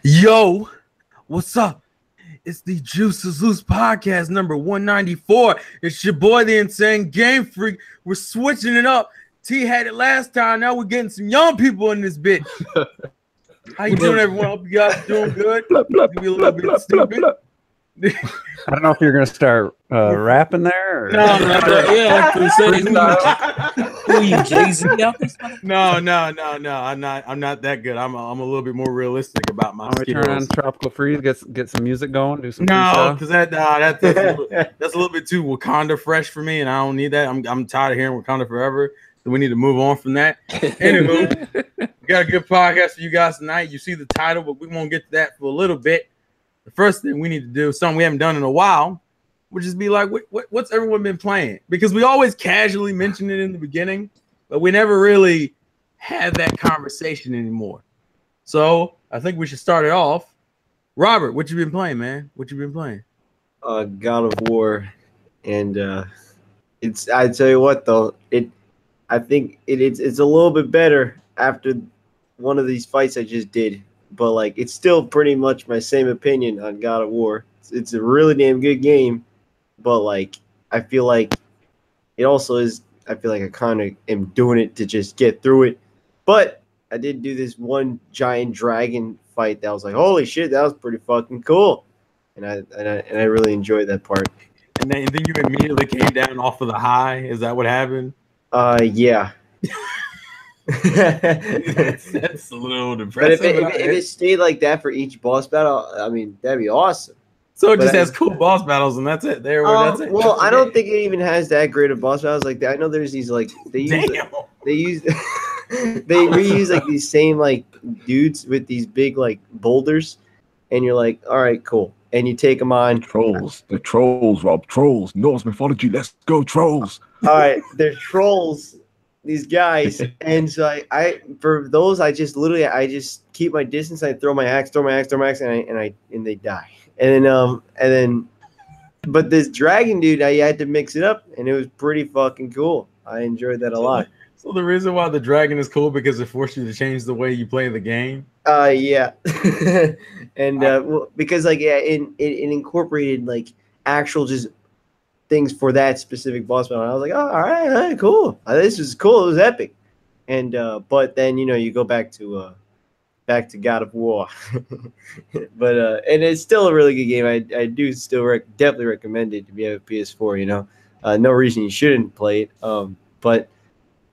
Yo, what's up? It's the Juices Loose podcast number 194. It's your boy, the Insane Game Freak. We're switching it up. T had it last time. Now we're getting some young people in this bitch. How you doing, everyone? Hope you guys are doing good. Maybe a little bit stupid. I don't know if you're gonna start rapping there. Or... No, yeah, who you, Jay-Z out this? No. I'm not that good. I'm a little bit more realistic about my skills. Turn on Tropical Freeze, get some music going, do some. No, because that's a little bit too Wakanda fresh for me, and I don't need that. I'm tired of hearing Wakanda forever. So we need to move on from that. Anyway, we got a good podcast for you guys tonight. You see the title, but we won't get to that for a little bit. The first thing we need to do, something we haven't done in a while, would just be like, what's everyone been playing? Because we always casually mention it in the beginning, but we never really have that conversation anymore. So I think we should start it off. Robert, what you been playing, man? What you been playing? God of War, and I tell you what though, I think it's a little bit better after one of these fights I just did. But like, it's still pretty much my same opinion on God of War. It's a really damn good game, but like, I feel like it also is. I feel like I kind of am doing it to just get through it. But I did do this one giant dragon fight that was like, holy shit, that was pretty fucking cool, and I really enjoyed that part. And then you immediately came down off of the high. Is that what happened? Yeah. that's a little depressing. But if it stayed like that for each boss battle, I mean, that'd be awesome. So it just has cool boss battles, and that's it. That's it. Well, I don't think it even has that great of boss battles like that. I know there's these like they reuse like these same like dudes with these big like boulders, and you're like, all right, cool, and you take them on. The trolls, Rob, trolls, Norse mythology. Let's go, trolls. All right, they're trolls. These guys, and so I for those I just keep my distance. I throw my axe, and they die. And then, but this dragon dude, I had to mix it up, and it was pretty fucking cool. I enjoyed that a lot. So the reason why the dragon is cool because it forced you to change the way you play the game. Yeah, and because like it incorporated like actual just things for that specific boss battle. I was like, oh, all right, cool. This is cool. It was epic. And but then you go back to God of War, but and it's still a really good game. I do still definitely recommend it if you have a PS4. No reason you shouldn't play it. But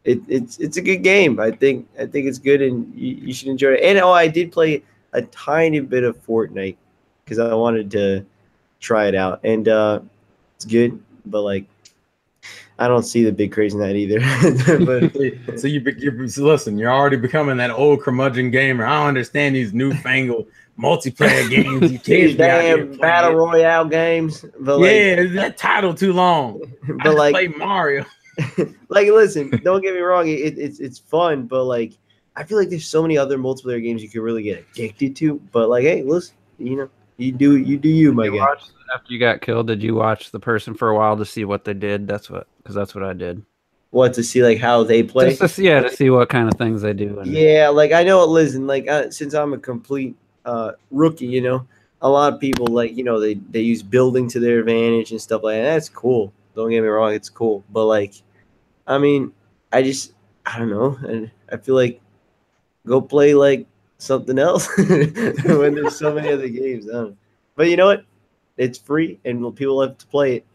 it's a good game. I think it's good, and you should enjoy it. And I did play a tiny bit of Fortnite because I wanted to try it out, and it's good. But like, I don't see the big craze in that either. But so listen, you're already becoming that old curmudgeon gamer. I don't understand these newfangled multiplayer games. You these damn battle royale games. But is that title too long? But like, play Mario. Like, listen, don't get me wrong. It's fun, but like, I feel like there's so many other multiplayer games you could really get addicted to. But like, hey, listen, you do, my guy. After you got killed, did you watch the person for a while to see what they did? That's what I did. What, to see like how they play? Just to see what kind of things they do. Yeah, like I know. Listen, like since I'm a complete rookie, a lot of people like they use building to their advantage and stuff like that. That's cool. Don't get me wrong, it's cool. But like, I mean, I don't know, and I feel like go play like something else when there's so many other games. I don't know. But you know what? It's free, and people have to play it.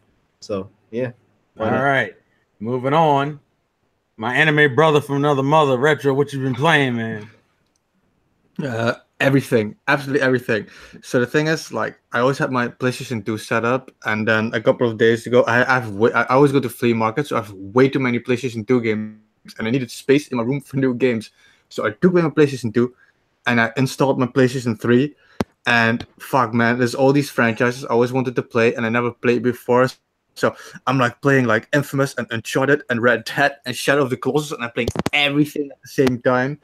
So, yeah. All right. Moving on. My anime brother from another mother, Retro, what you been playing, man? Everything. Absolutely everything. So the thing is, like, I always had my PlayStation 2 set up, and then a couple of days ago, I always go to flea markets, so I have way too many PlayStation 2 games, and I needed space in my room for new games. So I took away my PlayStation 2, and I installed my PlayStation 3, and fuck, man, there's all these franchises I always wanted to play, and I never played before. So I'm like playing like Infamous and Uncharted and Red Dead and Shadow of the Colossus, and I'm playing everything at the same time.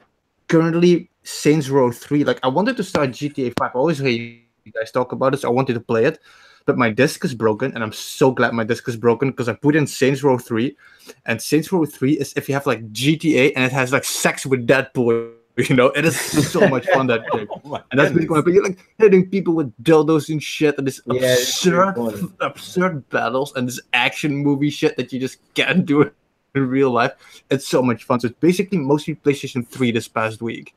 Currently, Saints Row 3. Like, I wanted to start GTA 5. I always hear you guys talk about it, so I wanted to play it. But my disc is broken, and I'm so glad my disc is broken because I put in Saints Row 3. And Saints Row 3 is if you have like GTA and it has like sex with Deadpool You know, it is so much fun that game. Oh And that's really cool. But you're like hitting people with dildos and shit, and this Yeah, it's pretty funny. absurd battles and this action movie shit that you just can't do in real life. It's so much fun. So it's basically mostly PlayStation 3 this past week.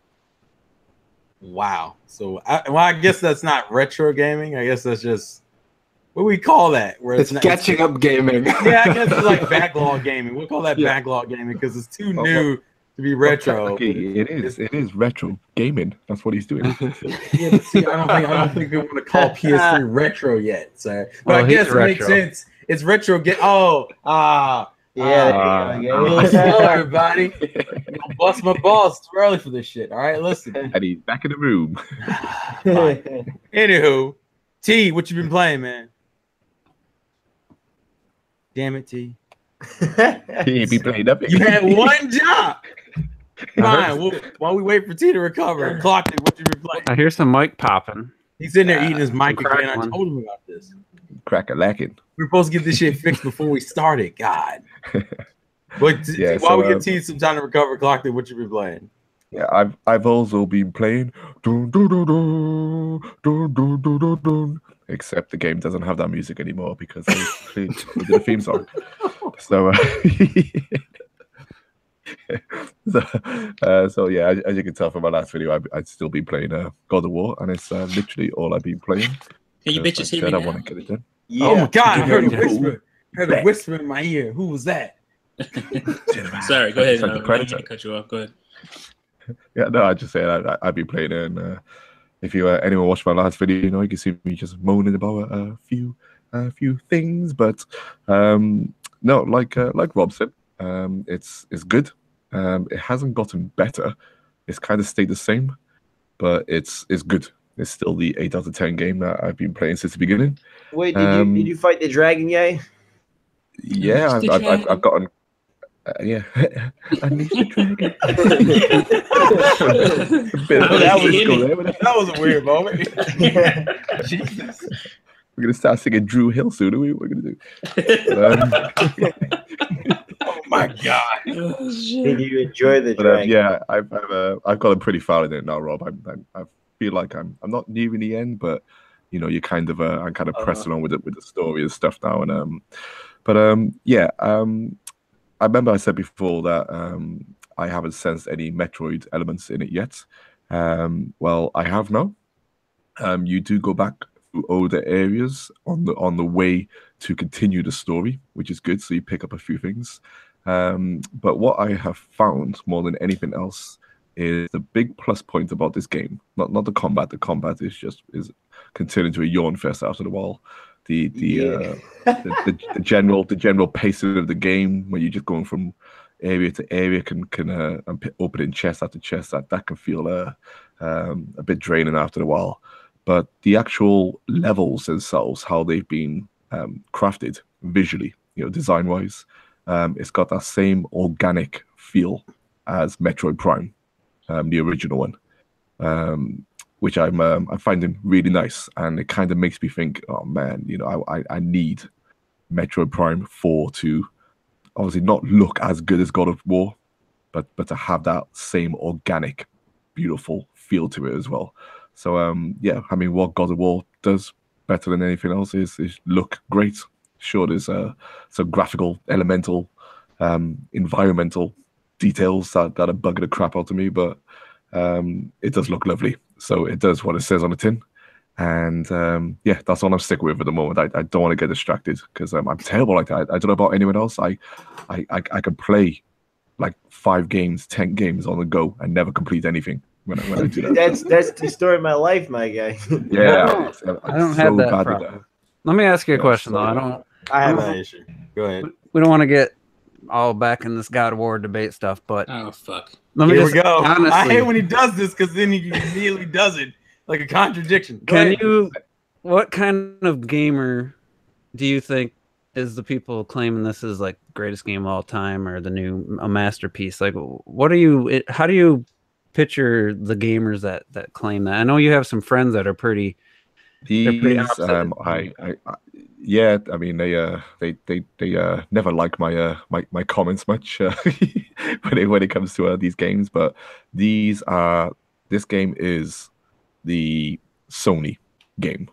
Wow. So, I guess that's not retro gaming. I guess that's just what we call that. Where It's catching up gaming. Yeah, I guess it's like backlog gaming. We'll call that backlog gaming because it's too new to be retro. It is retro gaming. That's what he's doing. Yeah, but see, I don't think we want to call PS3 retro yet. So, but Well, I guess he's it makes retro. sense. It's retro. Yeah, A little slow, everybody. I'm gonna bust my balls. It's too early for this shit. All right, listen. And he's back in the room. Fine. Anywho, T, what you been playing, man? Damn it, T. He ain't be playing nothing. You had one job. Fine. While we wait for T to recover, clock it. What you been playing? I hear some mic popping. He's in there eating his mic crack again. I one. told him about this. Crack a lacking. We were supposed to get this shit fixed before we started. God. But Yeah, while we so, get T some time to recover, clock it. What you been playing? Yeah, I've also been playing. Dun, dun, dun, dun, dun, dun, dun, dun, dun. Except the game doesn't have that music anymore because they did a theme song. So, so yeah, as you can tell from my last video, I'd still be playing God of War, and it's literally all I've been playing. Can you Because bitches I hear me said I now? want to get it done. Yeah. Oh my God! I heard a Yeah. whisper. Heard a whisper in my ear. Who was that? Sorry, go ahead. It's like the I didn't Predator. mean to cut you off. Go ahead. Yeah, no, I just said I've been playing it, and if you anyone watched my last video, you know you can see me just moaning about a few things, but no, like Rob said, it's good. It hasn't gotten better. It's kind of stayed the same, but it's good. It's still the 8 out of 10 game that I've been playing since the beginning. Wait, did you fight the dragon guy? Yeah, Unleash the dragon. I've gotten. Yeah, Unleash the dragon. That was a weird moment. Jesus. We're gonna start singing Drew Hill soon. We're gonna do. Oh my God. Oh, shit. Did you enjoy the But dragon? yeah, I've gotten pretty far in it now, Rob. I feel like I'm not nearing the end, but you know, I'm kind of pressing on with it with the story and stuff now. And I remember I said before that I haven't sensed any Metroid elements in it yet. Well, I have now. You do go back through older areas on the way to continue the story, which is good. So you pick up a few things. But what I have found more than anything else is the big plus point about this game. Not the combat. The combat is can turn into a yawn fest after a while. The general pacing of the game, where you're just going from area to area, can opening chest after chest, that can feel a bit draining after a while. But the actual levels themselves, how they've been crafted visually, you know, design wise, it's got that same organic feel as Metroid Prime, the original one. Which I'm finding really nice, and it kind of makes me think, oh man, you know, I need Metroid Prime 4 to obviously not look as good as God of War, but to have that same organic, beautiful feel to it as well. So yeah, I mean, what God of War does better than anything else is look great. Sure, there's some graphical, elemental, environmental details that are bugging the crap out of me, but it does look lovely. So it does what it says on the tin. And yeah, that's all I'm sticking with at the moment. I don't want to get distracted because I'm terrible like that. I don't know about anyone else. I can play like 5 games, 10 games on the go and never complete anything when I do that. That's the story of my life, my guy. Yeah, I don't have that bad with problem. Let me ask you a Yeah, question, so- though. I have That issue. Go ahead. We don't want to get all back in this God of War debate stuff, but Oh, fuck. let me Here just we go. I honestly, hate when he does this because then he immediately does it like a contradiction. Go can ahead. you? What kind of gamer do you think is the people claiming this is like the greatest game of all time or a masterpiece? Like, what are you? How do you picture the gamers that claim that? I know you have some friends that are pretty. They're pretty These, opposite. yeah, I mean they never like my comments much. when it comes to these games. But this game is the Sony game.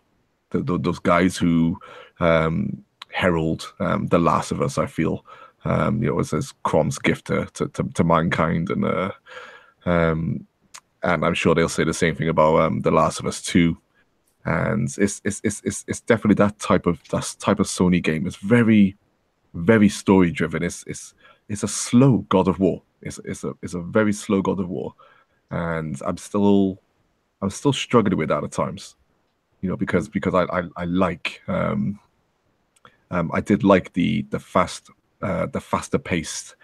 Those guys who herald The Last of Us, I feel, as Crom's gift to mankind, and I'm sure they'll say the same thing about The Last of Us 2. And it's definitely that type of Sony game. It's very, very story driven. It's a slow God of War. It's a very slow God of War, and I'm still struggling with that at times. Because I like I did like the faster paced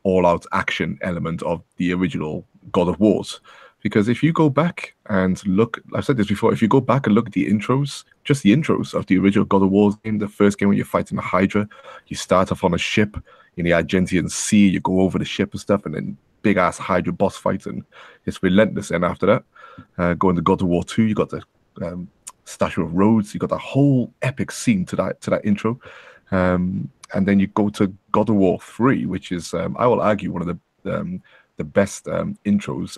all out action element of the original God of Wars. Because if you go back and look, I've said this before, if you go back and look at the intros, just the intros of the original God of War game, the first game when you're fighting the Hydra, you start off on a ship in the Argentian Sea, you go over the ship and stuff, and then big ass Hydra boss fights, and it's relentless. And after that, going to God of War 2, you got the Statue of Rhodes, you got that whole epic scene to that intro. And then you go to God of War 3, which is, I will argue, one of the best intros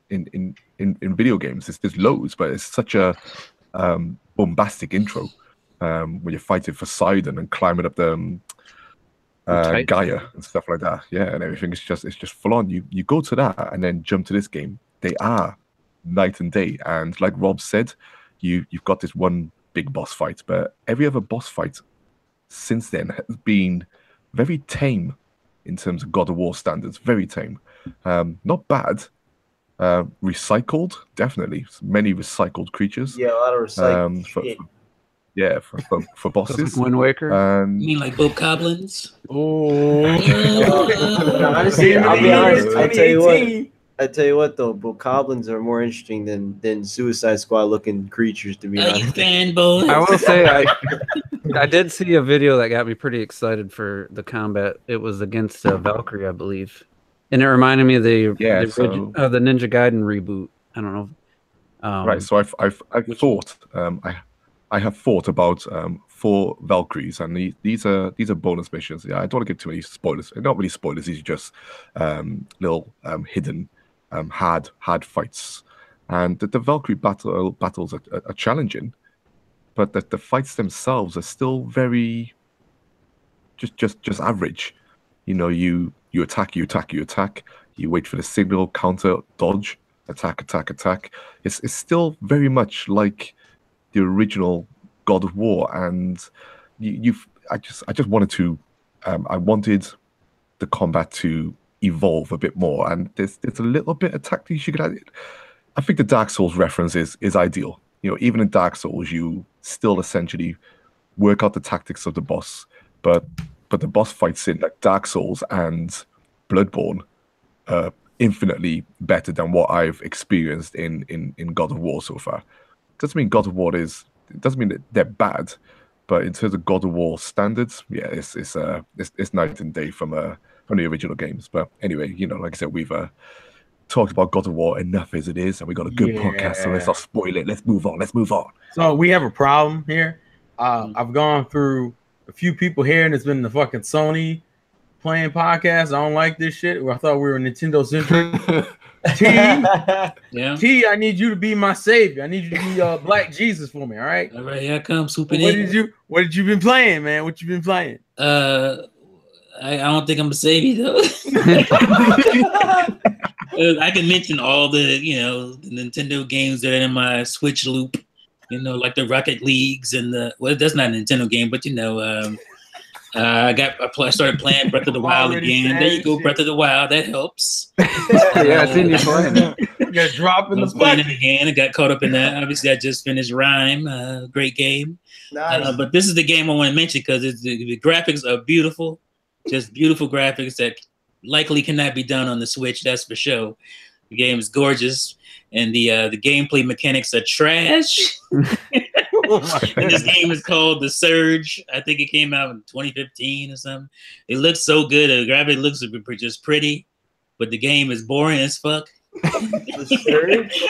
in video games. There's loads, but it's such a bombastic intro when you're fighting for Poseidon and climbing up the Gaia and stuff like that. Yeah, and everything is just full on. You go to that and then jump to this game. They are night and day. And like Rob said, you've got this one big boss fight, but every other boss fight since then has been very tame in terms of God of War standards. Very tame. Not bad. Recycled, definitely. Many recycled creatures. Yeah, a lot of recycled shit. For bosses. Wind Waker. You mean like bokoblins? No, honestly, I'll be honest. I tell you what though, bokoblins are more interesting than Suicide Squad looking creatures, to be You honest. fanboy. I will say I did see a video that got me pretty excited for the combat. It was against Valkyrie, I believe, and it reminded me of the Ninja Gaiden reboot. I don't know. Right. So I have thought about 4 Valkyries, and these are bonus missions. Yeah, I don't want to give too many spoilers. Not really spoilers. These are just little hidden hard fights, and the Valkyrie battles are challenging, but the fights themselves are still very just average. You attack, you wait for the signal, counter, dodge, attack. It's still very much like the original God of War, and I just wanted to I wanted the combat to evolve a bit more, and there's a little bit of tactics you could add. I think the Dark Souls reference is ideal. Even in Dark Souls, you still essentially work out the tactics of the boss, but the boss fights in like Dark Souls and Bloodborne infinitely better than what I've experienced in God of War so far. Doesn't mean God of War it doesn't mean that they're bad, but in terms of God of War standards, yeah, it's night and day from the original games. But anyway, like I said, we've talked about God of War enough as it is, and we got a good podcast, so let's not spoil it. Let's move on. So we have a problem here. I've gone through a few people here, and it's been the fucking Sony playing podcast. I don't like this shit. I thought we were Nintendo centric. T, I need you to be my savior. I need you to be Black Jesus for me. All right, here I come, Super What did you been playing, man? What you been playing? I don't think I'm gonna save you though. I can mention all the the Nintendo games that are in my Switch loop. Like the Rocket Leagues and that's not a Nintendo game, but I started playing Breath of the Wild again. There you go, Breath of the Wild. That helps. Yeah, I seen you playing it. You got dropping the playing it again. I got caught up in that. Obviously, I just finished Rhyme. Great game. Nice. But this is the game I want to mention because the graphics are beautiful. Just beautiful graphics that likely cannot be done on the Switch. That's for sure. The game is gorgeous, and the gameplay mechanics are trash. And this game is called The Surge. I think it came out in 2015 or something. It looks so good. The graphic looks just pretty, but the game is boring as fuck. The Surge?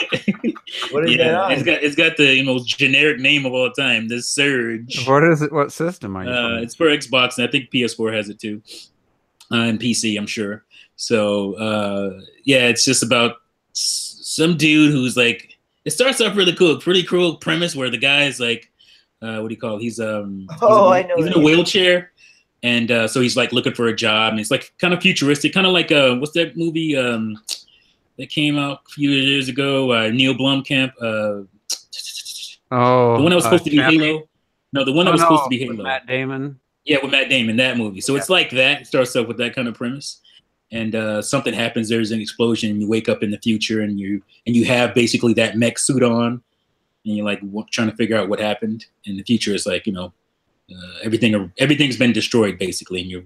What is that on? It's got the most generic name of all time, The Surge. What is it? What system are you playing? It's for Xbox, and I think PS4 has it too. and PC, I'm sure. So yeah, it's just about some dude who's like. It starts off really cool, pretty cool premise where the guy is like, what do you call it? He's I know he's in a wheelchair, and so he's like looking for a job, and it's like kind of futuristic, kind of like what's that movie that came out a few years ago? Neil Blomkamp. The one that was supposed to be Halo. No, the one that was supposed to be Halo. Matt Damon. Yeah, with Matt Damon, that movie. So it's like that. It starts off with that kind of premise. And something happens, there's an explosion, and you wake up in the future, and you have basically that mech suit on, and you're like trying to figure out what happened. And the future is like, everything's been destroyed basically, and you're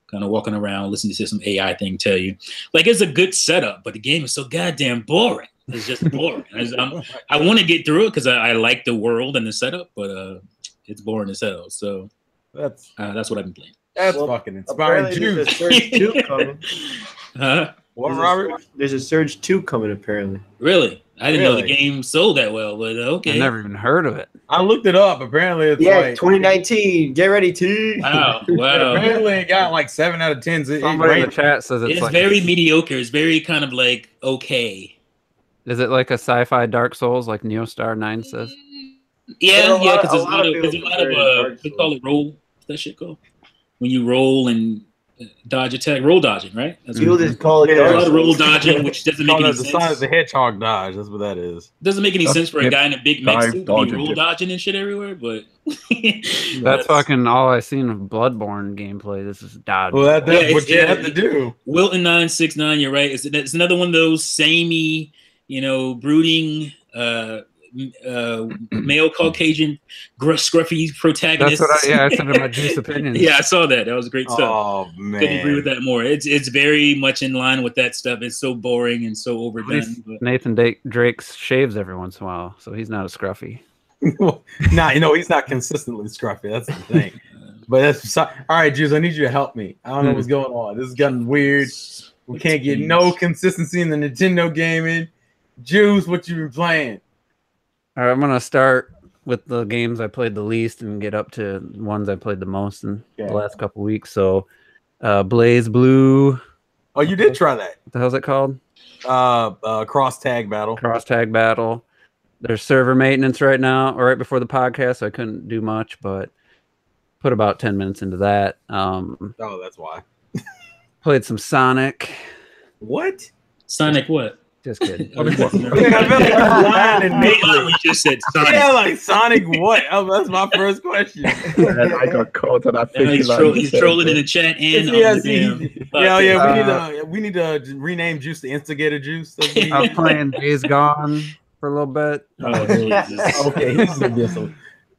kind of walking around listening to some AI thing tell you. Like, it's a good setup, but the game is so goddamn boring. It's just boring. I want to get through it because I like the world and the setup, but it's boring as hell. So that's what I've been playing. That's fucking inspiring. There's a Surge 2 coming. Huh? What, Robert? There's a Surge 2 coming, apparently. Really? I didn't know the game sold that well, but okay. I never even heard of it. I looked it up. Apparently, it's 2019. Get ready to. Wow. Apparently, it got like 7 out of 10. Somebody in the chat says it's like very mediocre. It's very kind of like okay. Is it like a sci-fi Dark Souls, like Neostar 9 says? Yeah, because there's a lot of what they call it roll. What's that shit called? When you roll and dodge attack, roll dodging, right? That's People just call it a lot of roll dodging, which doesn't make any the sense. Sonic the Hedgehog dodge. That's what that is. Doesn't make any sense for a guy in a big mech suit to be dodging, roll dodging and shit everywhere, but That's fucking all I've seen of Bloodborne gameplay. This is dodge. Well, that's what you have to do. Wilton 969, you're right. It's another one of those samey, brooding male Caucasian scruffy protagonists. That's what I said in my juice opinions. Yeah, I saw that. That was great stuff. Oh man, couldn't agree with that more. It's very much in line with that stuff. It's so boring and so overdone. But Nathan Drake shaves every once in a while, so he's not a scruffy. he's not consistently scruffy. That's the thing. But that's all right, Juice. I need you to help me. I don't know what's going on. This is getting weird. We can't get no consistency in the Nintendo gaming. Juice, what you been playing? All right, I'm gonna start with the games I played the least and get up to ones I played the most in the last couple weeks. So, Blaze Blue. Oh, you did try that. What the hell's it called? Cross tag battle. Cross tag battle. There's server maintenance right now, or right before the podcast, so I couldn't do much, but put about 10 minutes into that. Oh, that's why. Played some Sonic. What? Sonic what? Just kidding. I feel like I'm lying and making We just said Sonic. Yeah, like Sonic what? Oh, that's my first question. I got caught on that. He's trolling in the chat and we need to rename Juice to Instigator Juice. I was playing Days Gone for a little bit. Oh, Jesus. Okay, he's gonna be so.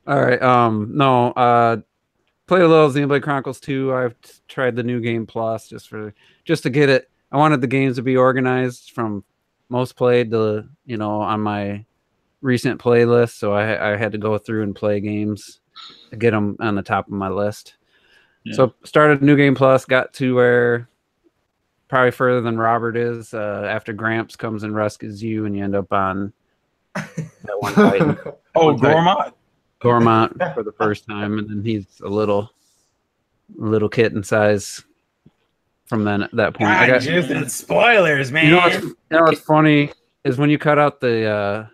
All right. Played a little Xenoblade Chronicles 2. I've tried the new game plus just to get it. I wanted the games to be organized from most played to on my recent playlist, so I had to go through and play games to get them on the top of my list. Yeah. So started new game plus, got to where probably further than Robert is after Gramps comes and rescues you, and you end up on that one fight. Gormont for the first time, and then he's a little kitten size from that point. I got spoilers, man. You know what's funny is when you cut out the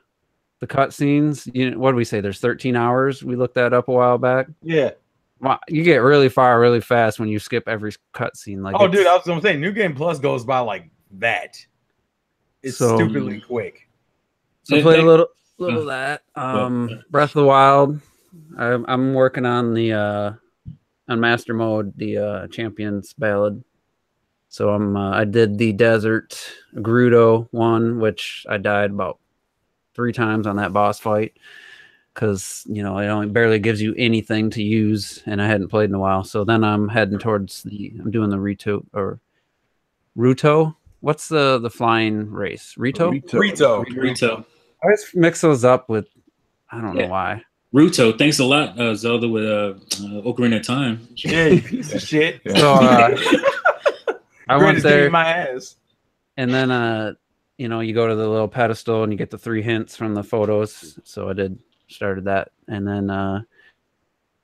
cut scenes. What do we say? There's 13 hours. We looked that up a while back. Yeah. Wow, you get really far really fast when you skip every cut scene. Like, dude, I was gonna say New Game Plus goes by like that. It's stupidly quick. So I played a little of that. Breath of the Wild. I'm working on the on Master Mode, the Champions Ballad. So I did the Desert Gerudo one, which I died about 3 times on that boss fight because it only barely gives you anything to use, and I hadn't played in a while. So then I'm heading towards I'm doing the Ruto. What's the flying race? Rito. I always mix those up with I don't know why. Ruto, thanks a lot, Zelda with Ocarina of Time. Yeah, you piece of shit. So I went there, my ass. and then you go to the little pedestal and you get the 3 hints from the photos. So I started that, and then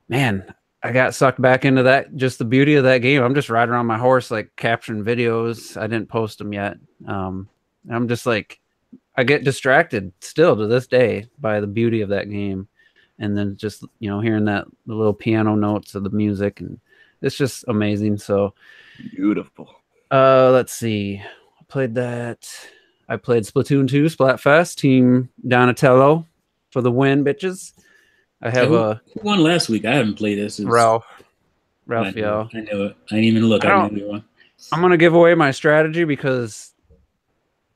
man, I got sucked back into that. Just the beauty of that game. I'm just riding around my horse, like capturing videos. I didn't post them yet. I'm just like, I get distracted still to this day by the beauty of that game, and then just hearing the little piano notes of the music, and it's just amazing. So Beautiful. let's see. I played that. I played Splatoon 2 Splatfest. Team Donatello for the win, bitches. I have who won last week? I haven't played this. Raphael. I know it. I didn't even look. I knew won. I'm gonna give away my strategy because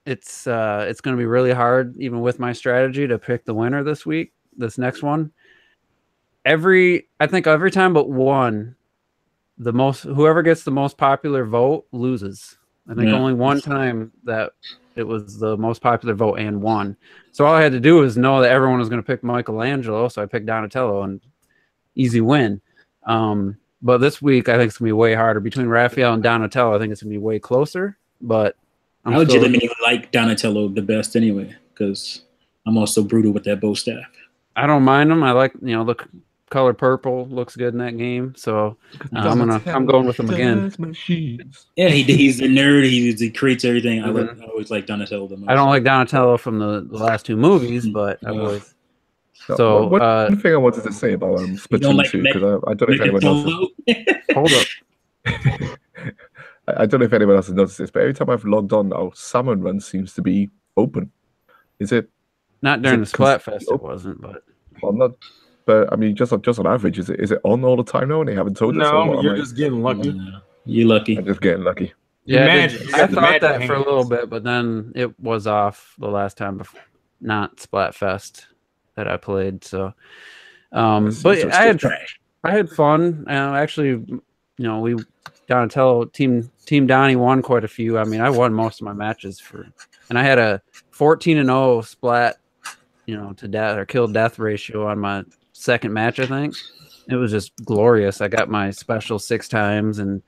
it's going to be really hard, even with my strategy, to pick the winner this week. This next one. I think every time but one, whoever gets the most popular vote loses. I think only one time that it was the most popular vote and won. So all I had to do was know that everyone was going to pick Michelangelo, so I picked Donatello, and easy win. But this week I think it's going to be way harder. Between Raphael and Donatello, I think it's going to be way closer. But I legitimately like Donatello the best anyway, because I'm also brutal with that bow staff. I don't mind him. I like the color purple looks good in that game, so I'm going with him again. Yeah, he's a nerd. He creates everything. I always like Donatello the most. I don't like Donatello from the last two movies, but I've always. So one thing I wanted to say about Splatoon 2, because I don't know if anyone else. Hold up. I don't know if anyone else has noticed this, but every time I've logged on now, Salmon Run seems to be open. Is it? Not during the Splatfest, it wasn't, but. Well, not. But I mean, just on average, is it on all the time now? And they haven't told us. No, you're just getting lucky. You're lucky. I'm just getting lucky. Yeah, I thought that for a little bit, but then it was off the last time before, not Splatfest that I played. So, but I had fun. Actually, Donatello team Donnie won quite a few. I mean, I won most of my matches and I had a 14-0 splat, to death or kill death ratio on my second match. I think it was just glorious. I got my special 6 times, and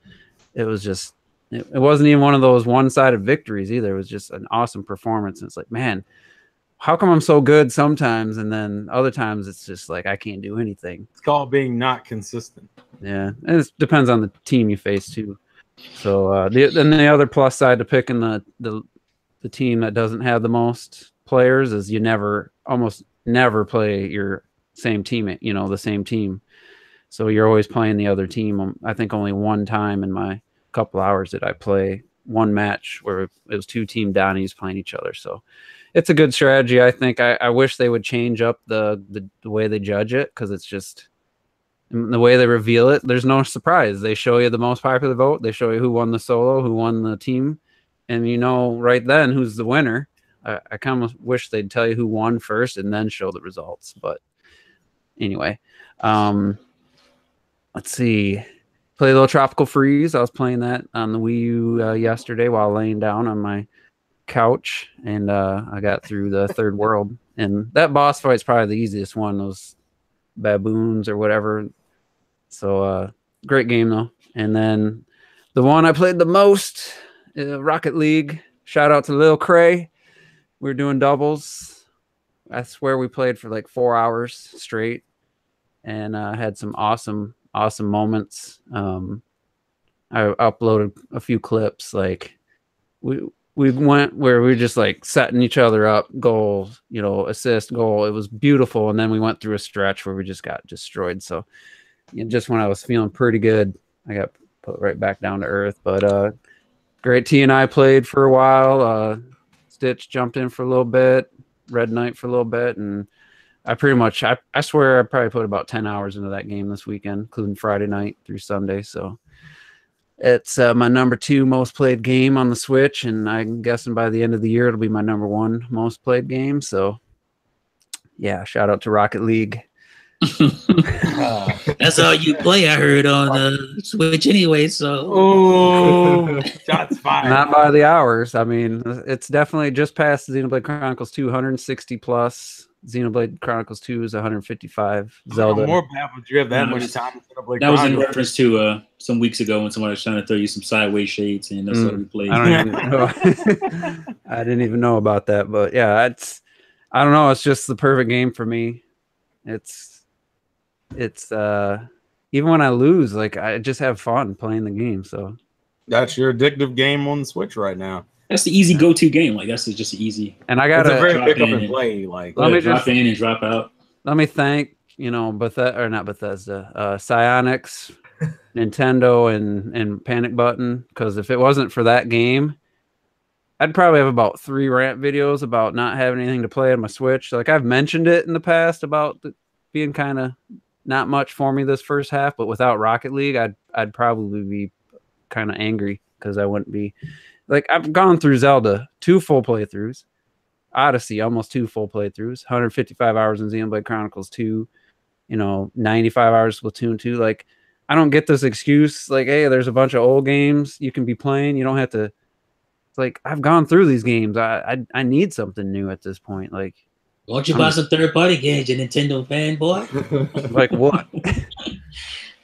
it was just it wasn't even one of those one-sided victories either. It was just an awesome performance. And it's like, man, how come I'm so good sometimes, and then other times it's just like I can't do anything. It's called being not consistent. Yeah, and it depends on the team you face too. So then the other plus side to picking the team that doesn't have the most players is you almost never play your same team, the same team. So you're always playing the other team. I think only one time in my couple hours did I play one match where it was 2 team Donnies playing each other. So it's a good strategy. I think I wish they would change up the way they judge it, because it's just the way they reveal it. There's no surprise. They show you the most popular vote. They show you who won the solo, who won the team, and right then who's the winner. I kind of wish they'd tell you who won first and then show the results. But anyway, let's see. Play a little Tropical Freeze. I was playing that on the Wii U yesterday while laying down on my couch, and I got through the third world. And that boss fight's probably the easiest one, those baboons or whatever. So great game though. And then the one I played the most, Rocket League. Shout out to Lil Cray. We were doing doubles. I swear we played for like 4 hours straight, and had some awesome moments. I uploaded a few clips. Like we went where we were just like setting each other up, goal, assist, goal. It was beautiful. And then we went through a stretch where we just got destroyed. So just when I was feeling pretty good, I got put right back down to earth. But Great T and I played for a while. Stitch jumped in for a little bit, Red Knight for a little bit, and I pretty much, I swear I probably put about 10 hours into that game this weekend, including Friday night through Sunday. So it's my number 2 most played game on the Switch, and I'm guessing by the end of the year it'll be my number 1 most played game. So yeah, shout out to Rocket League. That's all you play, I heard, on the Switch anyway. So shots fired. Not by the hours. I mean, it's definitely just past Xenoblade Chronicles 2, 160 plus. Xenoblade Chronicles 2 is 155. Zelda. More baffled you have that much time. That was in reference to some weeks ago when somebody was trying to throw you some sideways shades, and that's what we played. I don't even know. I didn't even know about that, but yeah, I don't know. It's just the perfect game for me. It's even when I lose, like I just have fun playing the game. So That's your addictive game on the Switch right now. That's the easy go-to game. Like that's just easy. and I It's a gotta very drop pick up in and and- play. Like Let me drop just- in and drop out. let me thank not Bethesda, Psyonix, Nintendo, and Panic Button, because if it wasn't for that game, I'd probably have about 3 rant videos about not having anything to play on my Switch. Like I've mentioned it in the past about being kind of not much for me this first half, but without Rocket League, I'd probably be kind of angry because I wouldn't be like I've gone through Zelda 2 full playthroughs, Odyssey almost 2 full playthroughs, 155 hours in Xenoblade Chronicles 2, 95 hours Splatoon 2. Like I don't get this excuse like, hey, there's a bunch of old games you can be playing. You don't have to. It's like I've gone through these games. I need something new at this point. Like, Why don't you buy some third-party games, you Nintendo fanboy? like what?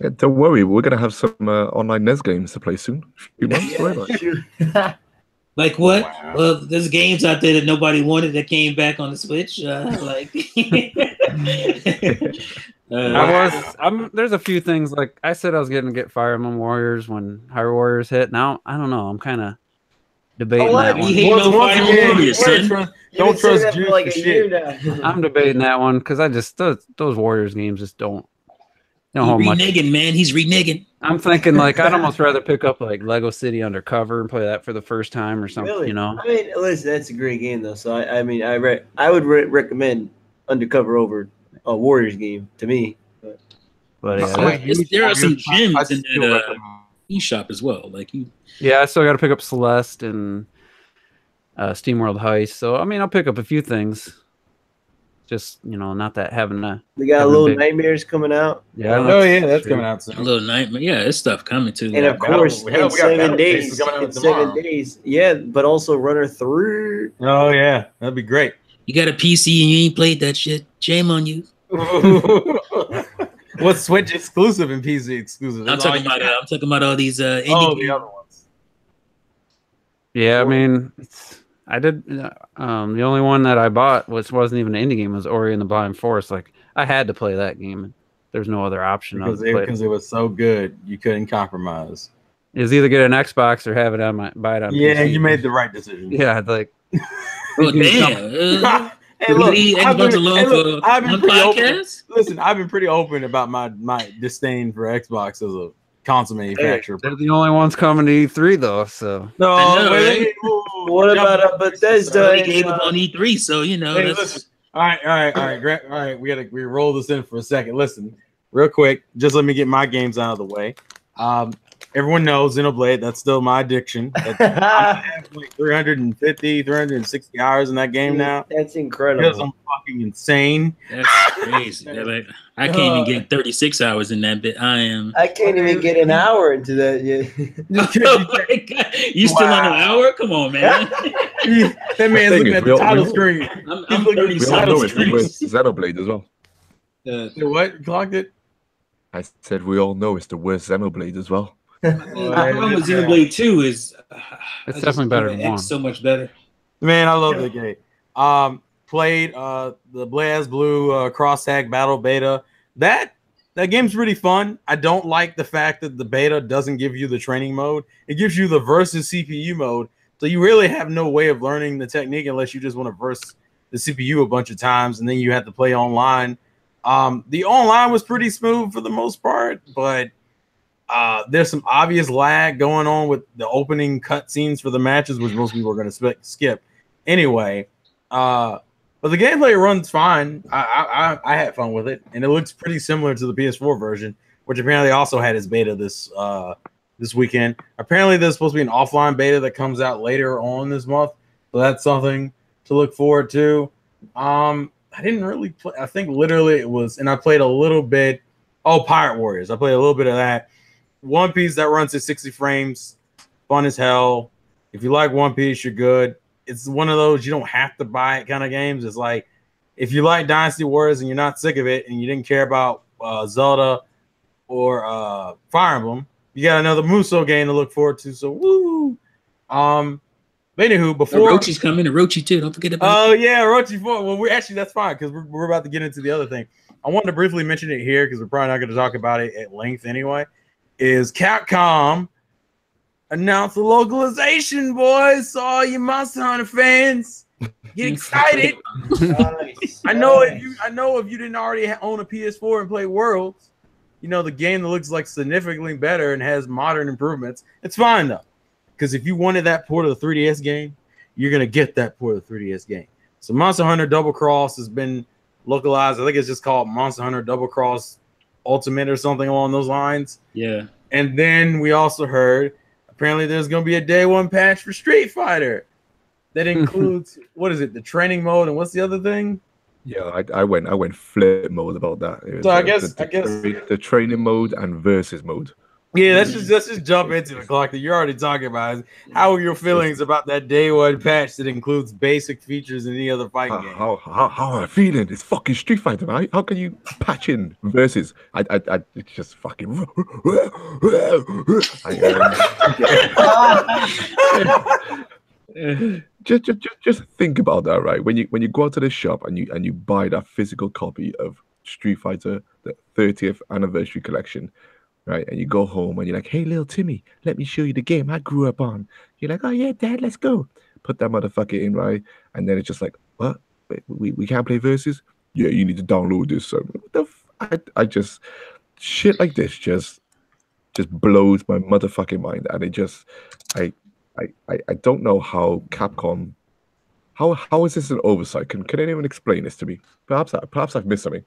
Yeah, don't worry, we're gonna have some online NES games to play soon. A few months away. Like. Like what? Wow. Well, there's games out there that nobody wanted that came back on the Switch. There's a few things like I said I was going to get Fire Emblem Warriors when Hyrule Warriors hit. Now I don't know. I'm kind of debating Oh, what? that We one. hate no Fire Emblem Warriors, son. Don't trust that Juice for like for a shit. year now. I'm debating that one because I just those Warriors games just don't He's hold much. reneging, man. He's reneging. I'm thinking like I'd almost rather pick up like Lego City Undercover and play that for the first time or something. Really? You know. I mean, listen, that's a great game though. So I would recommend Undercover over a Warriors game to me. But There are some gems I'd in still that recommend- eShop as well. Like you, yeah, I still got to pick up Celeste and SteamWorld Heist. So I mean, I'll pick up a few things. Just not that having a We got Having Little big- Nightmares coming out, Oh yeah, that's coming out a soon. little nightmare. Yeah, this stuff coming too. and of Battle- course, hell, in we got Battle 7 Chase days. coming out In tomorrow. 7 days, yeah, but also Runner 3. Oh yeah, that'd be great. You got a PC and you ain't played that shit. Shame on you. What's Switch exclusive and PC exclusive? I'm That's all talking you about. got. I'm talking about all these indie Oh, games. the other ones. Yeah, I mean, I did. The only one that I bought, which wasn't even an indie game, was Ori and the Blind Forest. Like, I had to play that game. There's no other option. Because other than it was so good, you couldn't compromise. Is either get an Xbox or have it on buy it on Yeah, PC. you made the right decision. Yeah, like Oh damn! Hey, look, leave I've Xbox been- alone hey, look, for I've been one pretty open. podcast. Listen, I've been pretty open about my disdain for Xbox as a console manufacturer. they're the only ones coming to E3 though. So No, I know, wait, right? whoa, What jump about back. Bethesda? They gave up on E3, so Hey, that's listen. All right. We roll this in for a second. Listen, real quick. Just let me get my games out of the way. Everyone knows Xenoblade. That's still my addiction. I have like 350, 360 hours in that game now. That's Because incredible. I'm fucking insane. that's crazy. Yeah, like, I can't even get 36 hours in that bit. I am. I can't even get an hour into that yet. Oh my God. You still on an hour? Come on, man. That man's looking thing is, at we the all- title we all- screen. I'm looking at 30 the We all title know it's the screen. worst Xenoblade as well. What? Clocked it? I said we all know it's the worst Xenoblade as well. The problem with Xenoblade 2 is It's definitely better than X one. so much better. Man, I love the game. Played the BlazBlue cross tag battle beta. That game's pretty fun. I don't like the fact that the beta doesn't give you the training mode. It gives you the versus CPU mode. So you really have no way of learning the technique unless you just want to verse the CPU a bunch of times, and then you have to play online. The online was pretty smooth for the most part, but there's some obvious lag going on with the opening cutscenes for the matches, which most people are going to skip anyway. But the gameplay runs fine. I had fun with it, and it looks pretty similar to the PS4 version, which apparently also had its beta this weekend. Apparently, there's supposed to be an offline beta that comes out later on this month, so that's something to look forward to. I didn't really play. I think literally it was, and I played a little bit. Oh, Pirate Warriors. I played a little bit of that. One Piece that runs at 60 frames, fun as hell. If you like One Piece, you're good. It's one of those you don't have to buy it kind of games. It's like if you like Dynasty Warriors and you're not sick of it, and you didn't care about Zelda or Fire Emblem, you got another Muso game to look forward to. So woo. But anywho, before Orochi's coming, Orochi too. Don't forget about oh yeah, Orochi 4. Well, that's fine because we're about to get into the other thing. I wanted to briefly mention it here because we're probably not going to talk about it at length anyway. Is Capcom announced the localization, boys? So all you Monster Hunter fans, get excited. Nice. I know if you didn't already own a PS4 and play Worlds, you know the game that looks like significantly better and has modern improvements. It's fine though, because if you wanted that port of the 3DS game, you're gonna get that port of the 3DS game. So Monster Hunter Double Cross has been localized. I think it's just called Monster Hunter Double Cross Ultimate or something along those lines. Yeah. And then we also heard apparently there's gonna be a day one patch for Street Fighter that includes what is it, the training mode, and what's the other thing? Yeah, I went flip mode about that. It was, So I guess the training mode and versus mode. yeah, let's just jump into it, Clark. That you're already talking about is how are your feelings about that day one patch that includes basic features in any other fighting game? How am I feeling? It's fucking Street Fighter, right? How can you patch in versus? It's just fucking. Just think about that, right? When you go out to the shop and you buy that physical copy of Street Fighter, the 30th anniversary collection, right? And you go home and you're like, "Hey, little Timmy, let me show you the game I grew up on." You're like, "Oh yeah, Dad, let's go." Put that motherfucker in, right? And then it's just like, "What? Wait, we can't play versus? Yeah, you need to download this." So what the I just shit like this just blows my motherfucking mind, and it just I don't know how Capcom. How is this an oversight? Can anyone explain this to me? Perhaps I've missed something.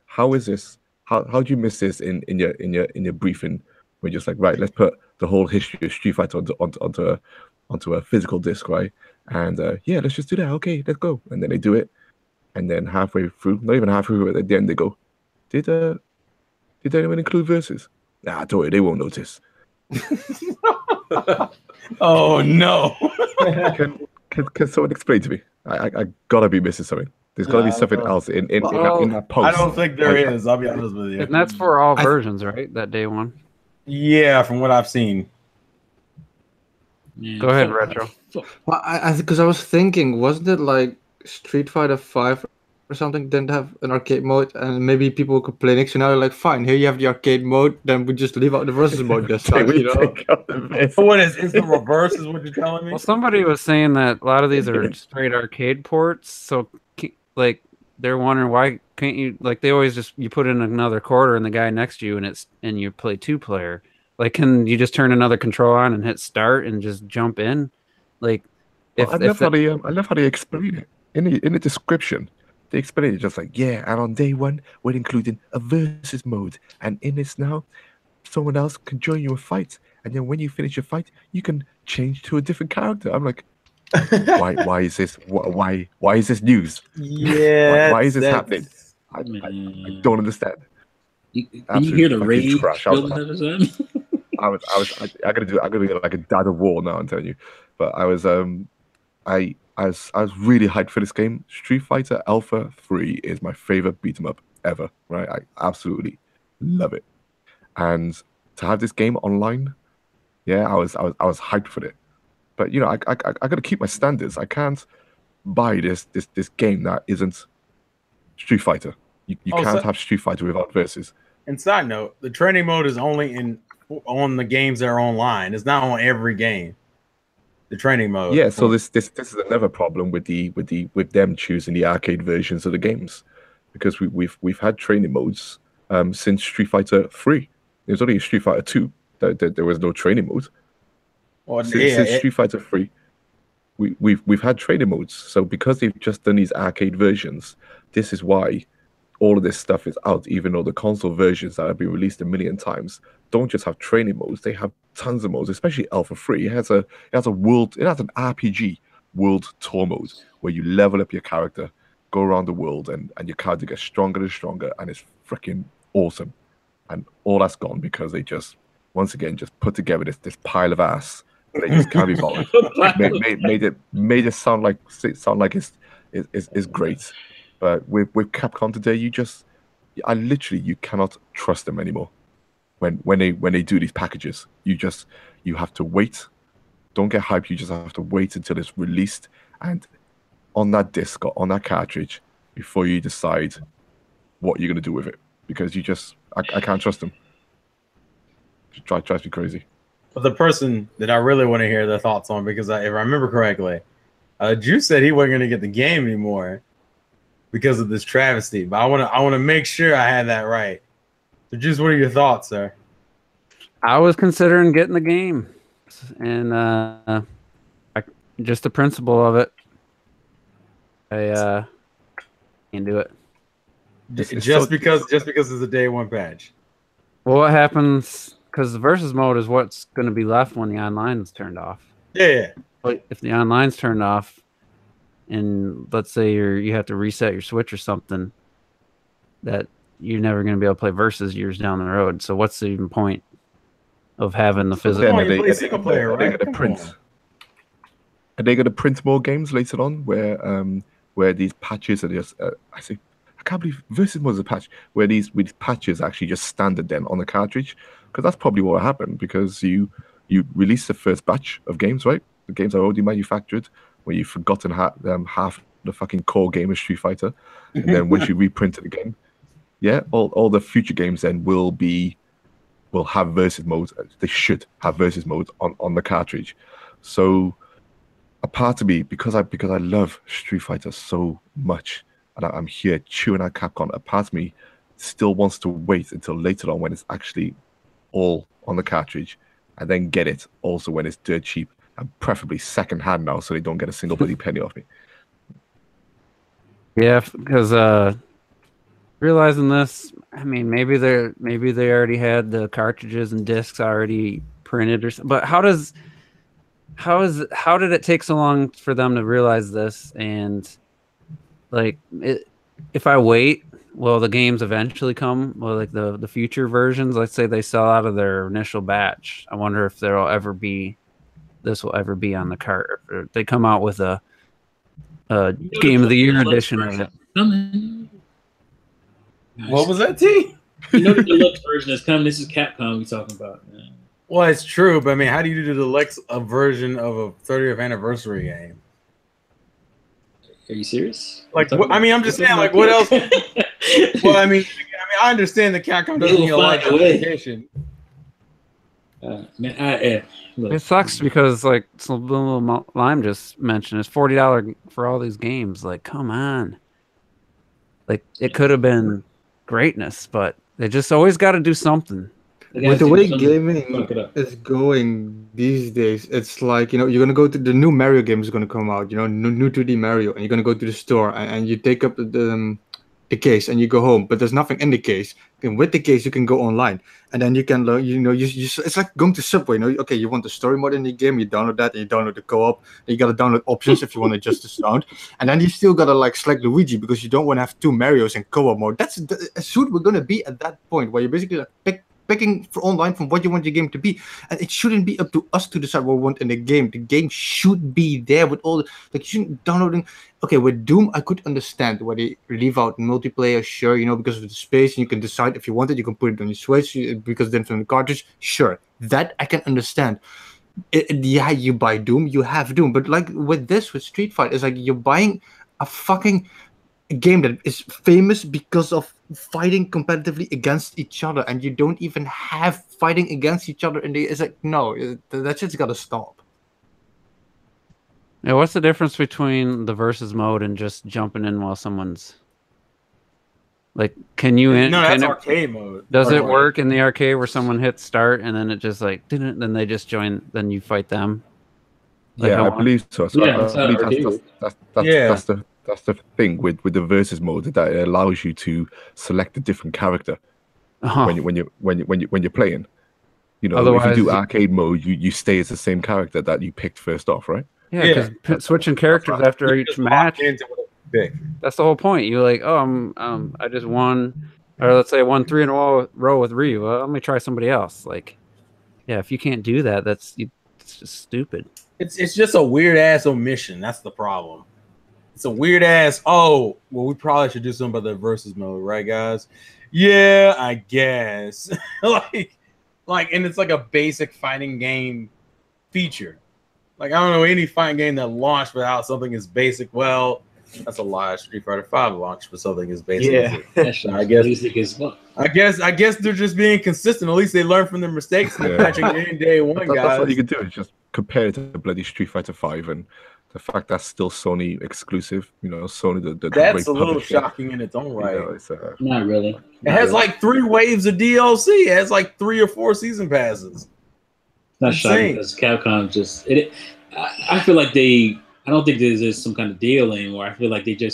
How is this? How do you miss this in your briefing? We're just like, right, let's put the whole history of Street Fighter onto a physical disc, right? And yeah, let's just do that. Okay, let's go. And then they do it, and then halfway through, not even halfway through, at the end they go, did anyone include verses? Nah, don't worry, they won't notice. Oh no! Can someone explain to me? I gotta be missing something. There's gotta be something else in that post. I don't think there is. I'll be honest with you. And that's for all versions, right? That day one. Yeah, from what I've seen. Yeah. Go ahead, Retro. Well, because I was thinking, wasn't it like Street Fighter 5 or something didn't have an arcade mode, and maybe people could play next. So now they're like, fine, here you have the arcade mode, then we just leave out the versus mode this time, you know? So what is the reverse is what you're telling me? Well, somebody was saying that a lot of these are straight arcade ports, so like they're wondering why can't you, like they always just, you put in another quarter and the guy next to you and you play 2-player. Like, can you just turn another control on and hit start and just jump in? Like, I love how they explain it in the description. They explain it just like, yeah, and on day one, we're including a versus mode. And in this now, someone else can join you a fight. And then when you finish your fight, you can change to a different character. I'm like, why is this? Why is this news? Yeah. Why is this happening? I don't understand. Can you hear the rage trash. I gotta be like a dad of war now, I'm telling you. But I was really hyped for this game. Street Fighter Alpha 3 is my favorite beat 'em up ever, right? I absolutely love it. And to have this game online, yeah, I was hyped for it. But you know, I gotta keep my standards. I can't buy this game that isn't Street Fighter. You can't have Street Fighter without versus. And side note, the training mode is only on the games that are online. It's not on every game. The training mode. Yeah, so this is another problem with them choosing the arcade versions of the games, because we've had training modes since Street Fighter 3. There's only Street Fighter 2 that there was no training mode. Well, since Street Fighter 3, we've had training modes. So because they've just done these arcade versions, this is why all of this stuff is out, even though the console versions that have been released a million times don't just have training modes, they have tons of modes, especially Alpha 3. It has an RPG world tour mode where you level up your character, go around the world, and your character gets stronger and stronger, and it's freaking awesome. And all that's gone because they just, once again, just put together this pile of ass. They just can't be bothered. made it sound like it's great. But with Capcom today, you cannot trust them anymore. When they do these packages, you have to wait. Don't get hyped. You just have to wait until it's released and on that disc or on that cartridge before you decide what you're gonna do with it because I can't trust them. It drives me crazy. But the person that I really want to hear their thoughts on, because if I remember correctly, Drew said he wasn't going to get the game anymore because of this travesty. But I want to make sure I had that right. So, Juice, what are your thoughts, sir? I was considering getting the game, and just the principle of it, I can't do it. Just because it's a day one patch. Well, what happens? Because the versus mode is what's going to be left when the online is turned off. Yeah. But if the online's turned off, and let's say you have to reset your Switch or something, that you're never going to be able to play versus years down the road. So what's the even point of having the physical? Are they going to print more games later on where these patches are just I can't believe versus mode is a patch where these patches actually just standard then on the cartridge, because that's probably what happened, because you release the first batch of games, right? The games are already manufactured where you've forgotten half the fucking core game of Street Fighter, and then once you reprint it again, all the future games then will have versus modes. They should have versus modes on the cartridge. So a part of me, because I love Street Fighter so much, and I'm here chewing out Capcom, a part of me still wants to wait until later on when it's actually all on the cartridge, and then get it also when it's dirt cheap, and preferably second hand now, so they don't get a single bloody penny off me. Yeah, because realizing this, I mean, maybe they already had the cartridges and discs already printed or something. But how did it take so long for them to realize this? And if I wait, will the games eventually come? Well, like the future versions, let's say they sell out of their initial batch. I wonder if this will ever be on the cart. Or they come out with a Game of the Year edition of it. What was that, T? You know the deluxe version is coming. This is Capcom we talking about, man. Well, it's true, but I mean, how do you do the deluxe version of a 30th anniversary game? Are you serious? Like, I'm just saying, like, what else? Well, I mean, I understand that Capcom doesn't need a lot of dedication. It sucks because, like Lime just mentioned, it's $40 for all these games. Like, come on. Like, it could have been greatness, but they just always got to do something. With the way gaming is going these days, it's like, you're going to go to the new Mario game is going to come out, new 2D Mario, and you're going to go to the store and you take up the case and you go home, but there's nothing in the case. And with the case, you can go online and then you can learn, it's like going to Subway, okay, you want the story mode in the game, you download that and you download the co-op, and you got to download options if you want to adjust the sound, and then you still got to like select Luigi because you don't want to have two Marios in co-op mode. That's soon we're going to be at that point where you basically like picking for online from what you want your game to be, and it shouldn't be up to us to decide what we want in the game. The game should be there with all you shouldn't downloading. Okay, with Doom, I could understand why they leave out multiplayer, sure, because of the space, and you can decide if you want it, you can put it on your Switch because then from the cartridge, sure, that I can understand. You buy Doom, you have Doom, but like with Street Fighter, it's like you're buying a fucking game that is famous because of fighting competitively against each other, and you don't even have fighting against each other, and it's like, no, that shit's gotta stop. Yeah, what's the difference between the versus mode and just jumping in while someone's like, can you no, that's arcade mode. Does it work in the arcade where someone hits start and then it just like didn't, then they just join, then you fight them? Like, I believe so. That's the thing with the versus mode, that it allows you to select a different character when you're playing. Otherwise, if you do arcade mode, you stay as the same character that you picked first off, right? Yeah, because switching characters after each match. That's the whole point. You're like, I just won, or let's say I won 3 in a row with Ryu. Well, let me try somebody else. Like, yeah, if you can't do that, it's just stupid. It's just a weird ass omission. That's the problem. It's a weird ass. Oh, well, we probably should do something about the versus mode, right, guys? Yeah, I guess. like, and it's like a basic fighting game feature. Like, I don't know any fighting game that launched without something as basic. Well, That's a lie. Street Fighter 5 launched for something as basic Yeah. as it. I guess basic as fuck. I guess they're just being consistent. At least they learn from their mistakes and patching it in day one, guys. That's all you can do is just compare it to bloody Street Fighter 5 and the fact that's still Sony exclusive. You know, Sony the That's great a little publisher. shocking in its own right. You know, it's, Not really. It has like 3 waves of DLC. It has like 3 or 4 season passes. It's not Insane. shocking because Capcom just I feel like I don't think there's some kind of deal anymore. I feel like they're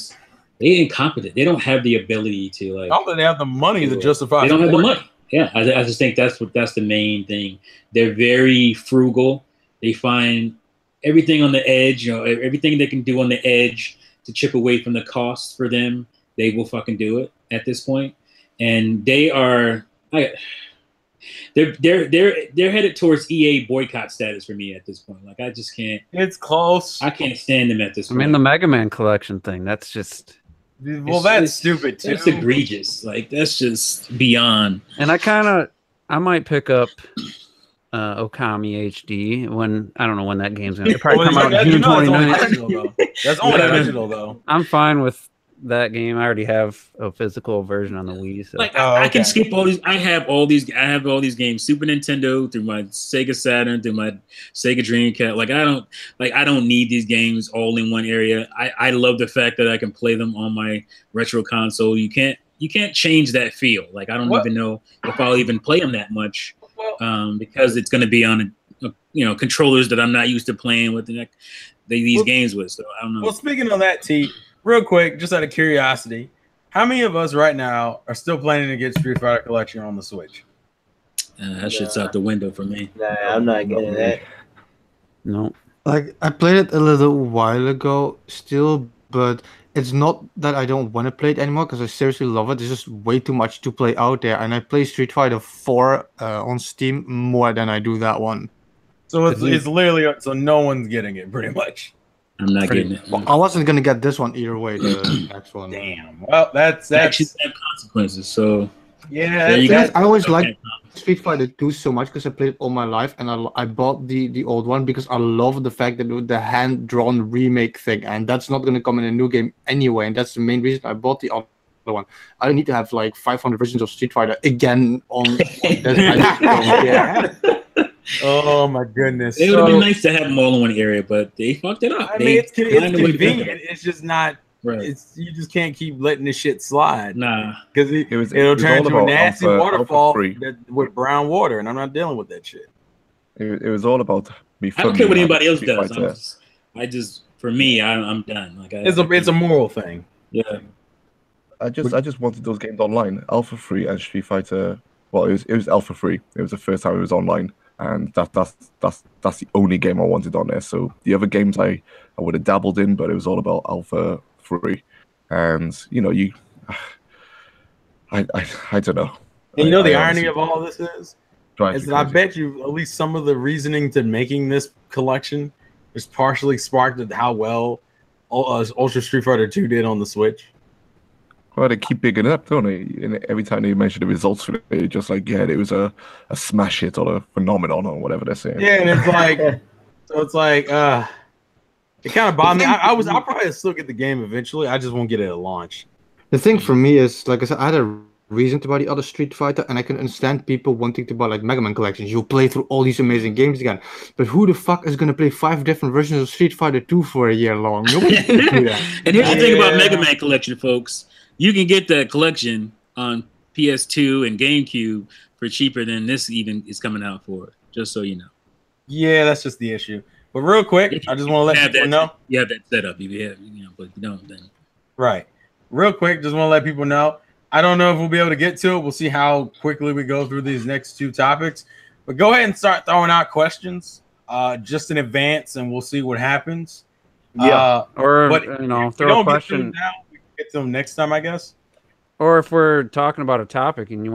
incompetent. They don't have the ability to I don't think they have the money to justify. They don't have the support. money. Yeah, I just think that's the main thing. They're very frugal. They find everything on the edge, everything they can do on the edge to chip away from the cost for them. They will fucking do it at this point, and they are. They're headed towards EA boycott status for me at this point. Like I just can't. It's close. I can't stand them at this point. I mean, the Mega Man collection thing. That's just. Well, that's stupid too. That's egregious. Like that's just beyond. And I might pick up Okami HD when I don't know when that game's gonna probably come out in June 29th. That's only original though. I'm fine with that game. I already have a physical version on the Wii. So. I can skip all these. I have all these games. Super Nintendo through my Sega Saturn through my Sega Dreamcast. I don't need these games all in one area. I love the fact that I can play them on my retro console. You can't change that feel. Like I don't even know if I'll even play them that much because it's going to be on controllers that I'm not used to playing with these games with. So I don't know. Well, speaking of that, T. Real quick, just out of curiosity, how many of us right now are still planning to get Street Fighter Collection on the Switch? That shit's out the window for me. Nah, I'm not getting that. No. Like I played it a little while ago still, but it's not that I don't want to play it anymore because I seriously love it. There's just way too much to play out there, and I play Street Fighter 4 on Steam more than I do that one. So it's literally so no one's getting it pretty much. I'm not getting it. Well, I wasn't gonna get this one either way. The next one. Damn. Well, that's actually have consequences. So yeah. there you go. I always liked Street Fighter 2 so much because I played it all my life, and I bought the old one because I love the fact that the hand-drawn remake thing, and that's not gonna come in a new game anyway, and that's the main reason I bought the other one. I don't need to have like 500 versions of Street Fighter again on this. I just don't care. Oh my goodness! It would have been nice to have them all in one area, but they fucked it up. I mean, it's convenient. It's just not. Right. You just can't keep letting this shit slide. Nah, because it'll turn into a nasty waterfall with brown water, and I'm not dealing with that shit. It was all about me. I don't care what anybody else does. For me, I'm done. Like it's a moral thing. Yeah. I just wanted those games online. Alpha Free and Street Fighter. Well, it was Alpha Free. It was the first time it was online. And that's the only game I wanted on there. So the other games I would have dabbled in, but it was all about Alpha Free. And I don't know. And the irony of all this is that I bet you at least some of the reasoning to making this collection is partially sparked at how well Ultra Street Fighter 2 did on the Switch. Well, they keep bigging it up, don't they? And every time they mention the results for it, it's just like, yeah, it was a smash hit or a phenomenon or whatever they're saying. Yeah, and it's like, it kind of bothered me. I'll probably still get the game eventually. I just won't get it at launch. The thing for me is, like I said, I had a reason to buy the other Street Fighter, and I can understand people wanting to buy like Mega Man collections. You'll play through all these amazing games again. But who the fuck is going to play 5 different versions of Street Fighter 2 for a year long? Nobody's going to do that. And here's the thing about Mega Man collection, folks. You can get that collection on PS2 and GameCube for cheaper than this even is coming out for, just so you know. Yeah, that's just the issue. But real quick, I just want to let people know. You have that set up. But if you don't, then. Right. Real quick, just want to let people know. I don't know if we'll be able to get to it. We'll see how quickly we go through these next 2 topics. But go ahead and start throwing out questions just in advance, and we'll see what happens. Yeah. Throw a question. Get to them next time, I guess. Or if we're talking about a topic and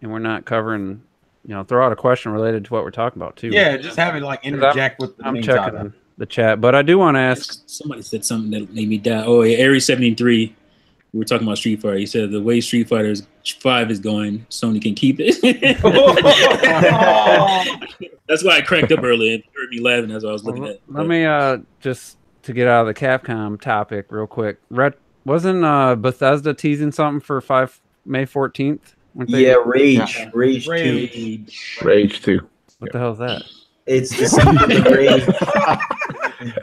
we're not covering, throw out a question related to what we're talking about too. Yeah, just have it interject with the I'm checking the chat, but I do want to ask. Somebody said something that made me die. Oh, yeah, Aries 73. We were talking about Street Fighter. He said the way Street Fighter 5 is going, Sony can keep it. Oh. That's why I cracked up earlier. It heard me laughing as I was looking at it. Let me just to get out of the Capcom topic real quick. Wasn't Bethesda teasing something for May 14th? Yeah, Rage. Yeah. Rage 2. Rage 2. What the hell is that? It's the sequel to Rage.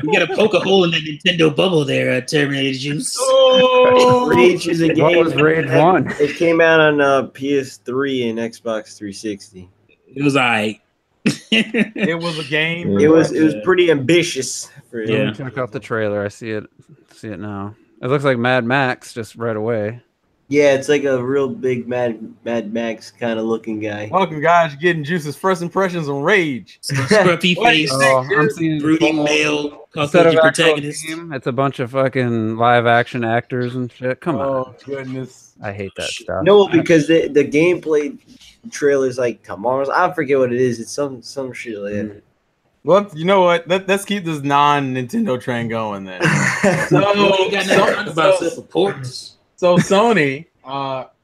You gotta poke a hole in the Nintendo bubble there, Terminator Juice. Rage is a game. What was Rage 1? It came out on PS3 and Xbox 360. It was alright. It was a game. It was pretty ambitious. For Yeah. Check out the trailer. I see it now. It looks like Mad Max just right away. Yeah, it's like a real big Mad Max kind of looking guy. Welcome, guys. You're getting Juice's first impressions on Rage. Scruffy What do you face, think? I'm seeing brooding male, instead of Caucasian actual protagonist. game, it's a bunch of fucking live action actors and shit. Come on, Oh goodness. I hate that stuff. No, because the gameplay trailer's like tomorrow's. I forget what it is. It's some shit like that. Well, you know what? Let's keep this non-Nintendo train going then. So, You got nothing to talk about except for ports. So Sony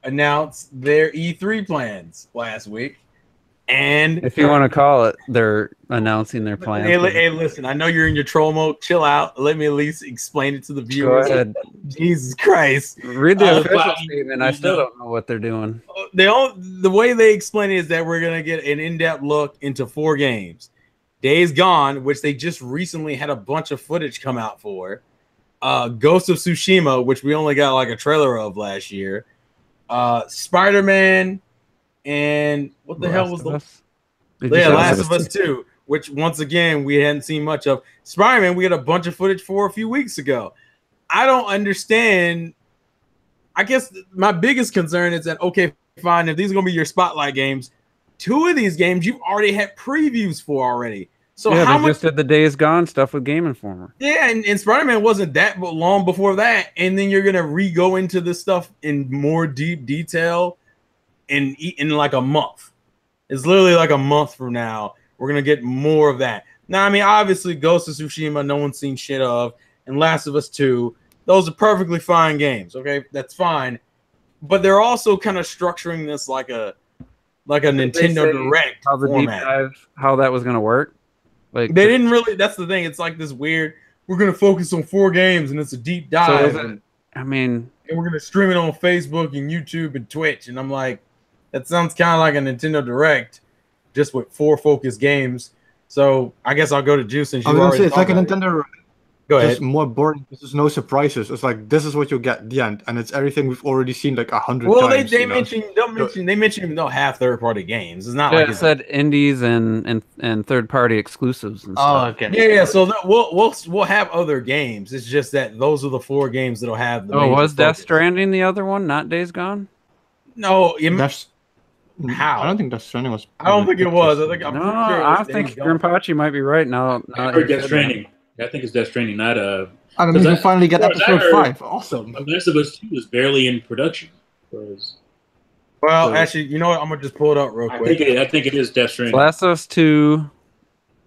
announced their E3 plans last week, and If you want to call it, they're announcing their plans. hey, listen, I know you're in your troll mode. Chill out. Let me at least explain it to the Go viewers. ahead. Jesus Christ. Read the official Bobby, statement. I still don't know what they're doing. The way they explain it is that we're gonna get an in-depth look into 4 games. Days Gone, which they just recently had a bunch of footage come out for. Ghost of Tsushima, which we only got like a trailer of last year. Spider-Man, and what the hell was the Last of Us 2, which once again we hadn't seen much of. Spider-Man, we had a bunch of footage for a few weeks ago. I don't understand. I guess my biggest concern is that, okay, fine, if these are gonna be your spotlight games, 2 of these games you've already had previews for already. So yeah, how they much? just did the Days Gone stuff with Game Informer. Yeah, and Spider-Man wasn't that long before that, and then you're gonna re-go into this stuff in more deep detail in like a month. It's literally like a month from now. We're gonna get more of that. Now, I mean, obviously, Ghost of Tsushima, no one's seen shit of, and Last of Us 2. Those are perfectly fine games. Okay, that's fine, but they're also kind of structuring this like a Nintendo Direct How the deep format. dive, how that was gonna work. Like They didn't really. That's the thing. It's like this weird. We're gonna focus on 4 games, and it's a deep So dive. is it, I mean, And we're gonna stream it on Facebook and YouTube and Twitch. And I'm like, that sounds kind of like a Nintendo Direct, just with 4 focused games. So I guess I'll go to Juice and I was gonna say it's like a Nintendo. Go ahead. Just more boring. There's no surprises. It's like this is what you'll get at the end, and it's everything we've already seen like 100 Well, times. they mentioned they'll have third-party games. It's not like it it's said indies and third-party exclusives and stuff. okay. yeah. So we'll have other games. It's just that those are the 4 games that'll have the. Oh, major was Death focus. Stranding the other one, not Days Gone? No, That's How? I don't think Death Stranding was. I don't think it was. I think I'm No, pretty sure it I was think Days Gone. Grimpachi might be right now. I heard Death Stranding. I think it's Death Stranding, not I don't know. Because We finally get as far as I episode heard- 5. Awesome. Last of Us 2 was barely in production. Well, So- actually, you know what? I'm gonna just pull it up real I quick. think it is Death Stranding. Last of Us 2,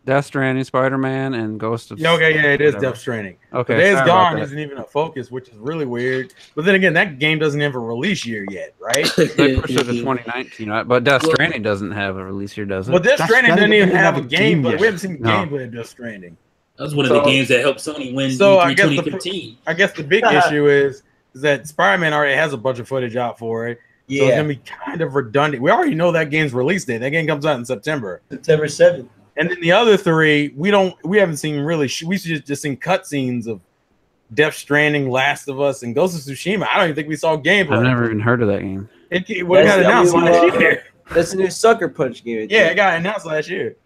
Death Stranding, Spider-Man, and Ghost of... Yeah, okay, yeah, it is whatever. Death Stranding. Okay, Days sorry about Gone that. isn't even a focus, which is really weird. But then again, that game doesn't have a release year yet, right? They pushed it to 2019, right? But Death Stranding doesn't have a release year, does it? Well, Death Death Stranding doesn't Stranding even doesn't have have a a game, game but yet. we haven't seen No. gameplay of Death Stranding. That was one of the games that helped Sony win So, E3 I guess the- 2015. I guess the big issue is that Spider-Man already has a bunch of footage out for it. So it's Yeah, gonna be kind of redundant. We already know that game's release date. That game comes out in September. September 7th. And then the other 3, we haven't seen really. We should just seen cutscenes of Death Stranding, Last of Us, and Ghost of Tsushima. I don't even think we saw gameplay. I've never even heard of that game. It got That's- announced I mean, last year. That's the new Sucker Punch game. Yeah, it got announced last year.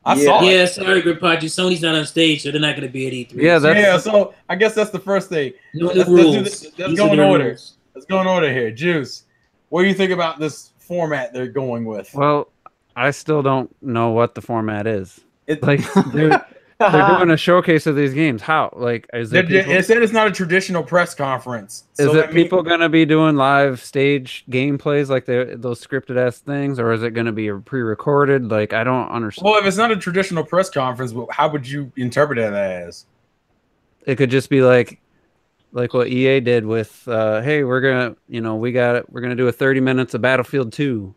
I Yeah. saw it. Yeah, sorry, Grimpachi. Sony's not on stage, so they're not going to be at E3. Yeah, that's- Yeah, so I guess that's the first thing. no let's do rules. let's These go are in the order. rules. Let's go in order here. Juice, what do you think about this format they're going with? Well, I still don't know what the format is. It, Like, they're doing a showcase of these games. How? Like, is there people, it said it's not a traditional press conference. is So it that means- people going to be doing live stage gameplays like those scripted ass things, or is it going to be pre-recorded? Like, I don't understand. Well, if it's not a traditional press conference, how would you interpret it as? It could just be like what EA did with, hey, we're gonna do a 30 minutes of Battlefield 2,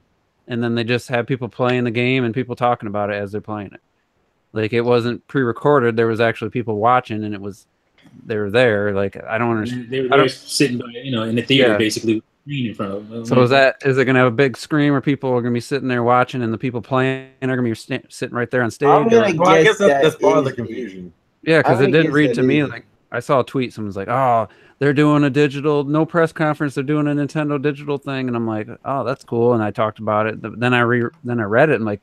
and then they just have people playing the game and people talking about it as they're playing it. Like it wasn't pre-recorded. There was actually people watching, and they were there. Like I don't understand. They were sitting by, in the theater, basically, with a screen in front of them. So is it going to have a big screen where people are going to be sitting there watching, and the people playing are going to be sitting right there on stage? I'm gonna Well, I guess that's part of the is confusion. Yeah, because it didn't read guess to that me is. like I saw a tweet. Someone's like, "Oh, they're doing a digital, no press conference. They're doing a Nintendo digital thing," and I'm like, "Oh, that's cool." And I talked about it. Then I read it, and like,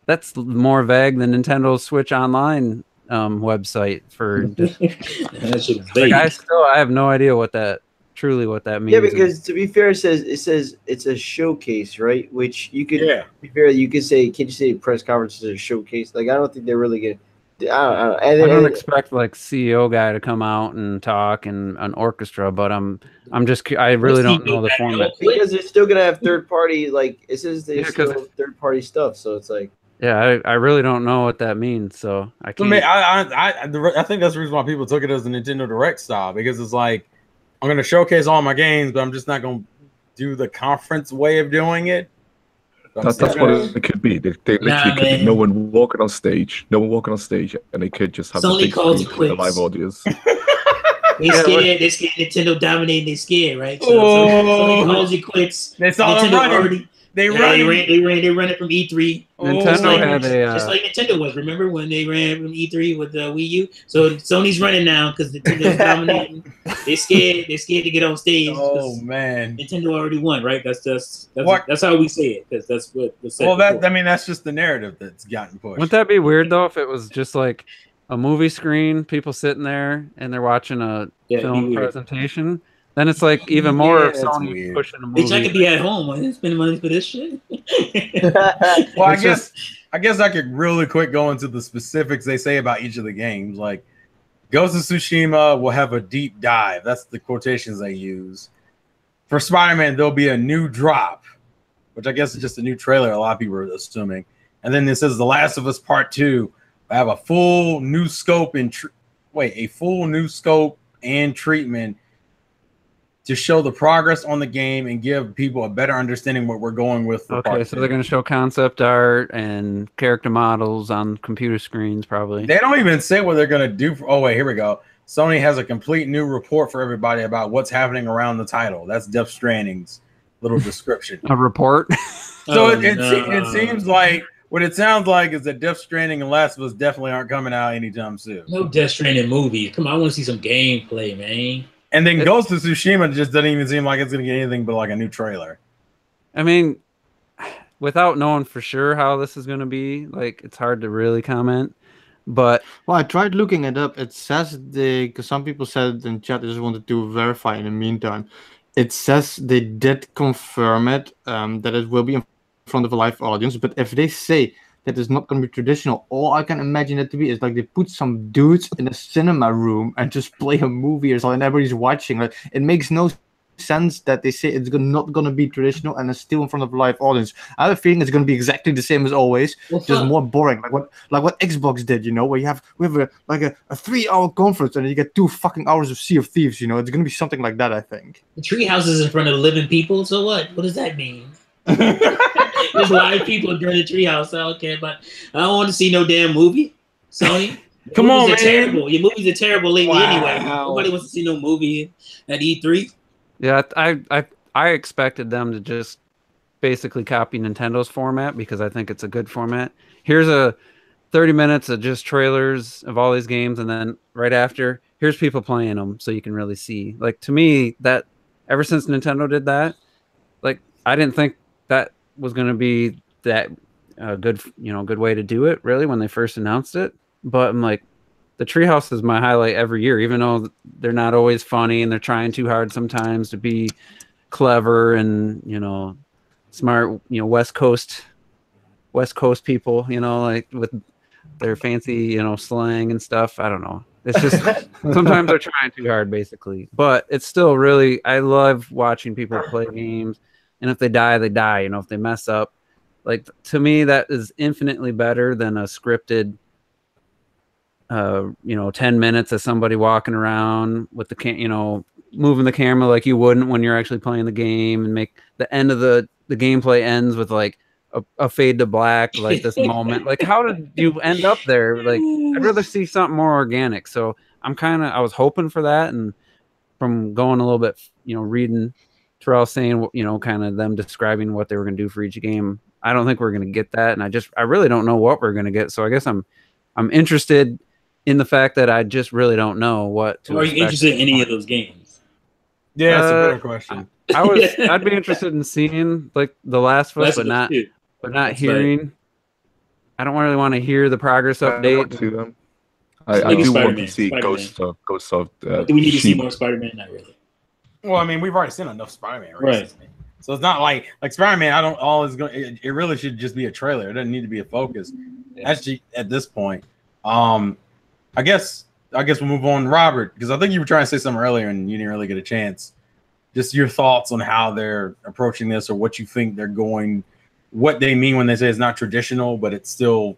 that's more vague than Nintendo's Switch Online website for. Just, That shit was like, vague. I have no idea what that means. Yeah, because to be fair, it says it's a showcase, right? Which you could be fair, you could say, can you say press conference is a showcase? Like I don't think they're really gonna. I don't expect like CEO guy to come out and talk and an orchestra, but I really don't know the format because they're still gonna have third party, like it says they still have third party stuff, so it's like I really don't know what that means, so I can't. I think that's the reason why people took it as a Nintendo Direct style, because it's like I'm gonna showcase all my games, but I'm just not gonna do the conference way of doing it. That's what it could be. They literally could be no one walking on stage, and they could just have Sony calls it a live audience. They scared Nintendo dominating. They scared, right? So Sony calls it quits. They saw them running. They ran it from E3. Nintendo had just like Nintendo was. Remember when they ran from E3 with the Wii U? So Sony's running now because Nintendo's dominating. They're scared to get on stage. Oh man, Nintendo already won, right? That's how we say it, because that's what was said. Well, that's just the narrative that's gotten pushed. Wouldn't that be weird though if it was just like a movie screen, people sitting there and they're watching a film presentation? Then it's like even more of Sony pushing a movie. Bitch, I could be at home. I didn't spend money for this shit. Well, I guess I could really quick go into the specifics they say about each of the games. Like Ghost of Tsushima will have a deep dive. That's the quotations they use. For Spider-Man, there'll be a new drop, which I guess is just a new trailer. A lot of people are assuming. And then it says The Last of Us Part 2 will have a full new scope and treatment to show the progress on the game and give people a better understanding what we're going with. Okay, so they're going to show concept art and character models on computer screens, probably. They don't even say what they're going to do. Oh, wait, here we go. Sony has a complete new report for everybody about what's happening around the title. That's Death Stranding's little description. A report? So it seems like what it sounds like is that Death Stranding and Last of Us definitely aren't coming out anytime soon. No Death Stranding movie. Come on, I want to see some gameplay, man. And then Ghost of Tsushima just doesn't even seem like it's going to get anything but like a new trailer. I mean, without knowing for sure how this is going to be, like it's hard to really comment. But I tried looking it up. It says because some people said in chat, I just wanted to verify in the meantime. It says they did confirm it, that it will be in front of a live audience. But if they say that is not going to be traditional, all I can imagine it to be is like they put some dudes in a cinema room and just play a movie or something, and everybody's watching. Like it makes no sense that they say it's not going to be traditional and it's still in front of a live audience. I have a feeling it's going to be exactly the same as always, just more boring, like what Xbox did, where we have a 3-hour conference and then you get 2 fucking hours of Sea of Thieves. It's going to be something like that, I think. The treehouse is in front of living people, so what does that mean? There's live people during the treehouse. I don't care, but I don't want to see no damn movie. Sony, come on, man. Terrible. Your movies are terrible lately anyway. Nobody wants to see no movie at E3. Yeah, I expected them to just basically copy Nintendo's format because I think it's a good format. Here's a 30 minutes of just trailers of all these games, and then right after, here's people playing them so you can really see. Like to me, that ever since Nintendo did that, like I didn't think that was going to be that good way to do it really when they first announced it. But I'm like, the Treehouse is my highlight every year, even though they're not always funny and they're trying too hard sometimes to be clever and smart. West Coast people, like with their fancy slang and stuff. I don't know. It's just sometimes they're trying too hard, basically. But it's still really, I love watching people play games. And if they die, they die. If they mess up, like to me, that is infinitely better than a scripted, 10 minutes of somebody walking around with the moving the camera like you wouldn't when you're actually playing the game, and make the end of the gameplay ends with like a fade to black, like this moment. Like, how did you end up there? Like, I'd rather see something more organic. So I was hoping for that, and from going a little bit, reading Terrell saying, kind of them describing what they were going to do for each game. I don't think we're going to get that, and I really don't know what we're going to get. So I guess I'm interested in the fact that I just really don't know what to expect. Are you interested in any of those games? Yeah, that's a better question. I'd be interested in seeing like The Last of Us, but not hearing. I don't really want to hear the progress update. I do want to see Ghost of. Do we need to see more Spider-Man? Not really. Well, I mean, we've already seen enough Spider-Man recently. Right. So it's not like Spider-Man. It really should just be a trailer. It doesn't need to be a focus. Actually, at this point, I guess we'll move on, Robert, because I think you were trying to say something earlier and you didn't really get a chance. Just your thoughts on how they're approaching this, or what you think they're going, what they mean when they say it's not traditional, but it's still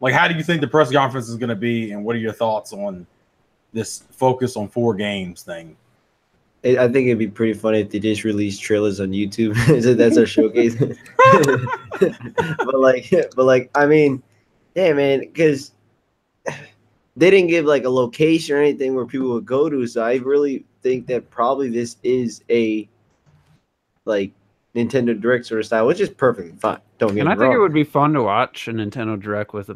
like, how do you think the press conference is going to be, and what are your thoughts on this focus on 4 games thing? I think it'd be pretty funny if they just released trailers on YouTube. So that's our showcase. but like, I mean, yeah, man, because they didn't give like a location or anything where people would go to. So I really think that probably this is a like Nintendo Direct sort of style, which is perfectly fine. Don't get me wrong. And I think it would be fun to watch a Nintendo Direct with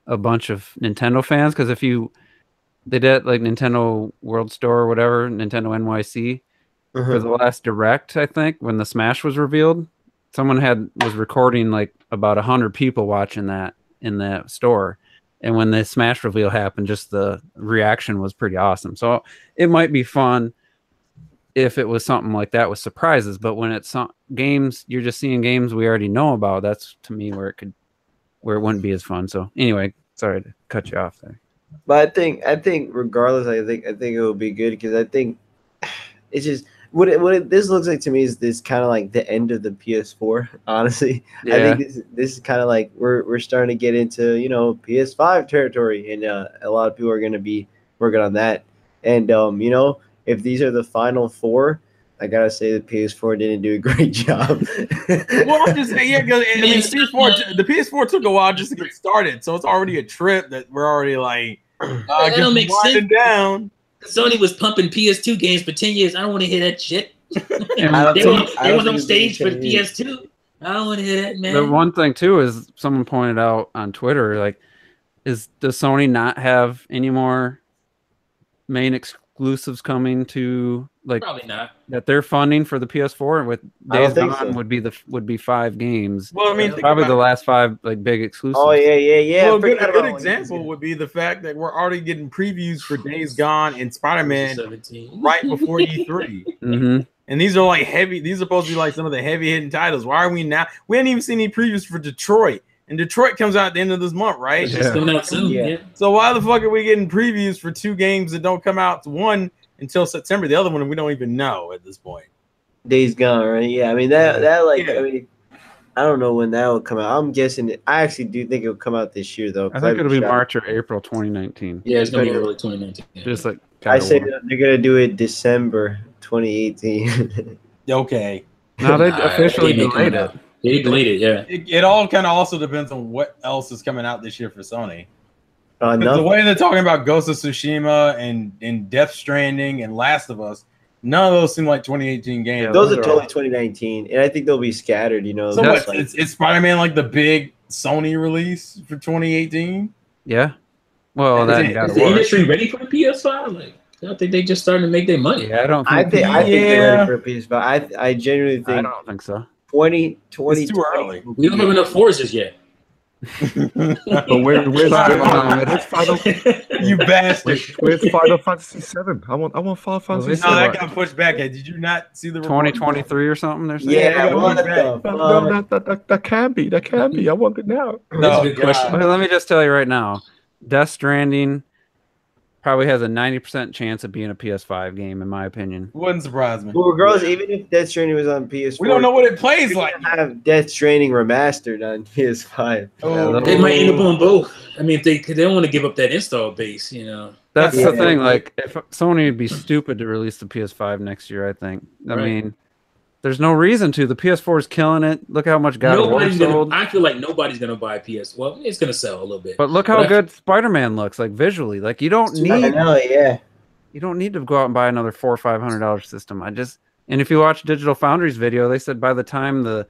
a bunch of Nintendo fans, because they did like Nintendo World Store or whatever, Nintendo NYC, for the last Direct, I think, when the Smash was revealed. Someone was recording like about 100 people watching that in that store. And when the Smash reveal happened, just the reaction was pretty awesome. So it might be fun if it was something like that with surprises. But when it's games, you're just seeing games we already know about. That's to me where it wouldn't be as fun. So anyway, sorry to cut you off there. But I think regardless, I think it will be good, because I think it's just what this looks like to me is this kind of like the end of the PS4. Honestly, yeah. I think this is kind of like we're starting to get into PS5 territory, and a lot of people are going to be working on that. And if these are the final 4, I gotta say the PS4 didn't do a great job. Well, I'm just saying, the PS4 took a while just to get started, so it's already a trip that we're already like. That don't make sense. Down. Sony was pumping PS2 games for 10 years. I don't want to hear that shit. They were on stage for PS2. I don't want to hear that, man. The one thing too is someone pointed out on Twitter, like, does Sony not have any more main exclusives coming to, like, probably not, that they're funding for the PS4? With Days Gone would be 5 games. Well, I mean, probably the last 5 like big exclusives. Oh yeah. Well, a good example would be the fact that we're already getting previews for Days Gone and Spider-Man right before E3. And these are like heavy. These are supposed to be like some of the heavy hitting titles. Why are we now? We hadn't even seen any previews for Detroit. And Detroit comes out at the end of this month, right? It's coming out soon. Yeah. So why the fuck are we getting previews for 2 games that don't come out? One until September, the other one we don't even know at this point. Days Gone, right? Yeah, I mean I mean, I don't know when that will come out. I'm guessing I actually do think it'll come out this year, though. I think it'll be March or April 2019. Yeah, it's gonna be early 2019. Yeah. Just like I say they're gonna do it December 2018. Okay. No, they officially delayed it. They delayed it, yeah. It all kind of also depends on what else is coming out this year for Sony. The way they're talking about Ghost of Tsushima and Death Stranding and Last of Us, none of those seem like 2018 games. Yeah, those are totally 2019, and I think they'll be scattered. So what? Is Spider-Man like the big Sony release for 2018? Yeah. Well, is the industry ready for the PS5? Like, I think they just starting to make their money. Yeah, I don't think. I think they're ready for a PS5. I genuinely think. I don't think so. 2020. It's too early. We don't have enough Forzas yet. But where's Final? You bastard! Where's Final Fantasy 7? I want Final Fantasy 7. No, that got pushed back. Did you not see the 2023 or something? They're saying? Yeah, that can be. That can be. I want it now. That's a good question. But let me just tell you right now, Death Stranding probably has a 90% chance of being a PS5 game, in my opinion. Wouldn't surprise me. Well, regardless, even if Death Stranding was on PS4, we don't know what it plays like. Have Death Stranding remastered on PS5. Oh, they might end up on both. I mean, if they don't want to give up that install base, That's the thing. Like, if Sony would be stupid to release the PS5 next year, I think. I mean, There's no reason to. The PS4 is killing it. Look how much God of War sold. I feel like nobody's gonna buy PS. Well, it's gonna sell a little bit. But look how good Spider-Man looks, like visually. Like you don't need. I know, yeah. You don't need to go out and buy another $400 or $500 system. And if you watch Digital Foundry's video, they said by the time the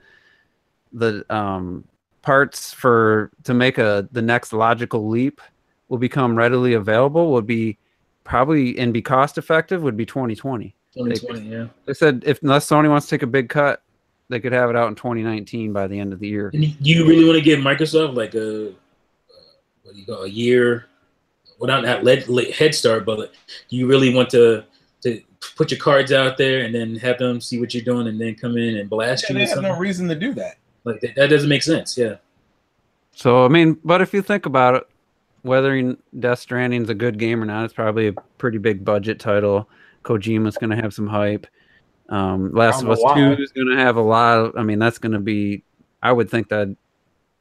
parts to make the next logical leap will become readily available, would be probably and be cost effective, would be 2020. 2020, yeah. They said unless Sony wants to take a big cut, they could have it out in 2019 by the end of the year. And you really want to give Microsoft like a year, well, not head start, but you really want to put your cards out there and then have them see what you're doing and then come in and blast you? They have no reason to do that. Like that doesn't make sense. Yeah. So I mean, but if you think about it, whether Death Stranding's a good game or not, it's probably a pretty big budget title. Kojima's going to have some hype. Last of Us 2 is going to have a lot of. I mean, that's going to be. I would think that'd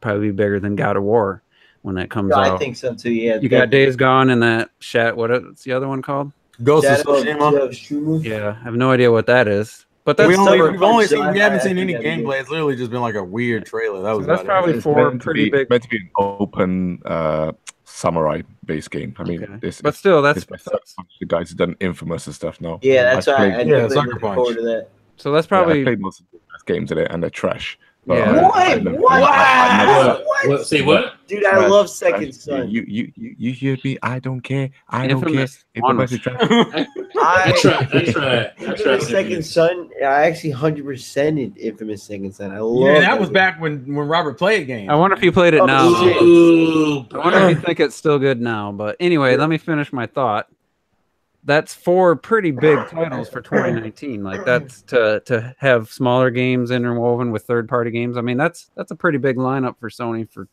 probably be bigger than God of War when that comes out. I think so too. Yeah. You got Days Gone and that what's the other one called? Ghost of Tsushima. Yeah, I have no idea what that is. But that's we haven't seen any gameplay. It's literally just been like a weird trailer. That's probably four pretty big. Meant to be an open samurai based game. I mean, but still, that's the guys who've done Infamous and stuff now. Yeah, that's right. I Sucker Punch. Forward to that. So that's probably. I played most of the games in it, and they're trash. Yeah. What? Say what? Dude, I love Second Son. You hear me? I don't care. I Infamous. don't care. I tried. Second Son. I actually 100%ed Infamous Second Son. I love. Yeah, that was back when Robert played games. I wonder if you played it now. Ooh, I wonder if you think it's still good now. But anyway, let me finish my thought. That's 4 pretty big titles for 2019. Like that's to have smaller games interwoven with third-party games. I mean, that's a pretty big lineup for Sony for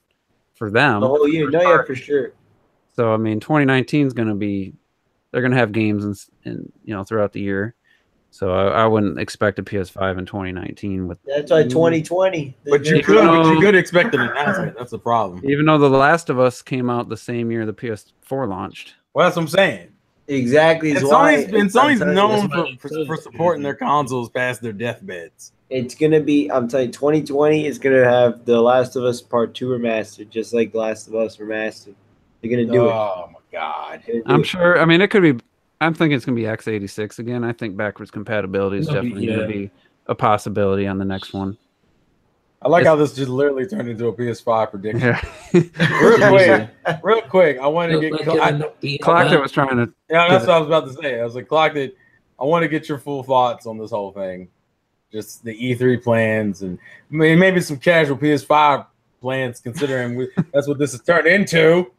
them. The whole year, no, yeah, for sure. So I mean, 2019 is going to be. They're going to have games and throughout the year. So I wouldn't expect a PS5 in 2019 with. That's why 2020. But you could expect an announcement. That's the problem. Even though The Last of Us came out the same year the PS4 launched. Well, that's what I'm saying. Exactly. And Sony's known for supporting their consoles past their deathbeds. It's gonna be. I'm telling you, 2020 is gonna have The Last of Us Part 2 remastered, just like The Last of Us remastered. They're gonna do it. Oh my god! I'm sure. I mean, it could be. I'm thinking it's gonna be x86 again. I think backwards compatibility is definitely gonna be a possibility on the next one. I like how this just literally turned into a PS5 prediction. Yeah. real quick. I wanted to get Clocked was trying to. Yeah, that's what I was about to say. I was like, Clocked. I want to get your full thoughts on this whole thing, just the E3 plans and maybe some casual PS5 plans, considering that's what this has turned into.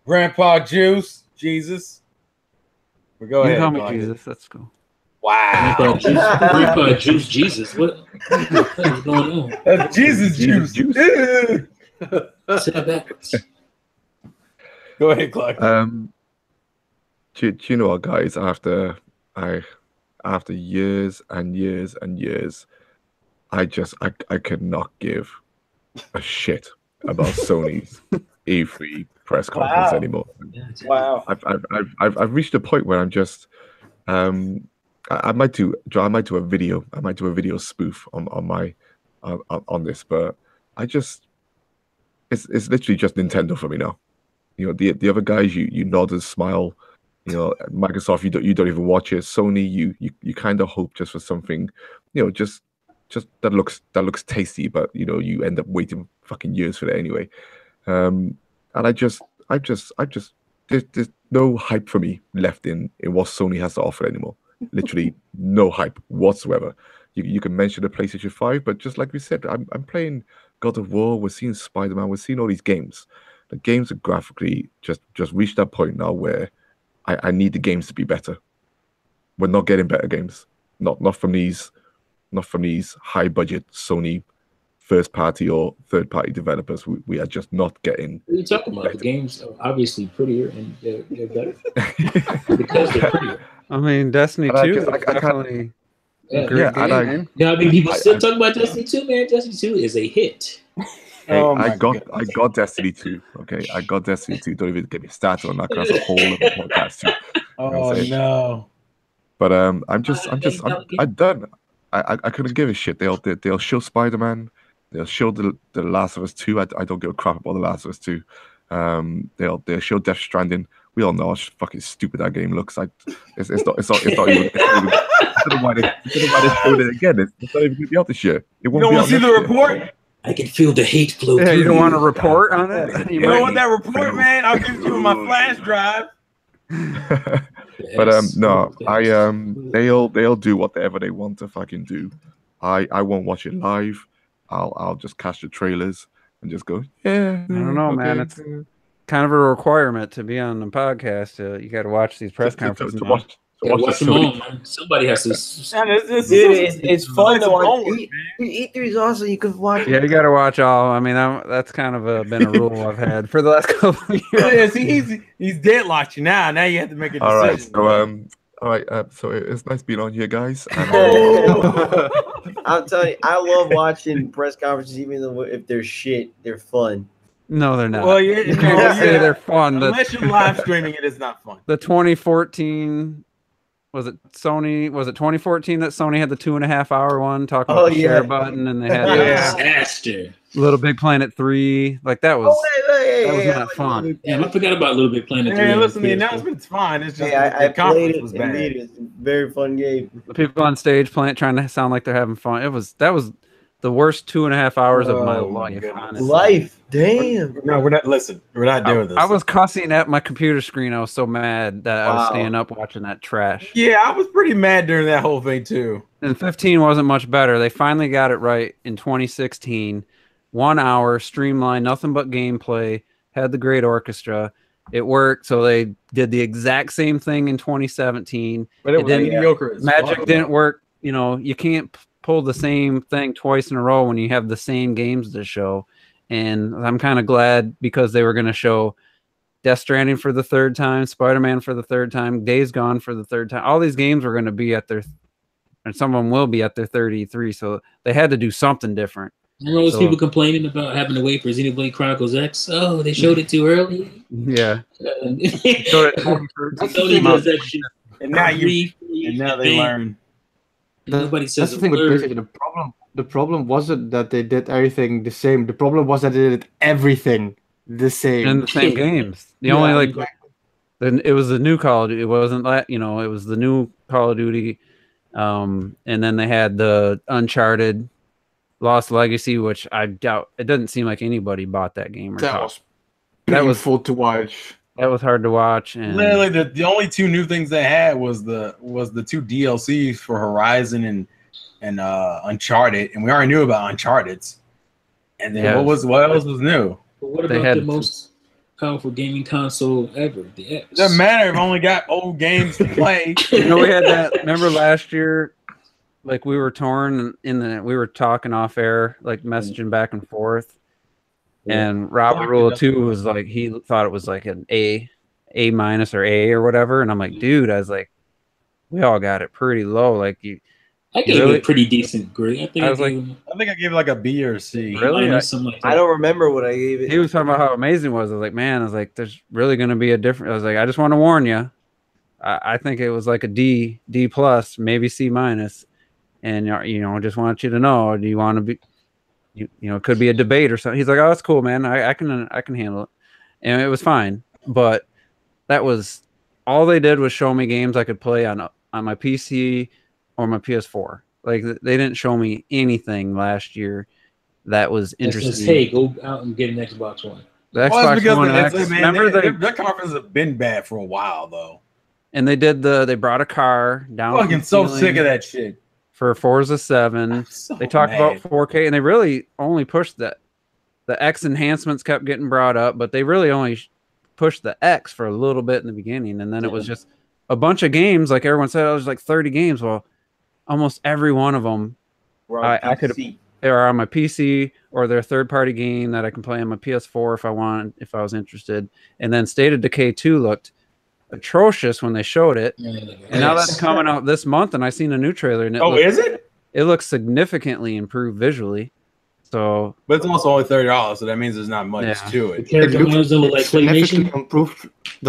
Grandpa Juice, Jesus. But go ahead. Call me Jesus. That's cool. Wow. Grandpa Juice, Jesus. What is going on? That's Jesus Juice. Say that backwards. Go ahead, Clark. Do you know what, guys? After years and years and years, I could not give a shit about Sony's E3 press conference anymore. Wow. I've reached a point where I'm just I might do a video. I might do a video spoof on this, but it's literally just Nintendo for me now. You know, the other guys you nod and smile. You know, Microsoft you don't even watch it. Sony you kind of hope just for something, just that looks tasty, but you end up waiting fucking years for that anyway. And there's no hype for me left in what Sony has to offer anymore. Literally no hype whatsoever. You can mention the PlayStation 5, but just like we said, I'm playing God of War, we're seeing Spider-Man, we're seeing all these games. The games are graphically just reached that point now where I need the games to be better. We're not getting better games. Not from these high budget Sony first party or third party developers. We are just not getting. What are you talking about? The games are obviously prettier and they're better because they're prettier. I mean, Destiny 2 is definitely a great game. I mean, people still talk about Destiny 2, man. Destiny 2 is a hit. Hey, I got Destiny 2. Okay, I got Destiny 2. Don't even get me started on that. Cause that's a whole other podcast too. Oh no! But I'm done. I couldn't give a shit. They'll show Spider-Man. They'll show the Last of Us 2. I don't give a crap about the Last of Us 2. They'll show Death Stranding. We all know how fucking stupid that game looks. It's not even. I don't know why they showed it again. It's not even going to be out this year. You don't want to see the report? I can feel the hate flow. Yeah, you don't want a report on it? You don't want that report, man? I'll give it to you on my flash drive. But no, they'll do whatever they want to fucking do. I won't watch it live. I'll just catch the trailers and just go, yeah. I don't know, man. It's kind of a requirement to be on the podcast. You got to watch these press conferences. Watch them all, man. Somebody has to. It's fun to watch. E3 is awesome. You can watch. Yeah, you got to watch all. I mean, that's kind of been a rule I've had for the last couple of years. Yeah, he's deadlocked you now. Now you have to make a decision. All right. So it's nice being on here, guys. I'm telling you, I love watching press conferences, even though if they're shit, they're fun. No, they're not. Well, you can't say they're fun. Unless you're live streaming it, it's not fun. The 2014. Was it Sony? Was it 2014 that Sony had the 2.5 hour one talking about the share button, and they had disaster. Little Big Planet 3. Like that was not fun. Yeah, I forgot about Little Big Planet 3. Yeah, listen, the announcement's fine. It's just I played it. Was bad. It's a very fun game. The people on stage trying to sound like they're having fun. That was the worst 2.5 hours of my life. Honestly. Damn. No, we're not. Listen, we're not doing this. I was cussing at my computer screen. I was so mad that I was staying up watching that trash. Yeah, I was pretty mad during that whole thing too. And 15 wasn't much better. They finally got it right in 2016. 1 hour, streamlined, nothing but gameplay. Had the great orchestra. It worked. So they did the exact same thing in 2017. But it didn't. Mediocre. Magic didn't work. You know, you can't pull the same thing twice in a row when you have the same games to show. And I'm kind of glad because they were going to show Death Stranding for the third time, Spider-Man for the third time, Days Gone for the third time. All these games were going to be at their, and some of them will be at their 33. So they had to do something different. Remember all those people complaining about having to wait for Xenoblade Chronicles X? Oh, they showed it too early. Yeah. Showed it and now they learn. Nobody says that's the thing with PlayStation. The problem wasn't that they did everything the same. The problem was that they did everything the same. And the same games. The only then it was the new Call of Duty. It wasn't that, it was the new Call of Duty. And then they had the Uncharted Lost Legacy, which I doubt, it doesn't seem like anybody bought that game. That was full to watch. That was hard to watch. And literally, the only two new things they had was the two DLCs for Horizon and Uncharted, and we already knew about Uncharted's. And then what else was new? But what about the most powerful gaming console ever, the X? It doesn't matter if I only got old games to play. We had that. Remember last year, like we were torn we were talking off air, like messaging back and forth. And Robert Rule 2 was like, he thought it was like an A minus or A or whatever. And I'm like, dude, I was like, we all got it pretty low. Like I gave it a pretty decent grade. I think I gave it like a B or a C. Really? I don't remember what I gave it. He was talking about how amazing it was. I was like, man, there's really going to be a different. I was like, I just want to warn you. I think it was like a D plus, maybe C minus. And, just want you to know, do you want to be, it could be a debate or something. He's like, oh, that's cool, man. I can handle it. And it was fine. But that was all they did was show me games I could play on my PC or my PS4. Like they didn't show me anything last year that was interesting. Just, hey, go out and get an Xbox One. The Xbox One X. Remember that conference has been bad for a while though. And they brought a car down. Fucking so sick of that shit. For Forza 7. They talked about 4K, and they really only pushed that. The X enhancements kept getting brought up, but they really only pushed the X for a little bit in the beginning, and then it was just a bunch of games. Like everyone said, it was like 30 games. Well, almost every one of them I could are on my PC, or they're a third-party game that I can play on my PS4 if I was interested. And then State of Decay 2 looked atrocious when they showed it, and now that's coming out this month, and I seen a new trailer, and is it? It looks significantly improved visually. So, but it's also only $30, so that means there's not much to it. Does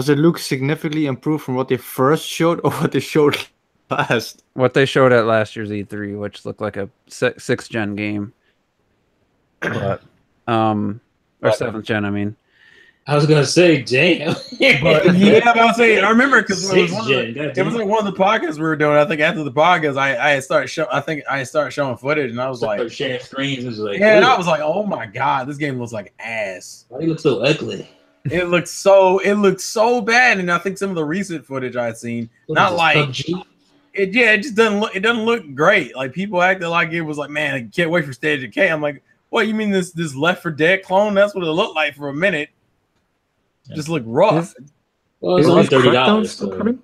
it look significantly improved from what they first showed, or what they showed Fast. what they showed at last year's E3, which looked like a 6th gen game, but or 7th gen. I mean, I was gonna say, damn. But yeah, I was saying, I remember because it was Sixth one gen, of the, goddamn. it was like one of the podcasts we were doing. I think after the podcast, I had started show. I think I started showing footage, and I was like, sharing screens. It was like, yeah, and I "Ew, was like, oh my god, this game looks like ass. why do you look so ugly? It looked so bad, and I think some of the recent footage I had seen, What not is this, like PUBG? it just doesn't look great. Like people acted like it was like, man, I can't wait for Stage of K. I'm like, what, you mean this Left 4 Dead clone? That's what it looked like for a minute. Just look rough. Well, it's Is only Crackdown $30. still So. coming?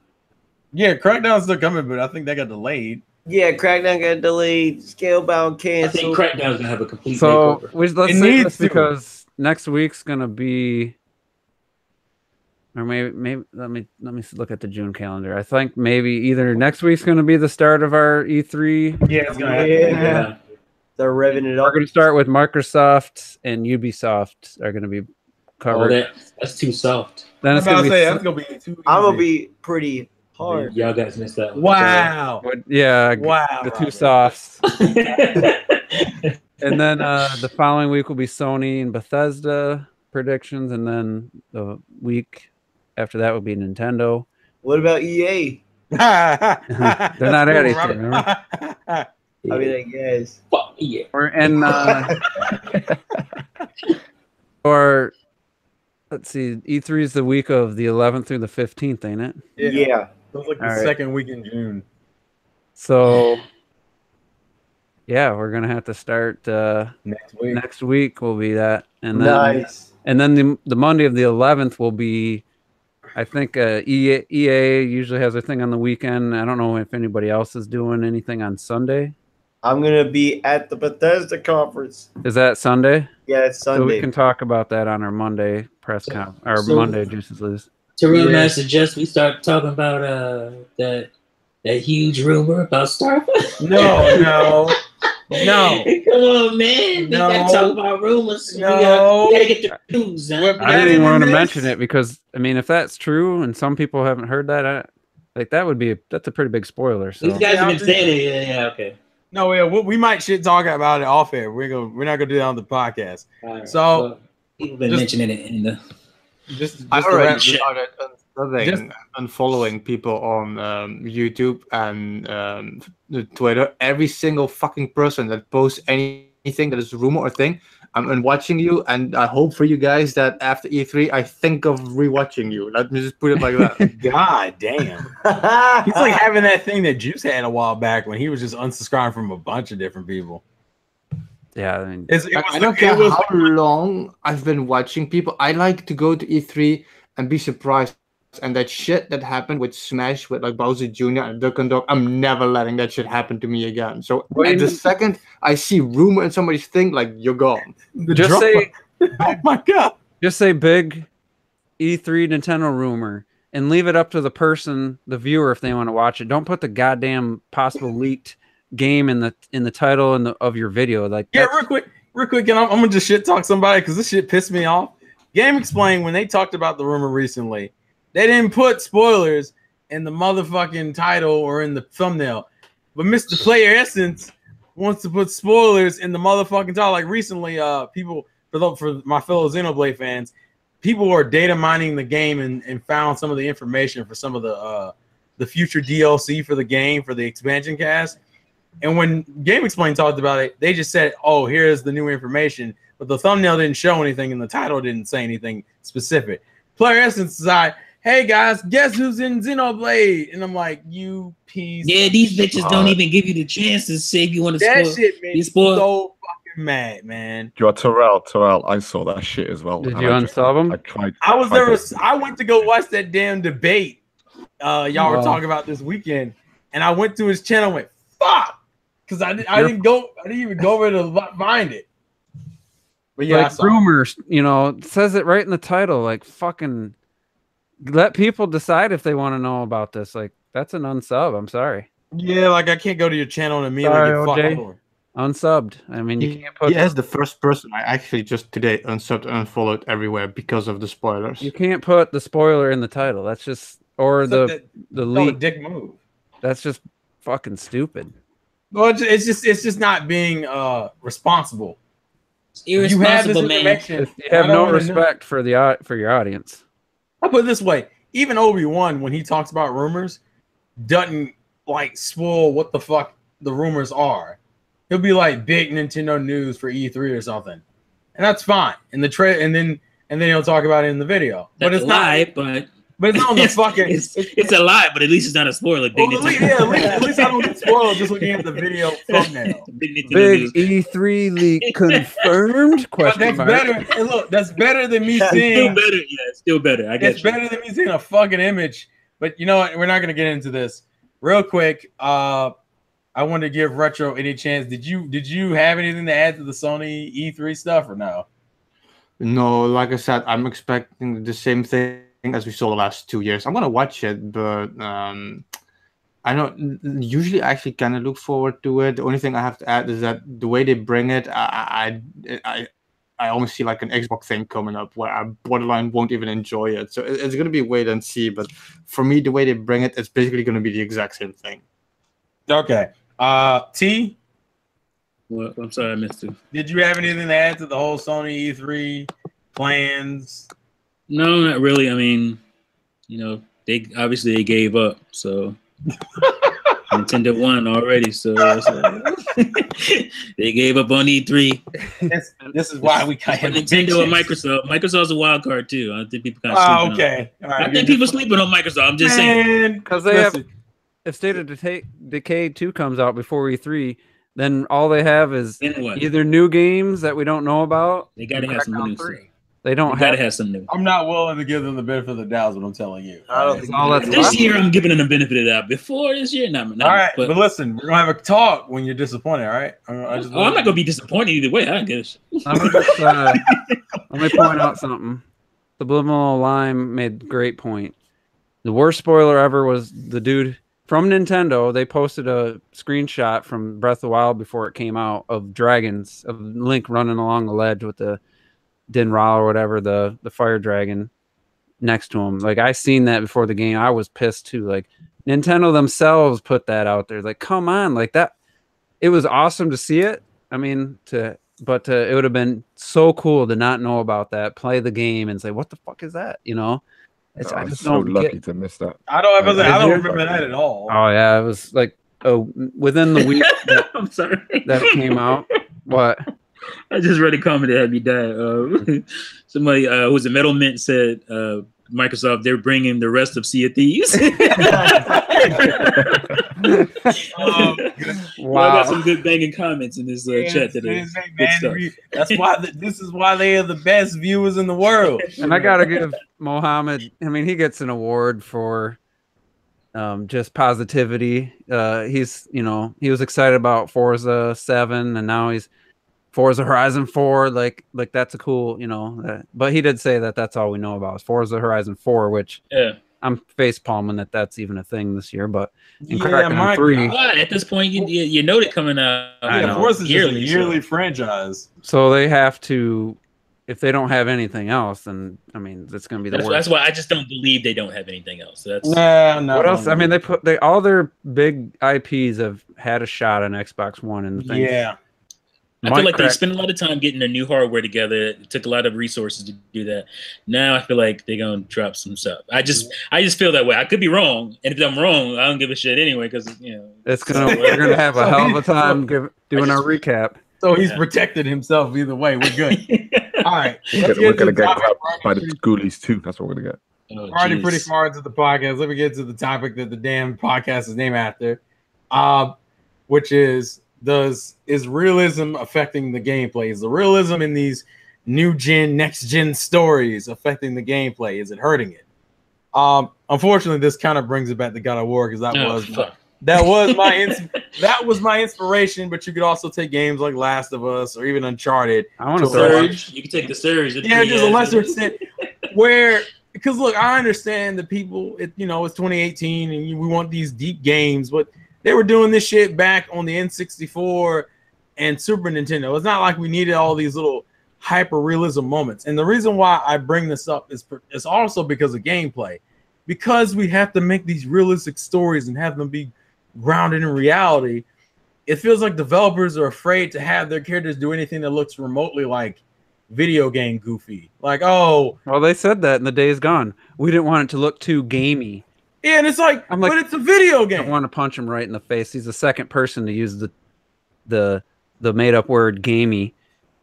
Yeah, Crackdown's still coming, but I think that got delayed. Yeah, Crackdown got delayed, Scalebound I think canceled. Crackdown's gonna have a complete so makeover. let's It say needs this to. because next week's gonna be, or maybe let me look at the June calendar. I think maybe either next week's gonna be the start of our E3. Yeah, it's gonna Yeah. happen. Yeah. They're revving it We're up. gonna start with Microsoft and Ubisoft are gonna be Oh, covered. that's too soft. Then I'm it's about gonna to be say that's gonna be too I'm gonna easy. be pretty hard. Y'all guys missed that one. Wow. yeah, Wow. the two Robert. softs. And then the following week will be Sony and Bethesda predictions, and then the week after that will be Nintendo. What about EA? They're not at it yet, remember? I mean, I guess. Fuck yeah. Or let's see, E3 is the week of the 11th through the 15th, ain't it? Yeah. Feels like the All right. second week in June. So yeah, we're gonna have to start Next week. next week. Will be that, and then Nice. and then the Monday of the 11th will be, I think EA usually has a thing on the weekend. I don't know if anybody else is doing anything on Sunday. I'm gonna be at the Bethesda conference. Is that Sunday? Yeah, it's So we Sunday. can talk about that on our Monday press con or So- Monday Juices Lose. Terrell, Yeah. man, I suggest we start talking about that huge rumor about Starbucks. No. Come on, man. We No. gotta talk about rumors. No. We gotta get the news. Huh? What- I didn't even want to This- mention it because I mean, if that's true and some people haven't heard that, that's a pretty big spoiler. So These guys have been Yeah, saying it. Yeah, okay. No, yeah, we might shit talk about it off air. We're not gonna do that on the podcast. All right. So- Well, people been just- mentioning it in the. Just I to already wrap- started Just- unfollowing people on YouTube and Twitter. Every single fucking person that posts anything that is rumor or thing, I'm watching you, and I hope for you guys that after E3, I think of rewatching you. Let me just put it like that. God damn. He's like having that thing that Juice had a while back when he was just unsubscribing from a bunch of different people. yeah, I mean, I don't care how long I've been watching people. I like to go to E3 and be surprised. And that shit that happened with Smash with like Bowser Jr. and Duck and Dog, I'm never letting that shit happen to me again. So at the second I see rumor in somebody's thing, like you're gone. just say oh my god. just say big E3 Nintendo rumor and leave it up to the person, the viewer, if they want to watch it. Don't put the goddamn possible leaked game in the title of your video. Like Yeah, that's- real quick, and I'm gonna just shit talk somebody because this shit pissed me off. Game Explain, when they talked about the rumor recently, they didn't put spoilers in the motherfucking title or in the thumbnail. But Mr. Player Essence wants to put spoilers in the motherfucking title. Like recently, people for my fellow Xenoblade fans, people were data mining the game and found some of the information for some of the future DLC for the game for the expansion cast. And when Game Explain talked about it, they just said, "Oh, here's the new information," but the thumbnail didn't show anything, and the title didn't say anything specific. Player Essence is like, "Hey guys, guess who's in Xenoblade?" And I'm like, "You piece." Yeah, these bitches don't God. even give you the chance to say if you want to That spoil. shit made me You spoil- so fucking mad, man. You're Terrell, I saw that shit as well. Did and you I unsub them? I tried. I was tried there. to- I went to go watch that damn debate y'all were Wow. talking about this weekend, and I went to his channel and went, "Fuck," because I didn't even go over to find it. But yeah, I Like saw it. rumors, it says it right in the title. Like fucking let people decide if they want to know about this. Like that's an unsub. I'm sorry. Yeah, like I can't go to your channel and immediately Sorry, get fucked OJ. over. Unsubbed. I mean, you can't put He is the first person I actually just today unsubbed and unfollowed everywhere because of the spoilers. you can't put the spoiler in the title. That's just or So the that- no, leak. dick move. That's just fucking stupid. Well, it's just not being responsible. It's irresponsible, man. information. You have I don't no wanna know. respect for your audience. I'll put it this way: even Obi-Wan, when he talks about rumors, doesn't like spoil what the fuck the rumors are. He'll be like big Nintendo news for E3 or something, and that's fine. And then he'll talk about it in the video. That's but it's a lie, not. But it's not on the fucking. It's a lie, but at least it's not a spoiler. Big At least I don't get spoiled just looking at the video thumbnail. Big Big E3 leak confirmed? But Question that's mark. better. And look, that's better than me Still seeing. better. Yeah, still better. I guess It's better than me seeing a fucking image. But you know what? We're not gonna get into this. Real quick, I want to give Retro any chance. Did you have anything to add to the Sony E3 stuff or no? No, like I said, I'm expecting the same thing as we saw the last 2 years. I'm gonna watch it, but I don't usually actually kind of look forward to it. The only thing I have to add is that the way they bring it, I almost see like an Xbox thing coming up where I borderline won't even enjoy it. So it's gonna be wait and see. But for me, the way they bring it, it's basically gonna be the exact same thing. Okay. T, Well, I'm sorry, I missed it. did you have anything to add to the whole Sony E3 plans? No, not really. I mean, they obviously gave up, so Nintendo won already. So they gave up on E3. This is why we kind of Nintendo and Microsoft. Microsoft's a wild card too. I think people kind of sleeping on. okay. All right. I think people sleeping on Microsoft. I'm just saying. Because they have, if State of Decay 2 comes out before E3, then all they have is Then what? either new games that we don't know about. They gotta have some Crackdown new 3. stuff. They don't Gotta have. have some new. I'm not willing to give them the benefit of the doubt, is what I'm telling you. I don't think all that's This left. year, I'm giving them the benefit of that. Before this year, not All right, but but listen, we're gonna have a talk when you're disappointed. All right. I'm I'm not gonna be disappointed either way. I guess. Let me just, let me point out something. Subliminal Lime made a great point. The worst spoiler ever was the dude from Nintendo. They posted a screenshot from Breath of the Wild before it came out of dragons, of Link running along the ledge with the Dinral or whatever, the fire dragon next to him. Like, I seen that before the game. I was pissed too. Like, Nintendo themselves put that out there. Like, come on, like that. It was awesome to see it. I mean, it would have been so cool to not know about that, play the game, and say, "What the fuck is that?" You know, I I was just so don't lucky get. to miss that. I don't Is remember that at all. Oh yeah, it was like within the week I'm sorry. that came out. What? I just read a comment that had me die. Somebody who was a Metal Mint said, Microsoft, they're bringing the rest of Sea of Thieves. Wow. I got some good banging comments in this chat today. Good stuff. That's why this is why they are the best viewers in the world. And I gotta give Mohammed. I mean, he gets an award for just positivity. He was excited about Forza 7, and now he's Forza Horizon 4. Like that's a cool, but he did say that that's all we know about is Forza Horizon 4, which I'm face palming that's even a thing this year. But in Crackdown 3, God, at this point, you know they're coming out. Yeah, Forza is just a yearly franchise. so they have to. If they don't have anything else, then I mean, it's going to be the worst. That's why I just don't believe they don't have anything else. That's No. What else? I mean, they all their big IPs have had a shot on Xbox One and the thing. Yeah. I feel like they spent a lot of time getting their new hardware together. It took a lot of resources to do that. Now I feel like they're gonna drop some stuff. I just feel that way. I could be wrong, and if I'm wrong, I don't give a shit anyway because we're gonna have a hell of a time doing our recap. So he's protected himself either way. We're good. All right, We're gonna get grabbed by the schoolies too. That's what we're gonna get. Oh, already geez. pretty far into the podcast. Let me get to the topic that the damn podcast is named after, which is realism affecting the gameplay? Is the realism in these new gen, next gen stories affecting the gameplay? Is it hurting it? Unfortunately, this kind of brings it back to God of War because that was my inspiration. But you could also take games like Last of Us or even Uncharted. I want to Surge. You can take the Surge. Yeah, just a lesser extent. Because look, I understand that people, it's 2018 and we want these deep games, but they were doing this shit back on the N64 and Super Nintendo. It's not like we needed all these little hyper realism moments. And the reason why I bring this up is also because of gameplay, because we have to make these realistic stories and have them be grounded in reality. It feels like developers are afraid to have their characters do anything that looks remotely like video game goofy. Like, oh, well, they said that in the Days Gone. We didn't want it to look too gamey. yeah, and it's like, I'm like, but it's a video I game. don't want to punch him right in the face. He's the second person to use the made up word gamey.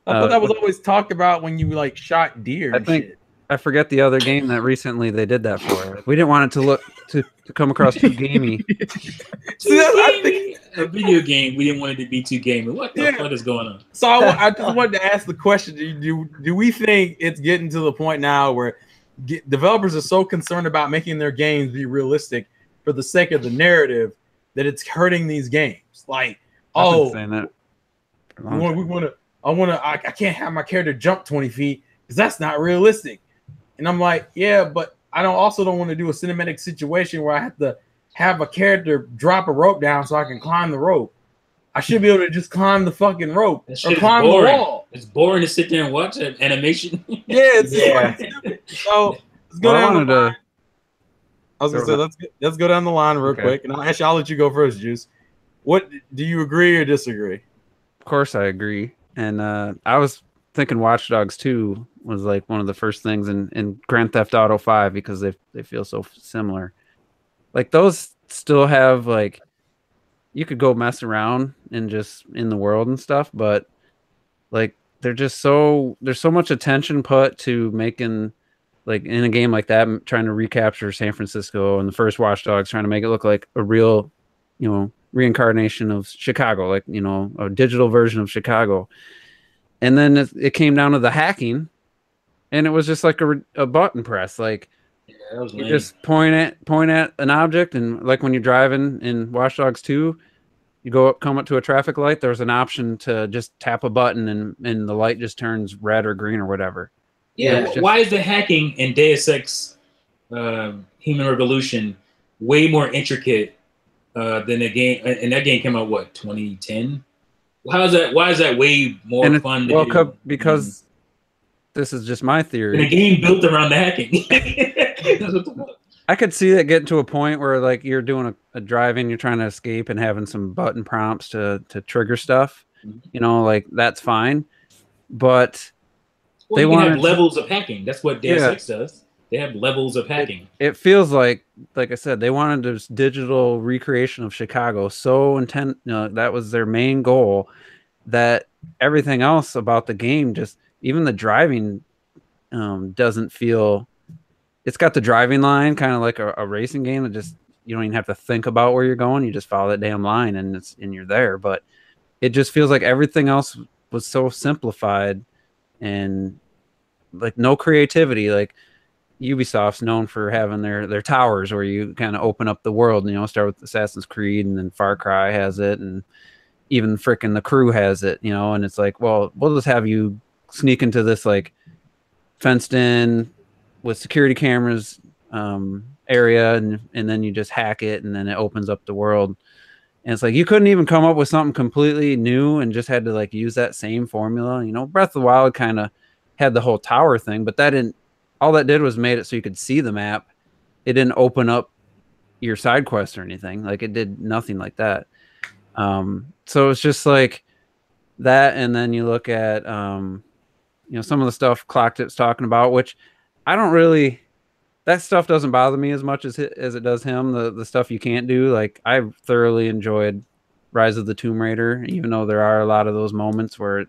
I thought that was always talked about when you like shot deer. I think shit. I forget the other game that recently they did that for. We didn't want it to look to come across too gamey. I think a video game. We didn't want it to be too gamey. What the fuck is going on? So I just wanted to ask the question: Do we think it's getting to the point now where developers are so concerned about making their games be realistic for the sake of the narrative that it's hurting these games? Like, oh, saying that I can't have my character jump 20 feet because that's not realistic. And I'm like, yeah, but I also don't want to do a cinematic situation where I have to have a character drop a rope down so I can climb the rope. I should be able to just climb the fucking rope or climb the wall. It's boring to sit there and watch an animation. Yeah, stupid. So let's go down the line. I was gonna say let's go down the line real quick, and I'll let you go first, Juice. What do you agree or disagree? Of course, I agree. And I was thinking Watch Dogs 2 was like one of the first things in Grand Theft Auto 5 because they feel so similar. Like those still have like you could go mess around and just in the world and stuff, but like there's so much attention put to making like in a game like that, trying to recapture San Francisco and the first Watch Dogs, trying to make it look like a real, reincarnation of Chicago, like, a digital version of Chicago. And then it came down to the hacking, and it was just like a button press. Like you just point at an object, and like when you're driving in Watch Dogs 2, you come up to a traffic light, there's an option to just tap a button and the light just turns red or green or whatever. Yeah, why is the hacking in Deus Ex Human Revolution way more intricate than the game? And that game came out, what, 2010? Why is that way more fun to do? Because this is just my theory. And the game built around the hacking. I could see that getting to a point where like you're doing a drive-in, you're trying to escape and having some button prompts to trigger stuff. Like that's fine. But they want to have levels of hacking. That's what Deus Ex does. They have levels of hacking. It feels like I said, they wanted this digital recreation of Chicago so intent. That was their main goal. That everything else about the game, just even the driving, doesn't feel. It's got the driving line, kind of like a racing game. That just you don't even have to think about where you're going. You just follow that damn line, and you're there. But it just feels like everything else was so simplified, and like no creativity. Like Ubisoft's known for having their towers where you kind of open up the world, start with Assassin's Creed, and then Far Cry has it, and even frickin' The Crew has it, and it's like, well, we'll just have you sneak into this like fenced in with security cameras area, and then you just hack it, and then it opens up the world. And it's like you couldn't even come up with something completely new and just had to like use that same formula. Breath of the Wild kind of had the whole tower thing, but all that did was made it so you could see the map. It didn't open up your side quest or anything. Like it did nothing like that. So it's just like that. And then you look at, some of the stuff Clocktip's talking about, which I don't really, that stuff doesn't bother me as much as it does him. The stuff you can't do. Like I thoroughly enjoyed Rise of the Tomb Raider, even though there are a lot of those moments where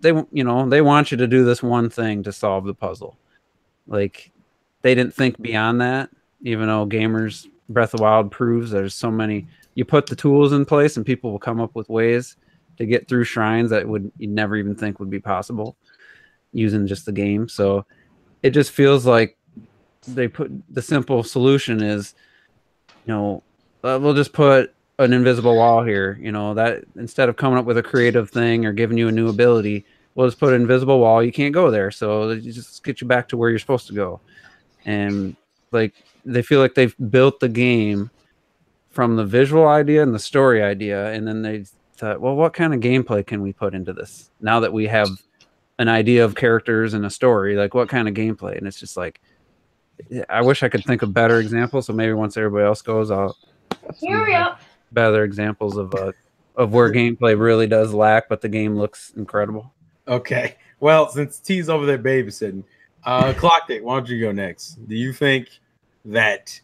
they want you to do this one thing to solve the puzzle. Like they didn't think beyond that, even though gamers Breath of the Wild proves there's so many. You put the tools in place and people will come up with ways to get through shrines that you'd never even think would be possible using just the game. So it just feels like they put the simple solution is, we'll just put an invisible wall here, that instead of coming up with a creative thing or giving you a new ability, we'll just put an invisible wall. You can't go there. So you just get you back to where you're supposed to go. And like, they feel like they've built the game from the visual idea and the story idea. And then they thought, well, what kind of gameplay can we put into this now that we have an idea of characters and a story? Like what kind of gameplay? And it's just like, I wish I could think of better examples. So maybe once everybody else goes, I'll better examples of where gameplay really does lack, but the game looks incredible. Okay. Well, since T's over there babysitting, Clock Dick, why don't you go next? Do you think that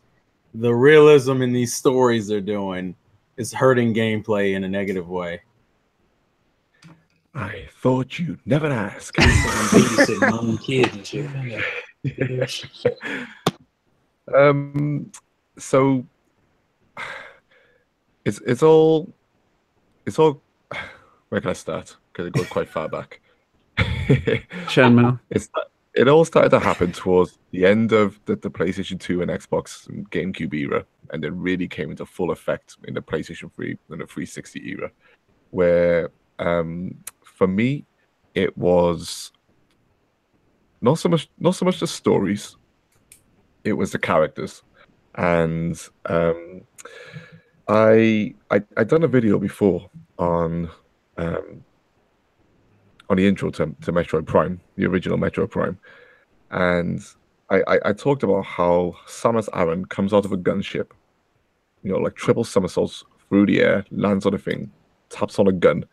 the realism in these stories they're doing is hurting gameplay in a negative way? I thought you'd never ask. Babysitting my own kids and shit. So it's all where can I start? Because it goes quite far back. Shenmue. It all started to happen towards the end of the PlayStation 2 and Xbox and GameCube era, and it really came into full effect in the PlayStation 3 and the 360 era, where for me it was not so much the stories, it was the characters. And I done a video before on the intro to Metroid Prime, the original Metroid Prime, and I talked about how Samus Aran comes out of a gunship, like triple somersaults through the air, lands on a thing, taps on a gun,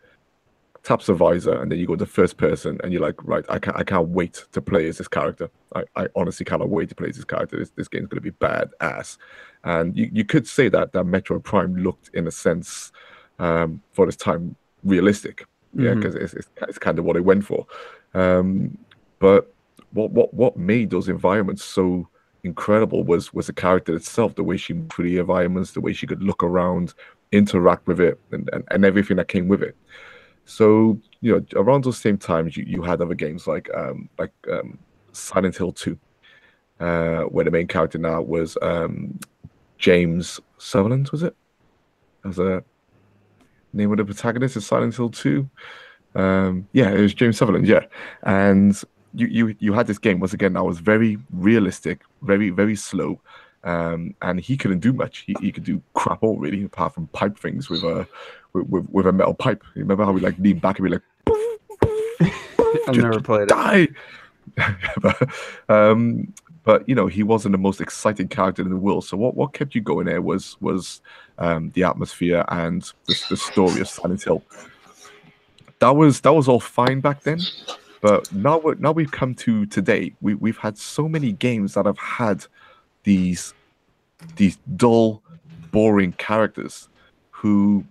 taps a visor, and then you go to first person, and you're like, right, I can't wait to play as this character. I honestly cannot wait to play as this character. This game's going to be badass. And you could say that Metroid Prime looked, in a sense, for this time, realistic. Yeah, because it's kind of what it went for. But what made those environments so incredible was the character itself, the way she moved through the environments, the way she could look around, interact with it, and everything that came with it. So around those same times, you had other games like Silent Hill 2, where the main character now was James Sutherland, was it? As a name of the protagonist is Silent Hill 2. Yeah, it was James Sutherland, yeah. And you had this game, once again, that was very realistic, very, very slow. And he couldn't do much. He could do crap all, really, apart from pipe things with a metal pipe. You remember how we lean back and be like, I've never played die. But he wasn't the most exciting character in the world. So what kept you going there was the atmosphere and the story of Silent Hill. That was all fine back then, but now we've come to today. We've had so many games that have had these dull, boring characters who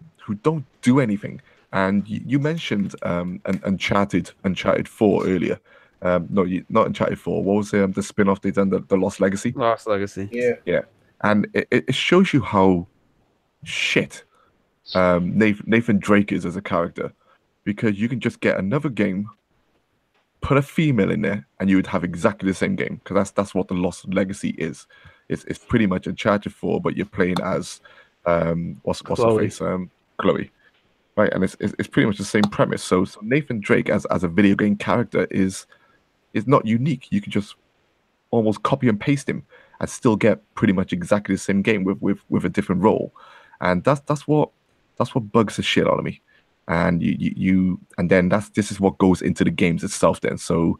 don't do anything. And you mentioned Uncharted 4 earlier. No, not Uncharted 4. What was the spin-off they done, the Lost Legacy? Lost Legacy. Yeah. And it shows you how shit Nathan Drake is as a character, because you can just get another game, put a female in there, and you would have exactly the same game, because that's what the Lost Legacy is. It's pretty much Uncharted 4, but you're playing as what's her face? Chloe. Right, and it's pretty much the same premise. So Nathan Drake as a video game character is not unique. You can just almost copy and paste him and still get pretty much exactly the same game with a different role. And that's what bugs the shit out of me. And this is what goes into the games itself then. So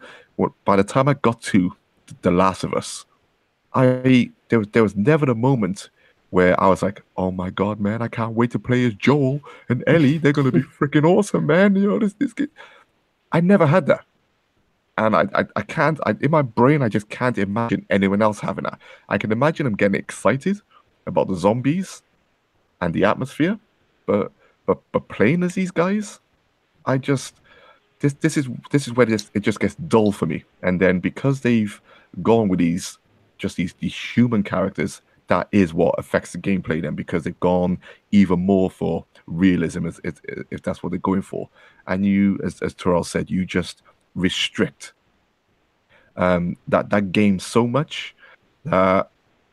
by the time I got to The Last of Us, there was never a moment where I was like, oh my god, man, I can't wait to play as Joel and Ellie. They're gonna be freaking awesome, man. This kid. I never had that. And I can't, in my brain, I just can't imagine anyone else having that. I can imagine them getting excited about the zombies and the atmosphere, but playing as these guys, this is where it just gets dull for me. And then because they've gone with these human characters, that is what affects the gameplay then, because they've gone even more for realism, if that's what they're going for. And you, as Terrell said, you just restrict that game so much that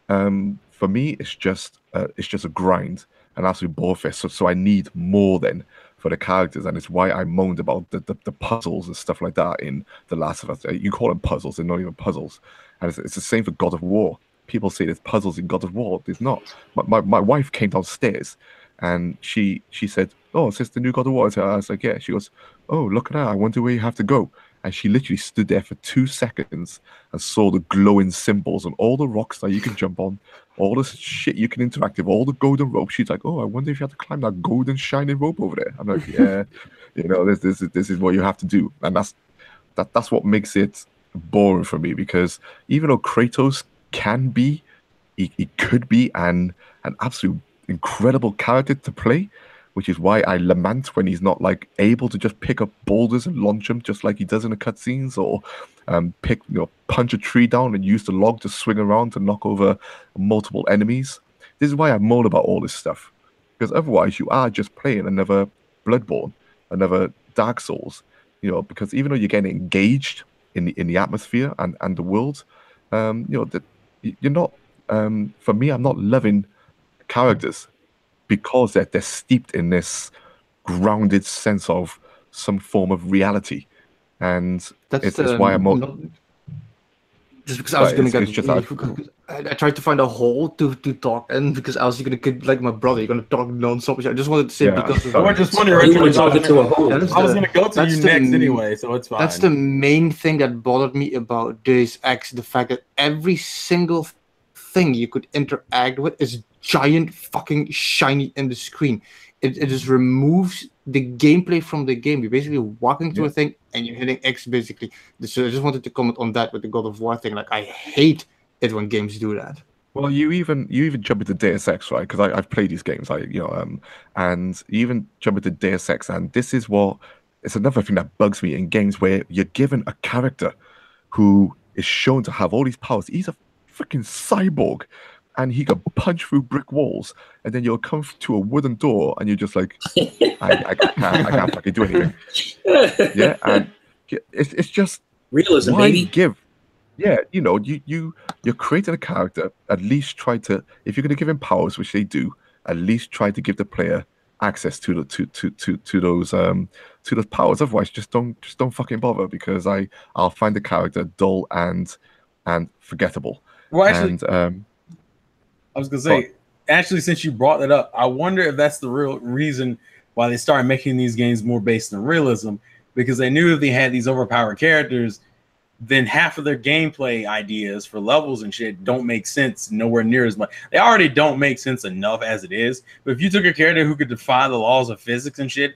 for me it's just a grind, and absolute borefest. So I need more then for the characters, and it's why I moaned about the puzzles and stuff like that in The Last of Us. You call them puzzles, they're not even puzzles. And it's the same for God of War. People say there's puzzles in God of War. There's not. My wife came downstairs and she said, oh, is this the new God of War? I was like, yeah. She goes, oh, look at that. I wonder where you have to go. And she literally stood there for 2 seconds and saw the glowing symbols and all the rocks that you can jump on all this shit you can interact with, all the golden ropes. She's like, oh, I wonder if you have to climb that golden shining rope over there. I'm like, yeah, this is what you have to do, and that's what makes it boring for me, because even though Kratos can be, he could be an absolute incredible character to play, which is why I lament when he's not like able to just pick up boulders and launch them just like he does in the cutscenes, or punch a tree down and use the log to swing around to knock over multiple enemies. This is why I moan about all this stuff, because otherwise you are just playing another Bloodborne, another Dark Souls, because even though you're getting engaged in the atmosphere and the world, that you're not. For me, I'm not loving characters because they're steeped in this grounded sense of some form of reality, and it's why I'm just because I was gonna get I tried to find a hole to talk in, because I was gonna get like my brother. You're gonna talk non-stop. I just wanted to say because I was just wondering. You were talking to a hole. I was gonna go to you next anyway, so it's fine. That's the main thing that bothered me about Deus Ex: the fact that every single thing you could interact with is giant fucking shiny in the screen. It just removes the gameplay from the game. You're basically walking through a thing and you're hitting X basically. So I just wanted to comment on that with the God of War thing. Like, I hate it when games do that. Well, you even jump into Deus Ex, right? Because I've played these games, and you even jump into Deus Ex, and this is it's another thing that bugs me in games where you're given a character who is shown to have all these powers. He's a freaking cyborg, and he can punch through brick walls, and then you'll come to a wooden door and you're just like, I can't fucking do anything. Yeah, and it's just realism, baby. You're creating a character. At least try to, if you're going to give him powers, which they do, at least try to give the player access to those powers. Otherwise, just don't fucking bother, because I'll find the character dull and forgettable. Well, actually, I was gonna say, actually, since you brought that up, I wonder if that's the real reason why they started making these games more based in realism, because they knew if they had these overpowered characters, then half of their gameplay ideas for levels and shit don't make sense nowhere near as much. They already don't make sense enough as it is. But if you took a character who could defy the laws of physics and shit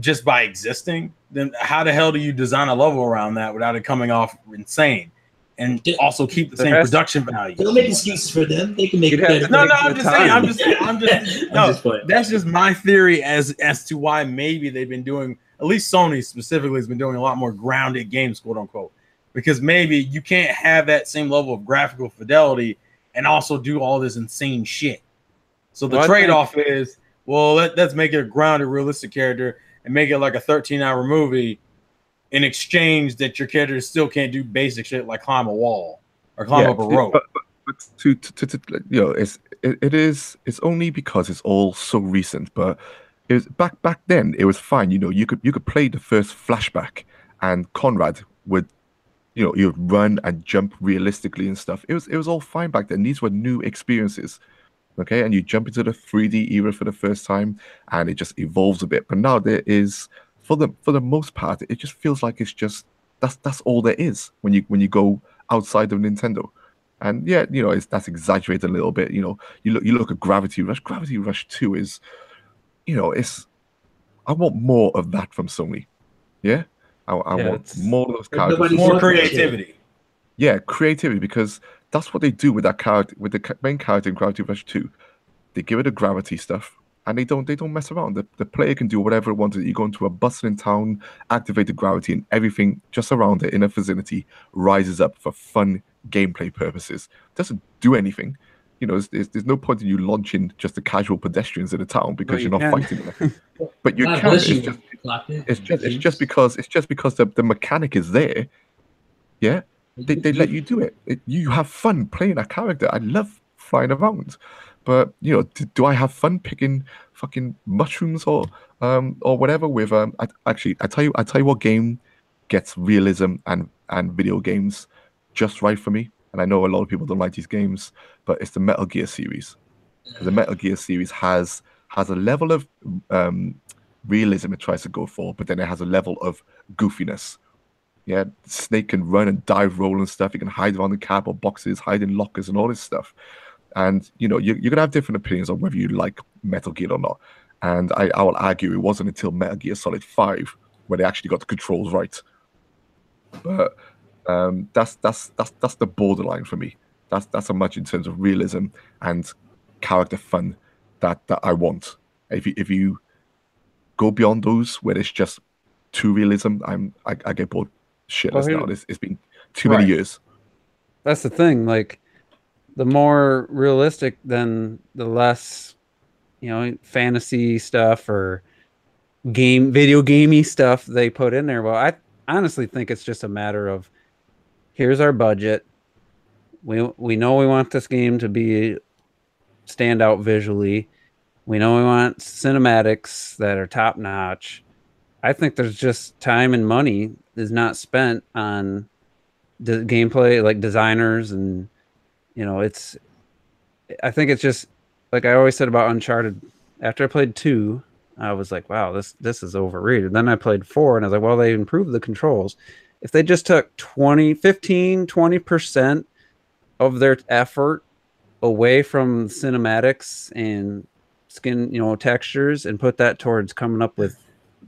just by existing, then how the hell do you design a level around that without it coming off insane? And also keep the same production value. Don't make excuses for them. They can make it. No, I'm just saying. That's just my theory as to why maybe they've been doing, at least Sony specifically has been doing a lot more grounded games, quote unquote, because maybe you can't have that same level of graphical fidelity and also do all this insane shit. So the trade-off is, well, let's make it a grounded, realistic character and make it like a 13-hour movie, in exchange that your character still can't do basic shit like climb a wall or climb up a rope. But it's only because it's all so recent. But it was back then. It was fine. You could play the first flashback, and Conrad would, you'd run and jump realistically and stuff. It was all fine back then. These were new experiences. Okay, and you jump into the 3D era for the first time, and it just evolves a bit. But now there is, for the most part, it just feels like it's just that's all there is when you go outside of Nintendo. And yeah, that's exaggerated a little bit. You look at Gravity Rush. Gravity Rush 2 is, I want more of that from Sony. Yeah, I want more of those characters, more creativity. Yeah, creativity, because that's what they do with that character, with the main character in Gravity Rush 2. They give it the gravity stuff. And they don't mess around. The player can do whatever it wants. You go into a bustling town, activate the gravity, and everything just around it in a vicinity rises up for fun gameplay purposes. It doesn't do anything. There's no point in you launching just the casual pedestrians in the town because you're not fighting them. But you can. It's just because the mechanic is there. Yeah, they let you do it. You have fun playing that character. I love flying around. But do I have fun picking fucking mushrooms or whatever with I tell you what game gets realism and video games just right for me, and I know a lot of people don't like these games, but it's the Metal Gear series. The Metal Gear series has a level of realism it tries to go for, but then it has a level of goofiness. Yeah, Snake can run and dive roll and stuff. He can hide around the cardboard boxes, hide in lockers and all this stuff. And you're gonna have different opinions on whether you like Metal Gear or not. And I will argue it wasn't until Metal Gear Solid 5 where they actually got the controls right. But that's the borderline for me. That's as much in terms of realism and character fun that I want. If you go beyond those where it's just too realism, I get bored shitless now. It's been too many years. That's the thing. Like, the more realistic, then the less, fantasy stuff or video gamey stuff they put in there. Well, I honestly think it's just a matter of, here's our budget. We know we want this game to be stand out visually. We know we want cinematics that are top notch. I think there's just time and money is not spent on the gameplay, like designers, and I think it's just like I always said about Uncharted. After I played 2, I was like, wow, this is overrated. Then I played 4 and I was like, well, they improved the controls. If they just took 20% of their effort away from cinematics and skin, textures, and put that towards coming up with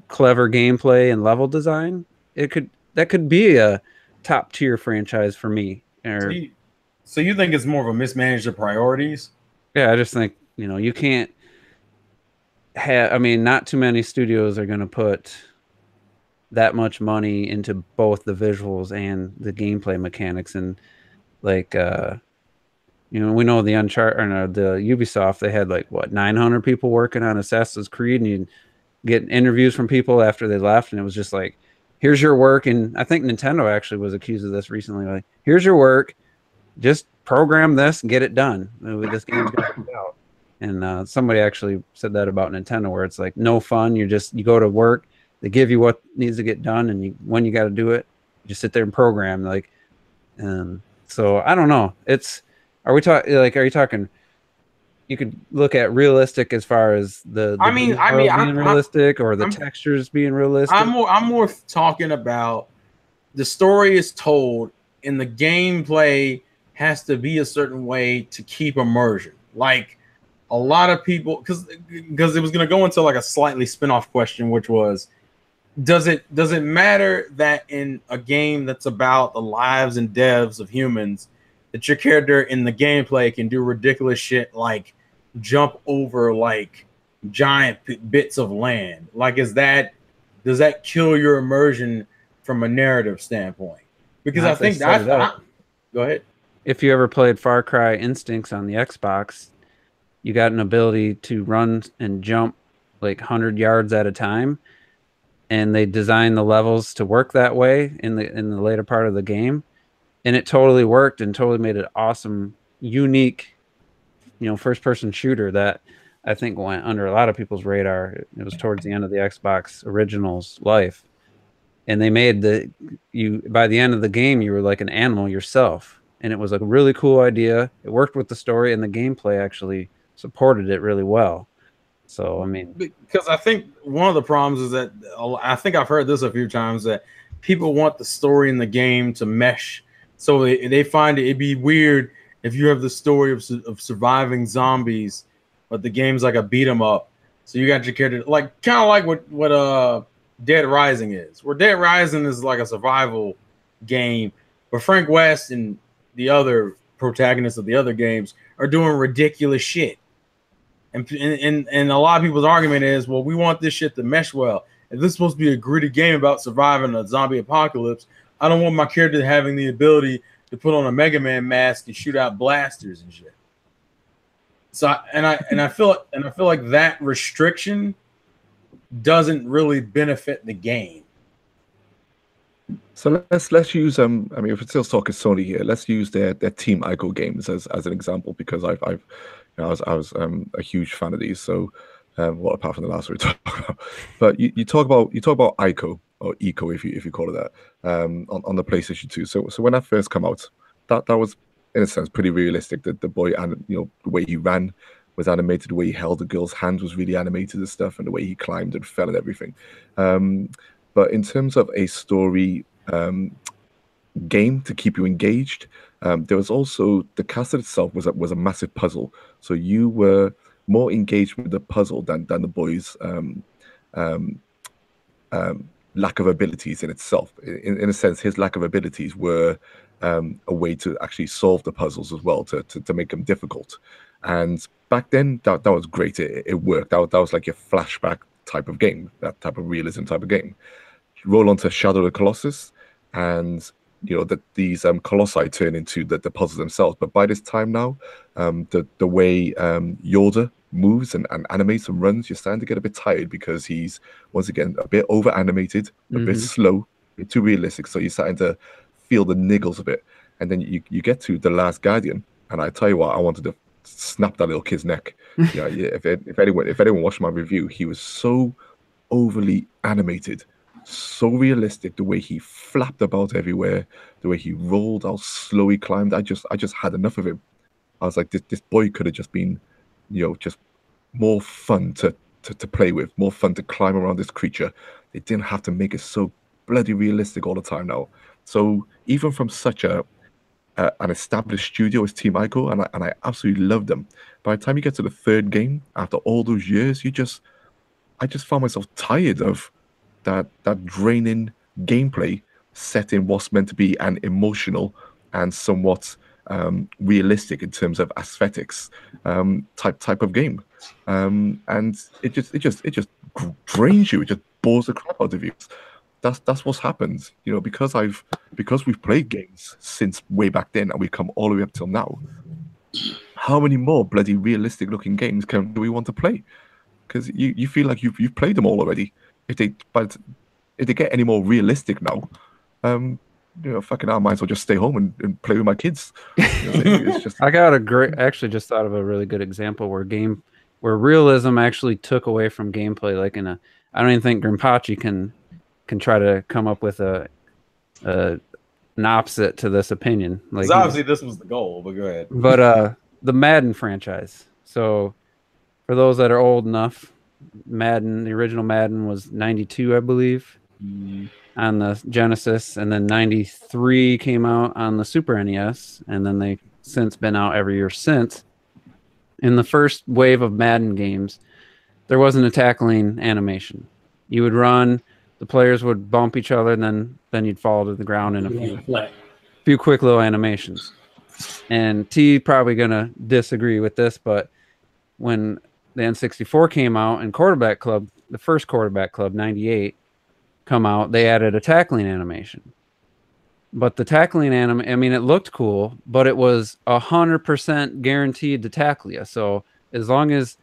clever gameplay and level design, that could be a top tier franchise for me. So you think it's more of a mismanaged of priorities? Yeah, I just think, you can't have, not too many studios are going to put that much money into both the visuals and the gameplay mechanics. And like, we know the Uncharted or the Ubisoft, they had 900 people working on Assassin's Creed, and you get interviews from people after they left, and it was just like, here's your work. And I think Nintendo actually was accused of this recently. Like, here's your work, just program this and get it done. This game's gonna come out. And somebody actually said that about Nintendo, where it's like no fun. You go to work, they give you what needs to get done, and when you got to do it, you just sit there and program. So I don't know. Are you talking? You could look at realistic as far as the being realistic, or the textures being realistic. I'm more talking about the story is told and the gameplay has to be a certain way to keep immersion. Like a lot of people, because it was going to go into like a slightly spin-off question, which was, does it matter that in a game that's about the lives and deaths of humans, that your character in the gameplay can do ridiculous shit like jump over like giant bits of land? Like, does that kill your immersion from a narrative standpoint? Because I think that's go ahead. If you ever played Far Cry Instincts on the Xbox, you got an ability to run and jump like 100 yards at a time, and they designed the levels to work that way in the later part of the game, and it totally worked and totally made it awesome, unique, first-person shooter that I think went under a lot of people's radar. It was towards the end of the Xbox original's life, and they made by the end of the game, you were like an animal yourself, and it was a really cool idea. It worked with the story, and the gameplay actually supported it really well. So, because I think one of the problems is that I think I've heard this a few times, that people want the story in the game to mesh. So they find it'd be weird if you have the story of surviving zombies, but the game's like a beat 'em up. So you got your character kind of like what Dead Rising is, where Dead Rising is like a survival game, but Frank West and the other protagonists of the other games are doing ridiculous shit. And a lot of people's argument is, well, we want this shit to mesh well. If this is supposed to be a gritty game about surviving a zombie apocalypse, I don't want my character having the ability to put on a Mega Man mask and shoot out blasters and shit. So I feel like that restriction doesn't really benefit the game. So let's use if we're still talking Sony here, let's use their Team Ico games as an example, because I was a huge fan of these. So apart from the last one we talked about, but you talk about Ico, or Eco if you call it that, on the PlayStation 2. So when that first came out, that was in a sense pretty realistic. That the boy, and the way he ran was animated, the way he held the girl's hand was really animated and stuff, and the way he climbed and fell and everything. But in terms of a story, game to keep you engaged. There was also the castle itself was a massive puzzle, so you were more engaged with the puzzle than the boys' um, lack of abilities in itself. In a sense, his lack of abilities were a way to actually solve the puzzles as well, to make them difficult. And back then, that was great. It worked. That was like your flashback type of game, that type of realism type of game. Roll onto Shadow of the Colossus, and that these colossi turn into the puzzles themselves. But by this time now, the way Yoda moves and animates and runs, you're starting to get a bit tired because he's once again a bit over animated, a bit slow, a bit too realistic. So you're starting to feel the niggles a bit. And then you get to The Last Guardian, and I tell you what, I wanted to snap that little kid's neck. If anyone watched my review, he was so overly animated, so realistic, the way he flapped about everywhere, the way he rolled, how slow he climbed. I just had enough of him. I was like, this boy could have just been, just more fun to play with, more fun to climb around this creature. They didn't have to make it so bloody realistic all the time now. So even from such an established studio as Team Ico, and I absolutely loved them. By the time you get to the third game, after all those years, I just found myself tired of that draining gameplay set in what's meant to be an emotional and somewhat realistic in terms of aesthetics type of game, and it just drains you. It just bores the crap out of you. That's what's happened, because we've played games since way back then, and we've come all the way up till now. How many more bloody realistic looking games do we want to play? Because you feel like you've played them all already. If they get any more realistic now, fucking I might as well just stay home and play with my kids. It's just... I got actually just thought of a really good example where realism actually took away from gameplay. Like I don't even think Grimpachi can try to come up with an opposite to this opinion. Like obviously this was the goal, but go ahead. But the Madden franchise. So for those that are old enough, the original Madden was 92, I believe, on the Genesis, and then 93 came out on the Super NES, and then they've since been out every year since. In the first wave of Madden games, there wasn't a tackling animation. You would run, the players would bump each other, and then you'd fall to the ground in a few quick little animations. And T probably gonna disagree with this, but when the N64 came out and Quarterback Club, the first Quarterback Club, 98, come out, they added a tackling animation. But the tackling it looked cool, but it was 100% guaranteed to tackle you. So as long as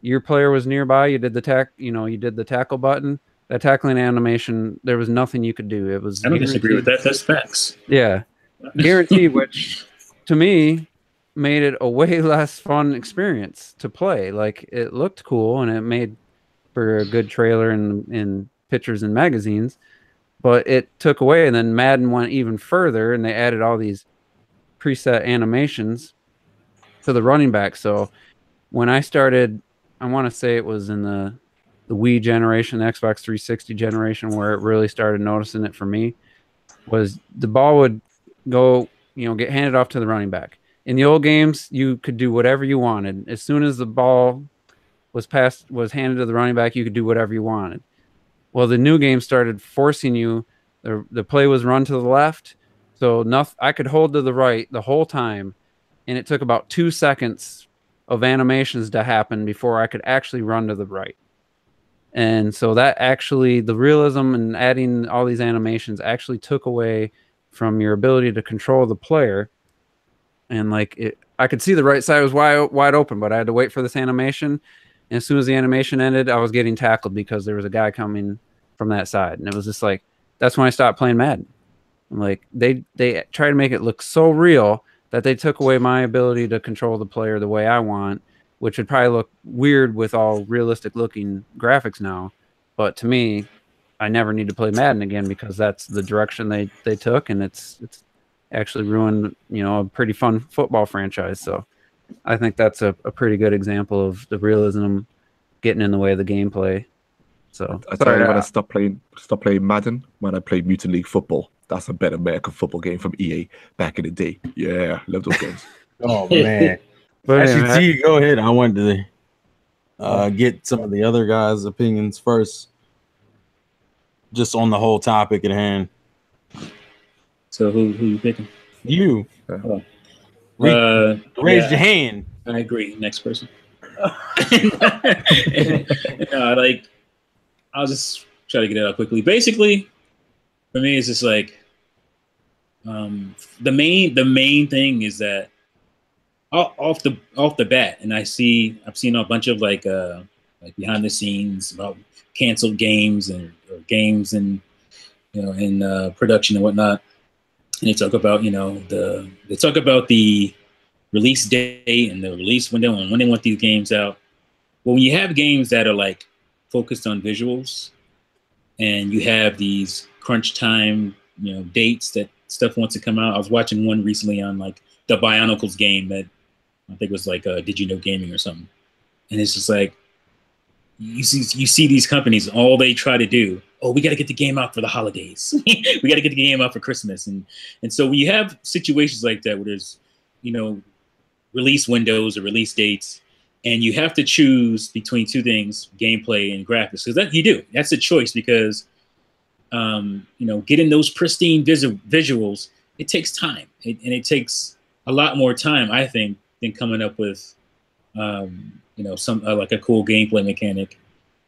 your player was nearby, you did the tackle button, that tackling animation, there was nothing you could do. It was I don't disagree with that. That's facts. Yeah. Guaranteed, which to me made it a way less fun experience to play. Like, it looked cool and it made for a good trailer in pictures and magazines, but it took away. And then Madden went even further and they added all these preset animations to the running back. So when I started, I want to say it was in the Wii generation, the Xbox 360 generation, where it really started noticing it for me, was the ball would go, get handed off to the running back. In the old games, you could do whatever you wanted. As soon as the ball was handed to the running back, you could do whatever you wanted. Well, the new game started forcing you. The play was run to the left, so I could hold to the right the whole time, and it took about 2 seconds of animations to happen before I could actually run to the right. And so that actually, the realism and adding all these animations actually took away from your ability to control the player. And I could see the right side was wide open, but I had to wait for this animation. And as soon as the animation ended, I was getting tackled because there was a guy coming from that side. And it was just that's when I stopped playing Madden. They try to make it look so real that they took away my ability to control the player the way I want, which would probably look weird with all realistic looking graphics now. But to me, I never need to play Madden again because that's the direction they took, and it's actually ruined, a pretty fun football franchise. So I think that's a pretty good example of the realism getting in the way of the gameplay. So I tell you, when I stopped playing Madden, when I played Mutant League Football, that's a better American football game from EA back in the day. Yeah, love those games. Oh man. But Actually, anyway, T, go ahead. I wanted to get some of the other guys' opinions first, just on the whole topic at hand. So who you picking? You Oh. raise your hand. I agree. Next person. Like, I'll just try to get it out quickly. Basically, for me, it's just like the main thing is that off the bat, and I've seen a bunch of like behind the scenes about canceled games or games and in production and whatnot, and they talk about the release date and the release window and when they want these games out. Well, when you have games that are like focused on visuals, and you have these crunch time, dates that stuff wants to come out. I was watching one recently on like the Bionicles game that I think was like Did You Know Gaming or something, and it's just like you see these companies, all they try to do, we got to get the game out for the holidays, we got to get the game out for Christmas, and so when you have situations like that where there's release windows or release dates, and you have to choose between two things, gameplay and graphics, because that's a choice, because getting those pristine visuals, it takes time, and it takes a lot more time, I think, than coming up with some like a cool gameplay mechanic.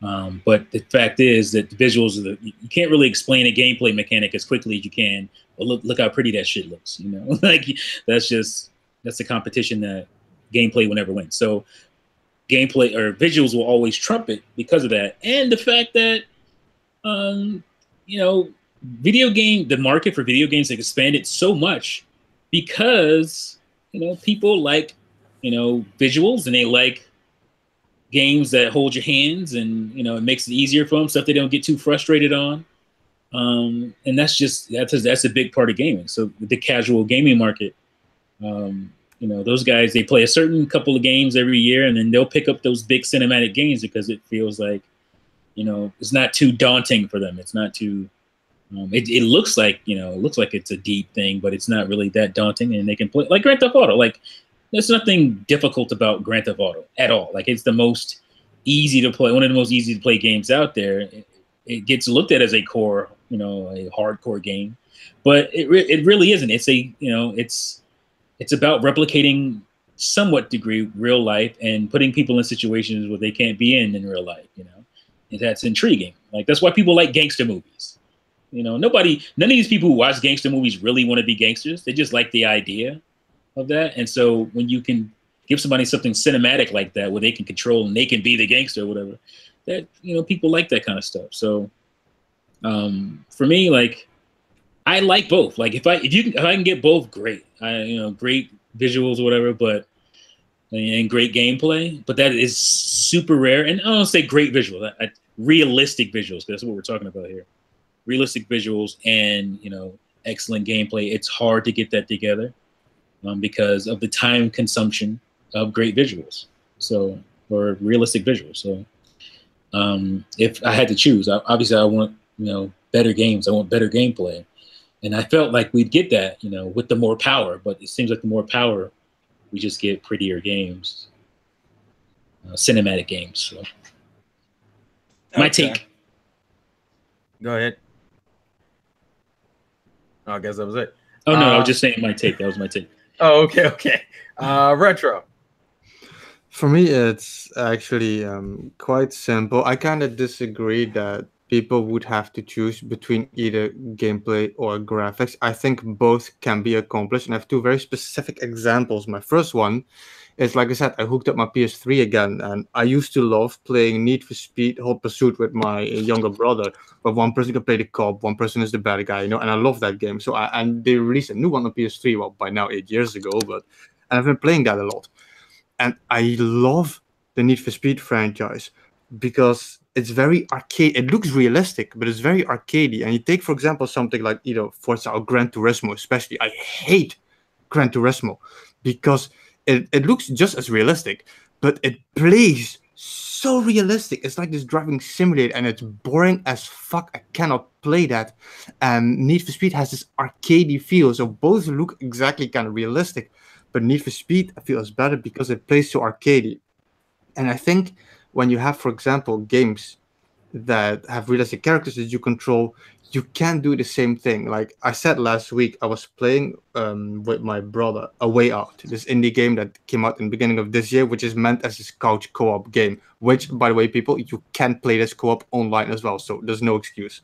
But the fact is that the visuals you can't really explain a gameplay mechanic as quickly as you can. But look how pretty that shit looks, like that's the competition that gameplay will never win. So gameplay or visuals will always trump it because of that. And the fact that, the market for video games has expanded so much because, people like, visuals, and they like games that hold your hands, and, it makes it easier for them, stuff they don't get too frustrated on. And that's a big part of gaming. So the casual gaming market, those guys, they play a certain couple of games every year, and then they'll pick up those big cinematic games because it feels like, it's not too daunting for them. It's not too, it looks like it's a deep thing, but it's not really that daunting, and they can play like Grand Theft Auto. Like, there's nothing difficult about Grand Theft Auto at all. Like, it's the most easy to play, one of the most easy to play games out there. It gets looked at as a core, a hardcore game, but it really isn't. It's it's about replicating somewhat degree real life and putting people in situations where they can't be in real life, and that's intriguing. Like, that's why people like gangster movies. None of these people who watch gangster movies really want to be gangsters. They just like the idea of that. And so when you can give somebody something cinematic like that, where they can control and they can be the gangster or whatever, that, people like that kind of stuff. So for me, like, I like both. Like, if I can get both, great. Great visuals or whatever, and great gameplay. But that is super rare. And I don't say great visuals, realistic visuals, because that's what we're talking about here. Realistic visuals and excellent gameplay. It's hard to get that together because of the time consumption of great visuals. So, or realistic visuals. So, if I had to choose, obviously I want better games. I want better gameplay. And I felt like we'd get that, with the more power, but it seems like the more power, we just get prettier games, cinematic games. So. My take. Go ahead. Oh, I guess that was it. Oh, no, I was just saying my take. That was my take. Oh, okay. Retro. For me, it's actually quite simple. I kind of disagree that people would have to choose between either gameplay or graphics. I think both can be accomplished, and I have two very specific examples. My first one is, like I said, I hooked up my PS3 again, and I used to love playing Need for Speed Hot Pursuit with my younger brother, but one person can play the cop, one person is the bad guy, and I love that game. So and they released a new one on PS3, well, by now 8 years ago, and I've been playing that a lot. And I love the Need for Speed franchise because it's very arcade. It looks realistic, but it's very arcadey. And you take, for example, something like Forza or Gran Turismo, especially. I hate Gran Turismo because it looks just as realistic, but it plays so realistic. It's like this driving simulator, and it's boring as fuck. I cannot play that. And Need for Speed has this arcadey feel, so both look exactly kind of realistic. But Need for Speed I feel is better because it plays so arcadey. And I think when you have, for example, games that have realistic characters that you control, you can do the same thing. Like I said last week, I was playing with my brother A Way Out, this indie game that came out in the beginning of this year, which is meant as this couch co-op game, which, by the way, people, you can play this co-op online as well, so there's no excuse.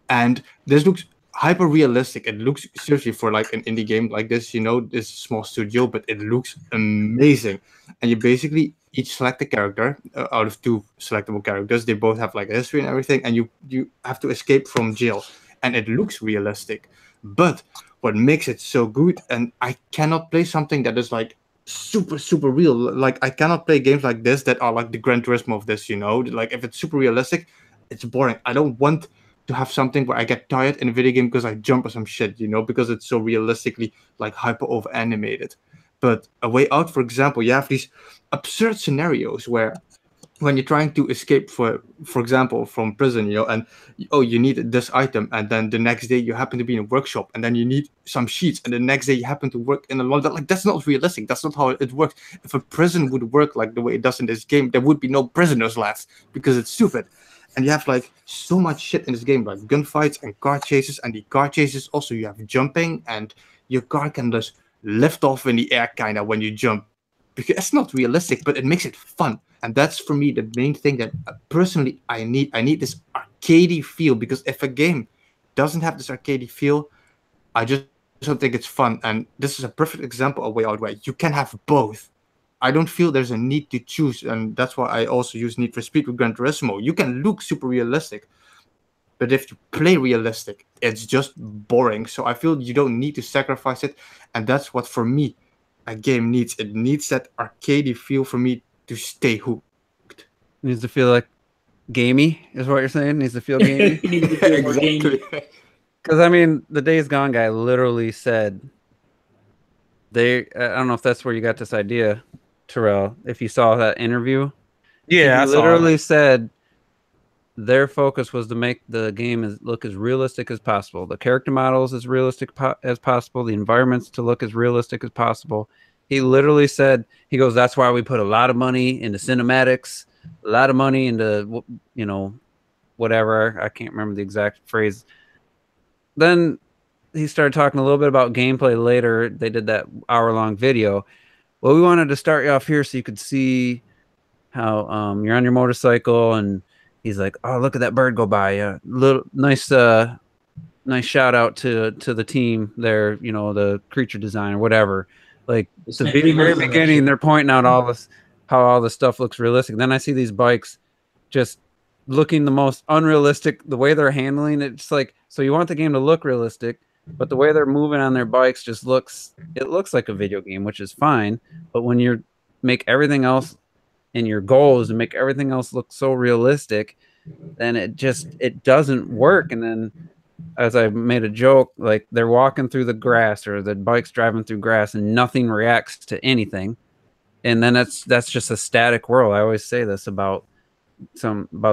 And this looks hyper realistic. It looks, seriously, for like an indie game like this, you know, this small studio, but it looks amazing. And you basically each select a character out of 2 selectable characters. They both have like a history and everything, and you have to escape from jail. And it looks realistic. But what makes it so good, and I cannot play something that is like super real. Like I cannot play games like this that are like the Gran Turismo of this, you know. Like if it's super realistic, it's boring. I don't want to have something where I get tired in a video game because I jump or some shit, you know, because it's so realistically like hyper over animated. But A Way Out, for example, you have these absurd scenarios where when you're trying to escape, for example, from prison, you know, and you need this item, and then the next day you happen to be in a workshop, and then you need some sheets, and the next day you happen to work in a lot. Like that's not realistic. That's not how it works. If a prison would work like the way it does in this game, there would be no prisoners left because it's stupid. And you have like so much shit in this game, like gunfights and car chases. And the car chases also, you have jumping, and your car can just lift off in the air kind of when you jump. Because it's not realistic, but it makes it fun. And that's for me the main thing that personally I need. I need this arcadey feel, because if a game doesn't have this arcadey feel, I just don't think it's fun. And this is a perfect example of A Way Out where you can have both. I don't feel there's a need to choose, and that's why I also use Need for Speed with Gran Turismo. You can look super realistic, but if you play realistic, it's just boring. So I feel you don't need to sacrifice it, and that's what for me a game needs. It needs that arcadey feel for me to stay hooked. It needs to feel like gamey, is what you're saying? It needs to feel gamey. You need to feel more gamey. Because I mean, the Days Gone guy literally said I don't know if that's where you got this idea, Terrell, if you saw that interview. Yeah, he literally said their focus was to make the game look as realistic as possible. The character models as realistic as possible. The environments to look as realistic as possible. He literally said, he goes, that's why we put a lot of money into cinematics, a lot of money into, you know, whatever. I can't remember the exact phrase. Then he started talking a little bit about gameplay later. They did that hour-long video. Well, we wanted to start you off here so you could see how you're on your motorcycle, and he's like, "Oh, look at that bird go by! Yeah, nice shout out to the team there. You know, the creature design or whatever. Like the very beginning, they're pointing out all this, how all this stuff looks realistic. Then I see these bikes just looking the most unrealistic. The way they're handling it, it's like, so you want the game to look realistic, but the way they're moving on their bikes just looks like a video game, which is fine. But when you make everything else, and your goal is to make everything else look so realistic, then it doesn't work. And then, as I made a joke, like they're walking through the grass, or the bike's driving through grass, and nothing reacts to anything. And then that's just a static world. I always say this about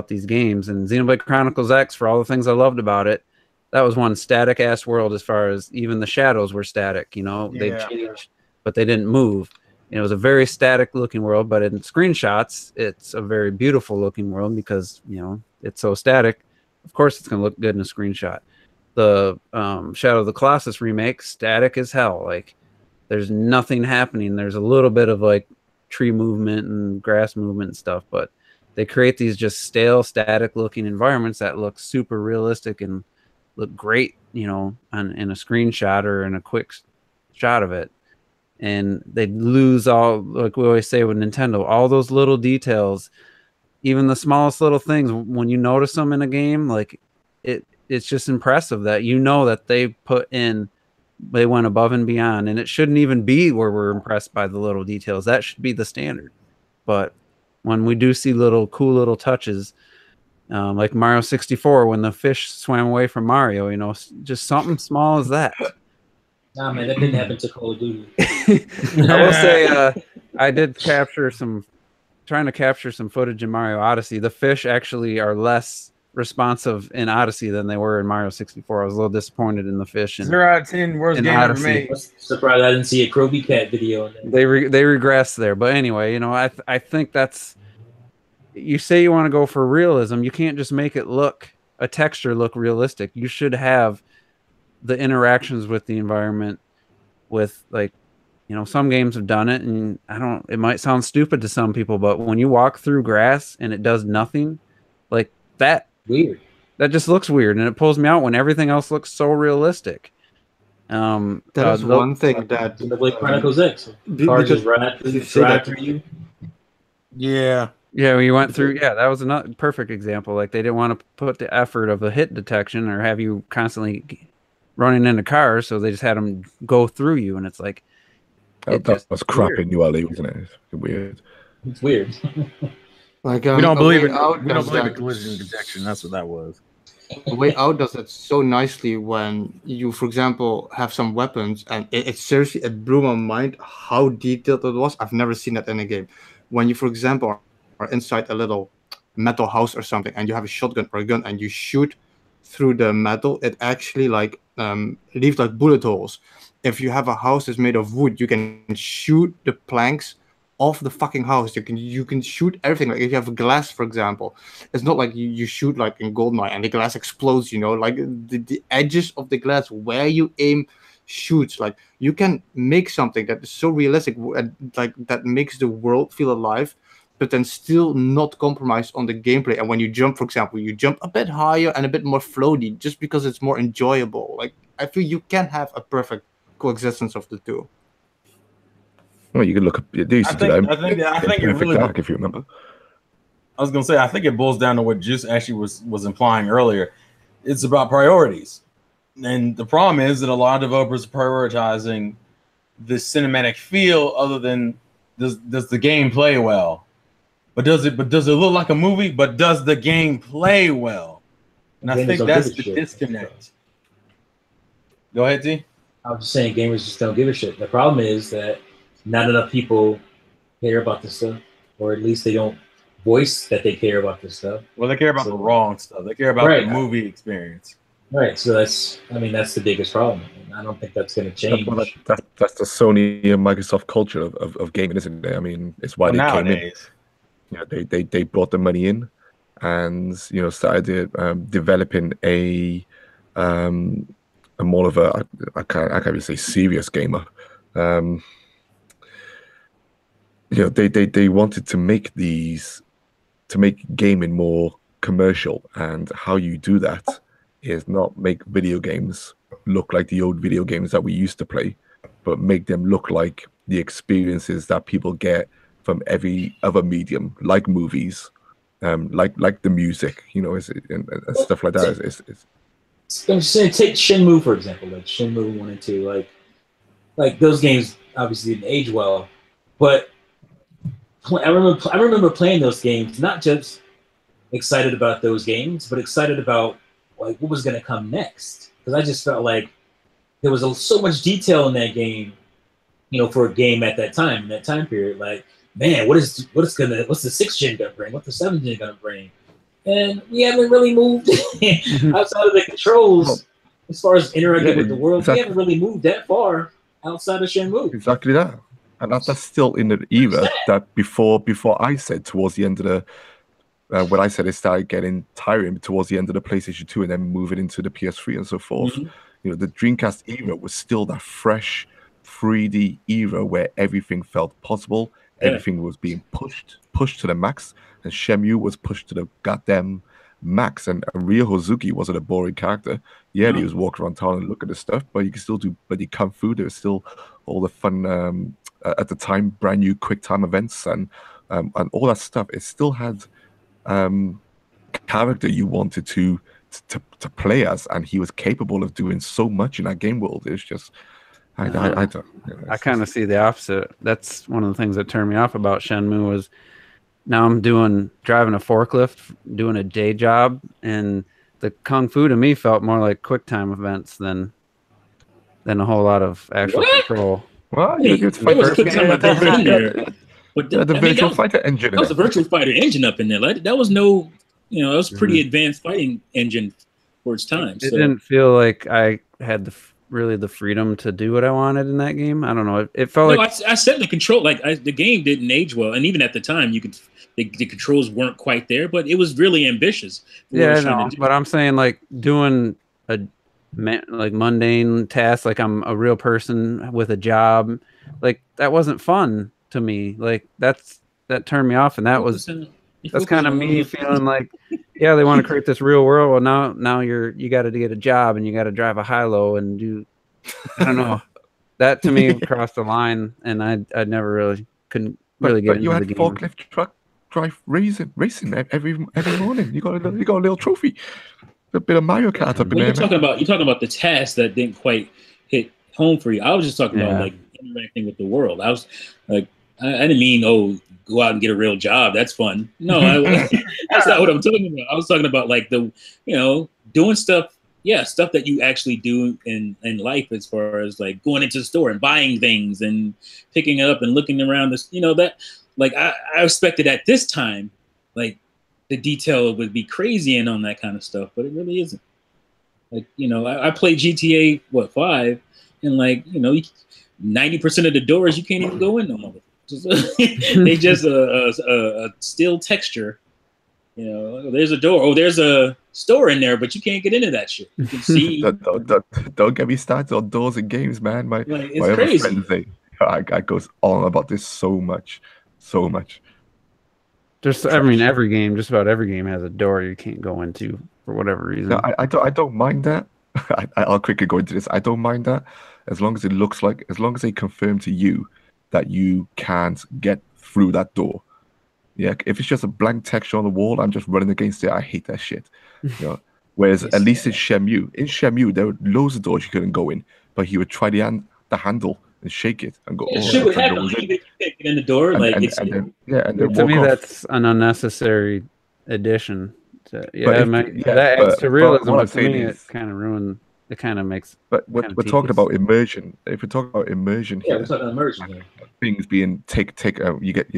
these games. And Xenoblade Chronicles X, for all the things I loved about it, that was one static ass world. As far as even the shadows were static, you know, they changed, but they didn't move. It was a very static looking world, but in screenshots, it's a very beautiful looking world because, you know, it's so static. Of course, it's going to look good in a screenshot. The Shadow of the Colossus remake, static as hell. Like, there's nothing happening. There's a little bit of like tree movement and grass movement and stuff, but they create these just stale, static looking environments that look super realistic and look great, you know, in a screenshot or in a quick shot of it. And they lose all, like we always say with Nintendo, all those little details, even the smallest little things. When you notice them in a game, like it's just impressive that you know that they went above and beyond. And it shouldn't even be where we're impressed by the little details. That should be the standard. But when we do see cool little touches, like Mario 64, when the fish swam away from Mario, you know, just something small as that. Nah, man, that didn't happen to Call of Duty. I will say I did capture some trying to capture some footage in Mario Odyssey. The fish actually are less responsive in Odyssey than they were in Mario 64. I was a little disappointed in the fish. 0 out of 10, worst game ever made. I'm surprised I didn't see a Krabby Cat video. They regress there, but anyway, you know, I think that's. You say you want to go for realism, you can't just make it look a texture look realistic. You should have the interactions with the environment with, like, you know, some games have done it, and it might sound stupid to some people, but when you walk through grass and it does nothing, like that, weird. That just looks weird, and it pulls me out when everything else looks so realistic. That's one thing that the Chronicles X. Cars just ride through you. Yeah. Yeah, we went through. Yeah, that was another perfect example. Like, they didn't want to put the effort of a hit detection or have you constantly running into cars, so they just had them go through you, and it's like that was crap in New LA, wasn't it? It's weird. It's weird. Like, we don't believe it. We don't believe in collision detection. That's what that was. The Way Out does it so nicely when you, for example, have some weapons, and it seriously, it blew my mind how detailed it was. I've never seen that in a game. When you, for example, are inside a little metal house or something, and you have a shotgun or a gun, and you shoot through the metal, it actually like leaves like bullet holes. If you have a house that's made of wood, you can shoot the planks off the fucking house. You can shoot everything. Like if you have glass, for example, it's not like you shoot like in GoldenEye and the glass explodes. You know, like the edges of the glass where you aim shoots. Like you can make something that is so realistic, like that makes the world feel alive, but then still not compromise on the gameplay. And when you jump, for example, you jump a bit higher and a bit more floaty just because it's more enjoyable. Like I feel you can have a perfect coexistence of the two. Well, you can look at it. I think it really. Dark, if you remember. I was gonna say, I think it boils down to what Juice actually was implying earlier. It's about priorities, and the problem is that a lot of developers are prioritizing the cinematic feel, other than does the game play well. But does it look like a movie? But does the game play well? And I think that's the disconnect. Go ahead, T. I was just saying, gamers just don't give a shit. The problem is that not enough people care about this stuff, or at least they don't voice that they care about this stuff. Well, they care about the wrong stuff. They care about the movie experience. Right. So that's the biggest problem. And I don't think that's going to change. That's the Sony and Microsoft culture of gaming, isn't it? I mean, it's why they came in. Yeah, they brought the money in, and started developing a more of a I can't even say serious gamer. They wanted to make gaming more commercial, and how you do that is not make video games look like the old video games that we used to play, but make them look like the experiences that people get from every other medium, like movies, like the music, and stuff like that. I'm just saying, take Shenmue for example, like Shenmue 1 and 2, like those games obviously didn't age well, but I remember playing those games, not just excited about those games, but excited about like what was going to come next, because I just felt like there was so much detail in that game, for a game at that time, in that time period. Like, man, what's the 6th gen gonna bring? What's the 7th gen gonna bring? And we haven't really moved outside of the controls as far as interacting with the world. Exactly. We haven't really moved that far outside of Shenmue. Exactly that. And that's still in the era that before I said towards the end of the when I said it started getting tiring towards the end of the PlayStation 2 and then moving into the PS3 and so forth. Mm-hmm. The Dreamcast era was still that fresh 3D era where everything felt possible. Yeah. Everything was being pushed to the max, and Shenmue was pushed to the goddamn max. And Ryo Hazuki wasn't a boring character. Yeah, he was walking around town and look at the stuff, but you can still do bloody kung fu. There was still all the fun at the time, brand new quick time events and all that stuff. It still had character you wanted to play as, and he was capable of doing so much in that game world. It's just I kind of see the opposite. That's one of the things that turned me off about Shenmue was now I'm driving a forklift, doing a day job, and the kung fu to me felt more like quick time events than a whole lot of actual control. Well, But the Virtual Fighter engine. That was a Virtual Fighter engine up in there. Like, that was no, that was pretty advanced fighting engine for its time. It didn't feel like I had really the freedom to do what I wanted in that game. I don't know. It felt like I said the control, the game didn't age well, and even at the time, the controls weren't quite there, but it was really ambitious. Yeah, no, but I'm saying like doing like mundane tasks, like I'm a real person with a job, like that wasn't fun to me. Like that turned me off, and that's kind of me feeling like, yeah, they want to create this real world. Well, now you got to get a job and you got to drive a high-low and do, I don't know. That to me crossed the line, and I never couldn't really get into the game. You had forklift truck drive racing every morning. You got a little trophy. A bit of Mario Kart up in there. You're talking about the tasks that didn't quite hit home for you. I was just talking about like interacting with the world. I was like, I didn't mean go out and get a real job. That's fun. No, that's not what I'm talking about. I was talking about like doing stuff. Yeah, stuff that you actually do in life, as far as like going into the store and buying things and picking it up and looking around this. That like I expected at this time, like the detail would be crazy and on that kind of stuff, but it really isn't. Like, I played GTA 5, and like 90% of the doors you can't even go in no more. They just a still texture. There's a door. Oh, there's a store in there, but you can't get into that shit. You can see. Don't get me started on doors in games, man. My other friends, I goes on about this so much. Just, I mean, just about every game has a door you can't go into for whatever reason. No, I don't mind that. I'll quickly go into this. I don't mind that as long as they confirm to you that you can't get through that door. Yeah, if it's just a blank texture on the wall, I'm just running against it. I hate that shit. Whereas at least in Shenmue, there were loads of doors you couldn't go in, but he would try the handle and shake it and go. Shit would happen. You can't get in the door. To me, that's an unnecessary addition. That adds to realism, but to me, it kind of ruined. It kind of makes. But we're talking about immersion. If we're talking about immersion here, we're talking about immersion here. Things being you're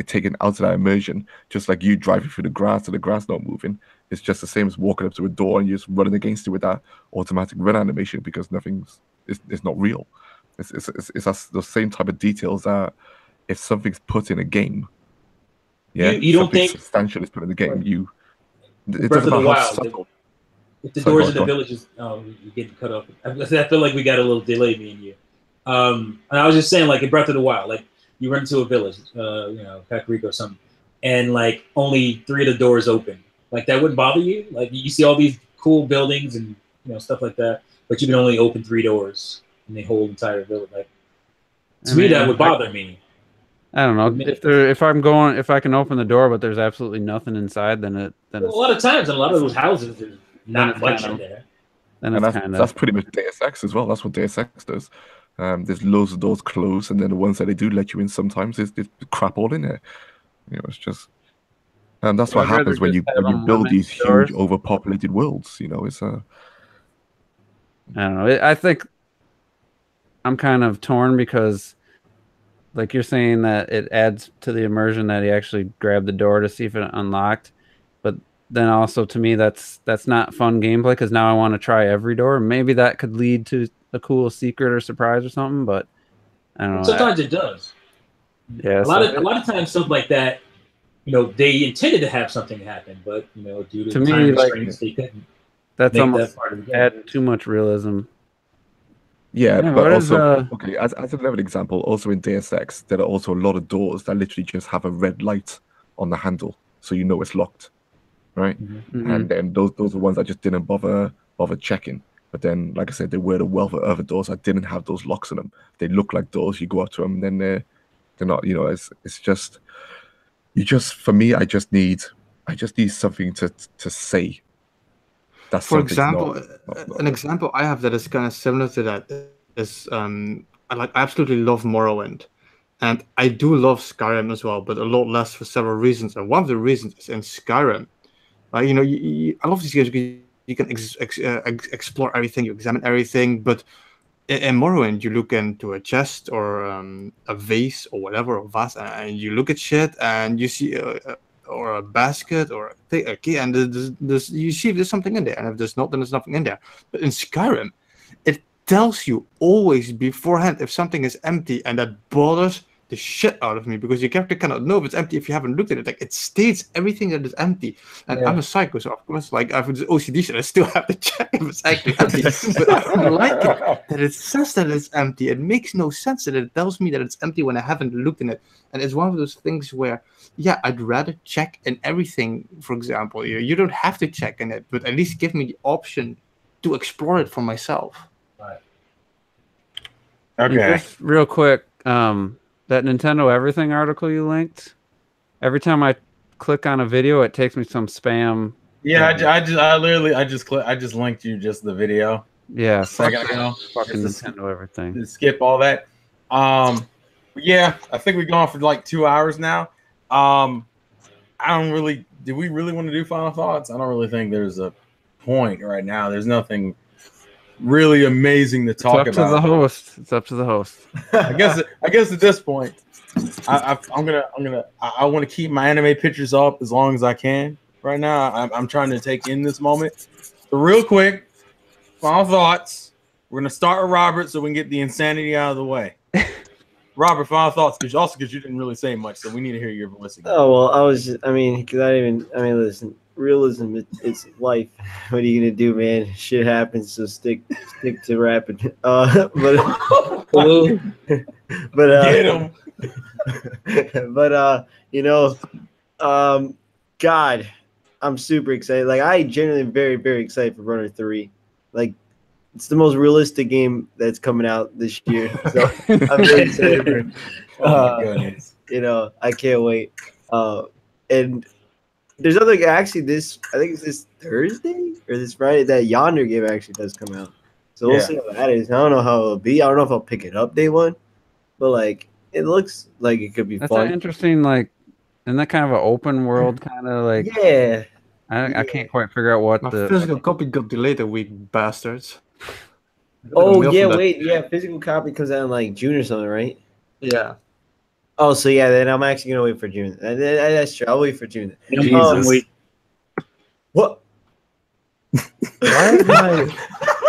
taken out of that immersion, just like you driving through the grass and the grass not moving. It's just the same as walking up to a door and you're just running against it with that automatic run animation because it's not real. It's the same type of details that if something's put in a game, you don't think substantial is put in the game, it Breath doesn't of the matter how Wild, subtle. If the doors in the villages, you're getting cut off. I feel like we got a little delay, me and you. And I was just saying, like in Breath of the Wild, like you run into a village, Kakariko or something, and like only 3 of the doors open. Like that wouldn't bother you. Like you see all these cool buildings and stuff like that, but you can only open 3 doors in the whole entire village. Like to me, that would bother me. I don't know if I can open the door, but there's absolutely nothing inside. Then a lot of times in a lot of those houses, there's not much in there. And that's pretty much Deus Ex as well. That's what Deus Ex does. There's loads of doors closed, and then the ones that they do let you in sometimes, there's crap all in there. It's just, and that's what happens when you build these huge overpopulated worlds. It's I don't know. I think I'm kind of torn because, like you're saying, that it adds to the immersion that he actually grabbed the door to see if it unlocked, but then also to me that's not fun gameplay because now I want to try every door. Maybe that could lead to a cool secret or surprise or something, but I don't know. Sometimes it does. Yeah, a lot of times stuff like that, they intended to have something happen, but due to time restraints, they couldn't. That's almost that part of the game. Add too much realism. Yeah, but also, okay, as another example, also in Deus Ex, there are also a lot of doors that literally just have a red light on the handle, so it's locked, right? Mm-hmm. And then those are ones I just didn't bother checking. But then, like I said, there were a wealth of other doors that didn't have those locks on them. They look like doors. You go up to them, and then they're not. It's just for me. I just need something to say. For example, an example I have that is kind of similar to that is I absolutely love Morrowind, and I do love Skyrim as well, but a lot less for several reasons. And one of the reasons is in Skyrim, I love these games because you can explore everything, you examine everything, but in Morrowind, you look into a chest or a vase or whatever, or vase, and you look at shit and you see or a basket or a key, and you see if there's something in there, and if there's not, then there's nothing in there. But in Skyrim, it tells you always beforehand if something is empty, and that bothers the shit out of me because your character cannot know if it's empty if you haven't looked at it. Like, it states everything that is empty, and I'm a psycho, so of course, like, I have this OCD shit. I still have to check if it's actually empty. But I don't like it that it says that it's empty. It makes no sense that it tells me that it's empty when I haven't looked in it. And it's one of those things where, yeah, I'd rather check in everything. For example, you don't have to check in it, but at least give me the option to explore it for myself. Right. And Okay. just real quick, that Nintendo Everything article you linked, every time I click on a video, it takes me some spam. Yeah, I just linked you just the video. Yeah, A second ago. fucking Just to Nintendo Everything. to skip all that. Yeah, I think we've gone for like 2 hours now. I don't really. Do we really want to do final thoughts? I don't really think there's a point right now. There's nothing really amazing to talk It's up about. to the host. It's up to the host. I guess at this point, I want to keep my anime pictures up as long as I can. Right now, I'm trying to take in this moment. So real quick, final thoughts. We're gonna start with Robert so we can get the insanity out of the way. Robert, final thoughts, because you didn't really say much, so we need to hear your voice again. Oh well, listen, realism, it's life. What are you gonna do, man? Shit happens, so stick to rapping. But Get him. but God, I'm super excited. Like, I genuinely am very, very excited for Runner 3. Like, it's the most realistic game that's coming out this year. So I'm very excited for it. Oh my goodness. I can't wait. And there's other actually I think it's this Thursday or this Friday that Yonder game actually does come out. So we'll see how that is. I don't know how it'll be. I don't know if I'll pick it up day one, but like, it looks like it could be That's fun. an interesting, like, isn't that kind of an open world kind of like? Yeah. I can't quite figure out what My the physical copy got delayed a week, bastards. Oh Mail yeah, from that- wait, yeah. Physical copy comes out in like June or something, right? Yeah. Oh, so yeah, then I'm actually gonna wait for June. That's true. I'll wait for June. Jesus. What? Why is my...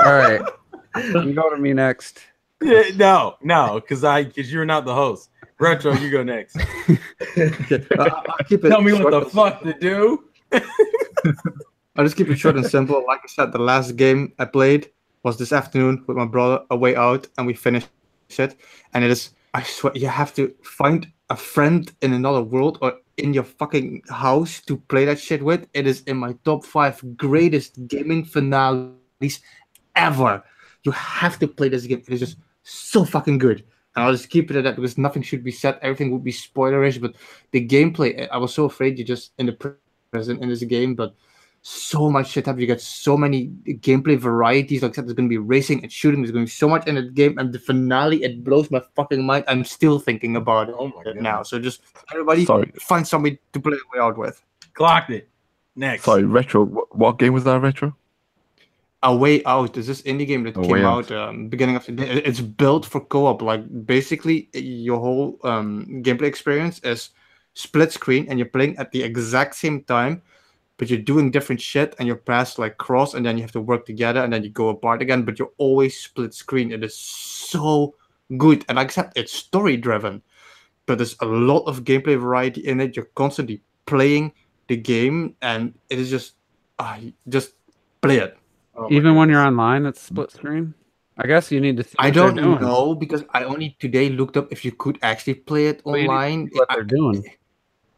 All right, you go to me next. No, because you're not the host. Retro, you go next. Okay, I'll keep it Tell me what short the and- fuck to do. I'll just keep it short and simple. Like I said, the last game I played was this afternoon with my brother, A Way Out, and we finished it. And it is, I swear, you have to find a friend in another world or in your fucking house to play that shit with. It is in my top 5 greatest gaming finales ever. You have to play this game. It is just so fucking good. And I'll just keep it at that because nothing should be said. Everything would be spoilerish. But the gameplay, I was so afraid you just in the present in this game, but so much shit happens. You get so many gameplay varieties. Like I said, there's going to be racing and shooting. There's going to be so much in the game. And the finale, it blows my fucking mind. I'm still thinking about it Oh my God. now. So just everybody find somebody to play A Way Out with. Clocked it. Next. Sorry, Retro. What game was that, Retro? A Way Out is this indie game that A came Way out beginning of the day. It's built for co-op. Like, basically, your whole gameplay experience is split screen, and you're playing at the exact same time, but you're doing different shit, and your paths like cross, and then you have to work together, and then you go apart again. But you're always split screen. It is so good, and like I said, it's story driven, but there's a lot of gameplay variety in it. You're constantly playing the game, and it is just play it. Oh my Even when you're goodness. online, it's split screen. I guess you need to see I what they're don't doing. know because I only today looked up if you could actually play it Well, you need to online. see what they're doing.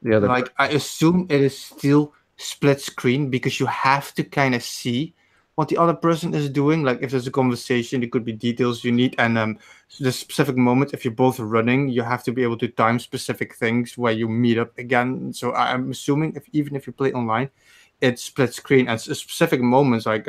The other Like, I assume it is still split screen because you have to kind of see what the other person is doing. Like, if there's a conversation, there could be details you need, and the specific moment. If you're both running, you have to be able to time specific things where you meet up again. So I'm assuming even if you play online, it's split screen and specific moments. Like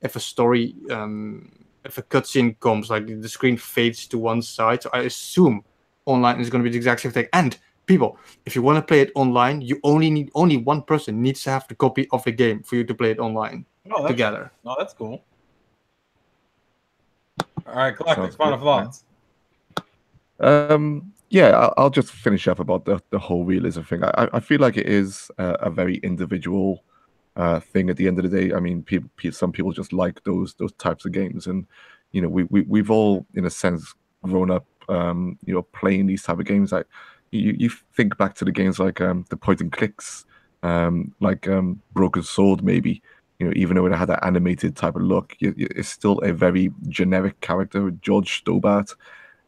if a story, if a cutscene comes, like the screen fades to one side. So I assume online is going to be the exact same thing. And people, if you want to play it online, you only one person needs to have the copy of the game for you to play it online Oh, together. Oh, that's cool. All right, Collective, Sounds final good, thoughts. Yeah, I'll just finish up about the whole realism thing. I feel like it is a very individual thing at the end of the day. I mean, some people just like those types of games, and you know, we've all, in a sense, grown up, you know, playing these type of games. Like you think back to the games like the point and clicks, like Broken Sword, maybe. You know, even though it had that animated type of look, it's still a very generic character, George Stobart,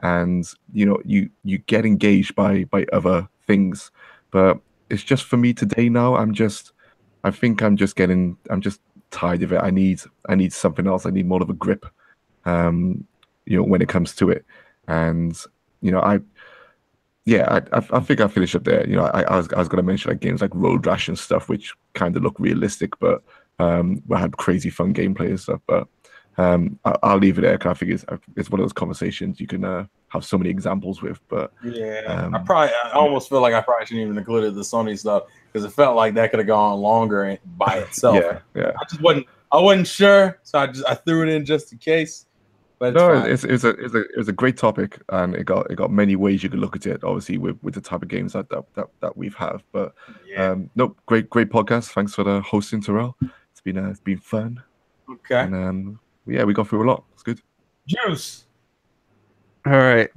and you know, you get engaged by other things. But it's just for me today now. I think I'm just tired of it. I need something else. I need more of a grip, you know, when it comes to it. And you know, I think I finished up there. You know, I was going to mention like games like Road Rash and stuff, which kind of look realistic, but we had crazy fun gameplay and stuff. But I'll leave it there because I think it's one of those conversations you can have so many examples with. But yeah, I almost feel like I probably shouldn't even included the Sony stuff because it felt like that could have gone longer by itself. Yeah. I wasn't sure, so I threw it in just in case. But it's a great topic, and it got many ways you could look at it. Obviously, with the type of games that we've have. But nope, great podcast. Thanks for the hosting, Terrell. It's been fun. Okay. And yeah, we got through a lot. It's good. Juice. All right.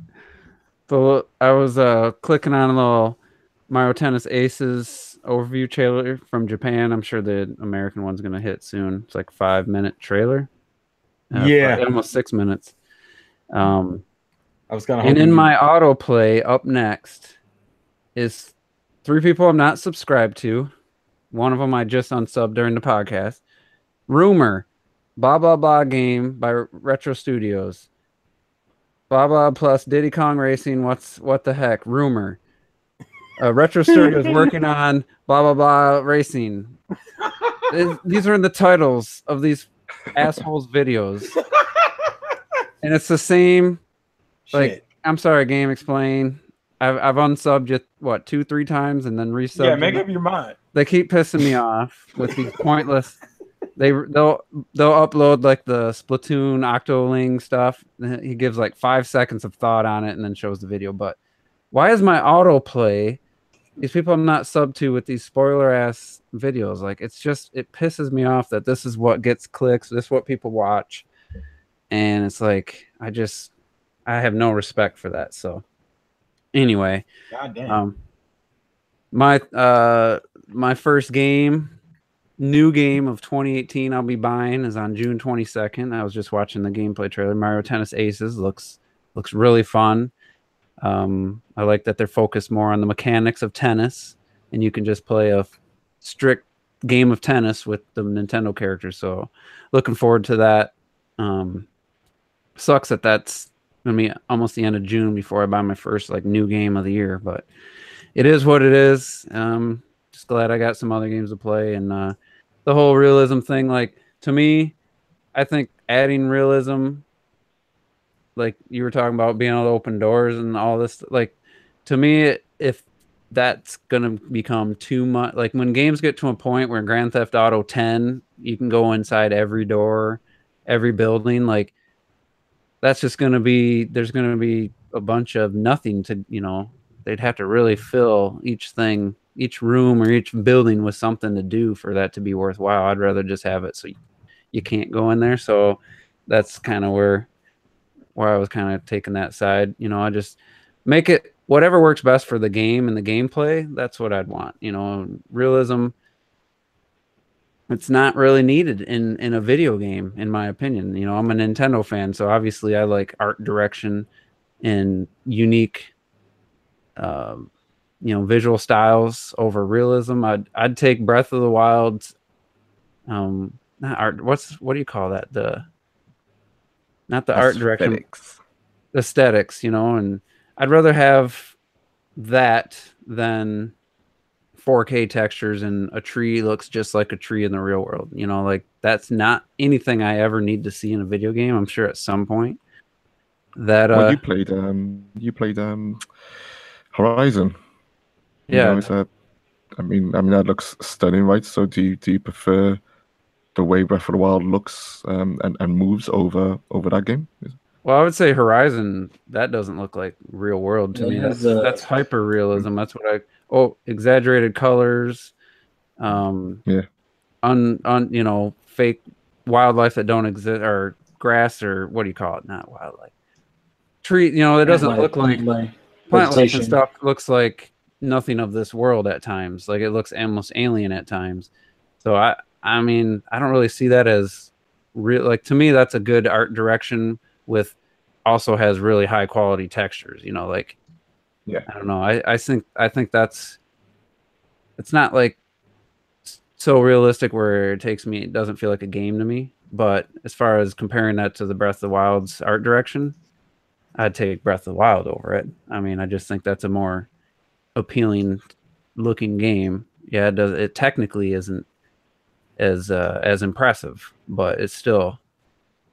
So I was clicking on a little Mario Tennis Aces overview trailer from Japan. I'm sure the American one's gonna hit soon. It's like a 5-minute trailer. Almost 6 minutes. I was kind of. And in my autoplay up next is 3 people I'm not subscribed to. One of them I just unsubbed during the podcast. Rumor, blah blah blah game by Retro Studios. Blah blah plus Diddy Kong Racing. What the heck? Rumor. Retro Studios working on blah blah blah racing. These are in the titles of these assholes videos, and it's the same. Like, shit. I'm sorry, game explain. I've unsubbed it 2-3 times and then resubbed. Yeah, make up your mind. They keep pissing me off with these pointless. They'll upload like the Splatoon Octoling stuff. He gives like 5 seconds of thought on it and then shows the video. But why is my autoplay? These people I'm not subbed to with these spoiler ass videos. Like, it pisses me off that this is what gets clicks. This is what people watch, and it's like I have no respect for that. So anyway, goddamn. My first new game of 2018 I'll be buying is on June 22nd. I was just watching the gameplay trailer. Mario Tennis Aces looks really fun. I like that they're focused more on the mechanics of tennis, and you can just play a strict game of tennis with the Nintendo characters. So looking forward to that. Sucks that that's gonna be almost the end of June before I buy my first like new game of the year, but it is what it is. Just glad I got some other games to play, and the whole realism thing, like, to me, I think adding realism, like you were talking about being able to open doors and all this, like, to me, if that's gonna become too much, like when games get to a point where Grand Theft Auto 10, you can go inside every door, every building, like, that's just gonna be, there's gonna be a bunch of nothing to, you know, they'd have to really fill each room or each building with something to do for that to be worthwhile. I'd rather just have it so you can't go in there. So that's kind of where I was kind of taking that side. You know, I just make it whatever works best for the game and the gameplay. That's what I'd want. You know, realism, it's not really needed in a video game, in my opinion. You know, I'm a Nintendo fan, so obviously I like art direction and unique visual styles over realism. I'd take Breath of the Wild's not art, what do you call that? Not the art direction, aesthetics, you know, and I'd rather have that than 4K textures and a tree looks just like a tree in the real world. You know, like, that's not anything I ever need to see in a video game. I'm sure at some point that well, you played Horizon. Yeah. You know, I mean that looks stunning, right? So do you prefer the way Breath of the Wild looks and moves over that game? Well, I would say Horizon. That doesn't look like real world to It me. has, That's hyper realism. That's what I. Oh, exaggerated colors. Yeah. You know, fake wildlife that don't exist, or grass, or what do you call it? Not wildlife. Tree. You know, it doesn't look like plant life and stuff. Looks like nothing of this world at times. Like it looks almost alien at times. So I mean, I don't really see that as real. Like to me, that's a good art direction with also has really high quality textures. You know, like Yeah. I don't know. I think that's it's not like so realistic where it doesn't feel like a game to me. But as far as comparing that to the Breath of the Wild's art direction, I'd take Breath of the Wild over it. I mean, I just think that's a more appealing looking game. Yeah, it does. It technically isn't as impressive, but it's still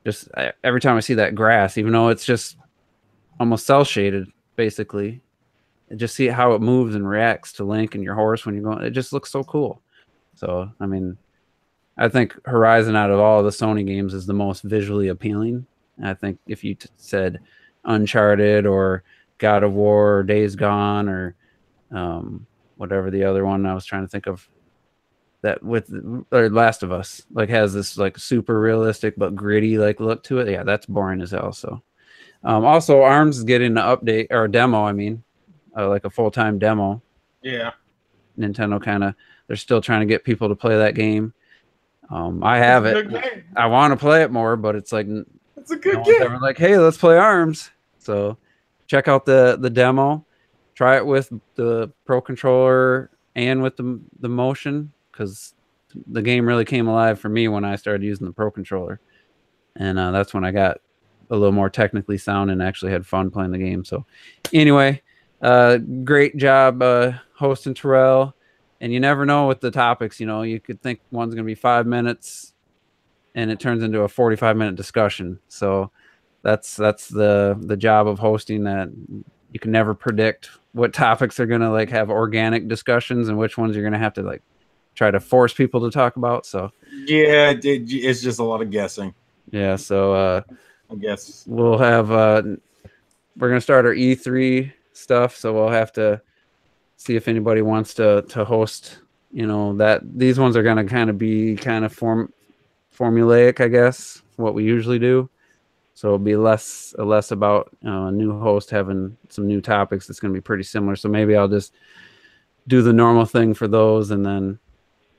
just every time I see that grass, even though it's just almost cell shaded, basically, just see how it moves and reacts to Link and your horse when you're going. It just looks so cool. So, I mean, I think Horizon out of all the Sony games is the most visually appealing. I think if you said Uncharted or God of War or Days Gone or whatever the other one I was trying to think of, that with or Last of Us like has this like super realistic but gritty like look to it. Yeah, that's boring as hell. So also ARMS is getting an update or a demo. I mean, like a full-time demo. Yeah. Nintendo they're still trying to get people to play that game. I have it. I want to play it more, but it's like it's a good game. Ever like, hey, let's play ARMS. So check out the demo. Try it with the Pro Controller and with the motion, because the game really came alive for me when I started using the Pro Controller, and that's when I got a little more technically sound and actually had fun playing the game. So anyway, great job hosting, Terrell. And you never know with the topics. You know, you could think one's going to be 5 minutes and it turns into a 45-minute discussion. So that's the job of hosting, that you can never predict what topics are going to like have organic discussions and which ones you're going to have to like try to force people to talk about. So yeah, it's just a lot of guessing. Yeah, so I guess we'll have we're going to start our E3 stuff, so we'll have to see if anybody wants to host, you know, that these ones are going to kind of be formulaic, I guess, what we usually do. So it'll be less about a new host having some new topics. It's going to be pretty similar. So maybe I'll just do the normal thing for those, and then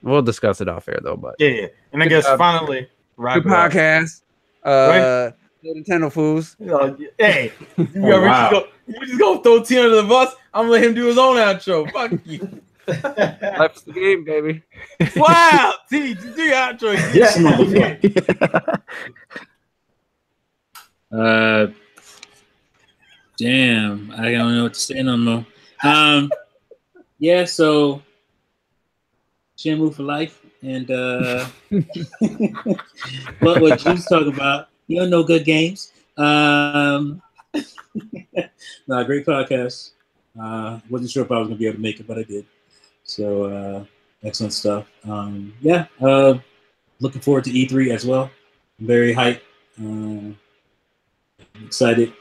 we'll discuss it off air though. But yeah. And I guess finally, good podcast. Right? Nintendo fools. Hey, you just go throw T under the bus. I'm gonna let him do his own outro. Fuck you. Life's the game, baby. Wow, T, do your outro. Yes, damn, I don't know what to say no more. Yeah, so Shenmue for life, and what Juice talk about. You don't know good games. No, great podcast. Wasn't sure if I was gonna be able to make it, but I did. So excellent stuff. Yeah, looking forward to E3 as well. I'm very hyped. Excited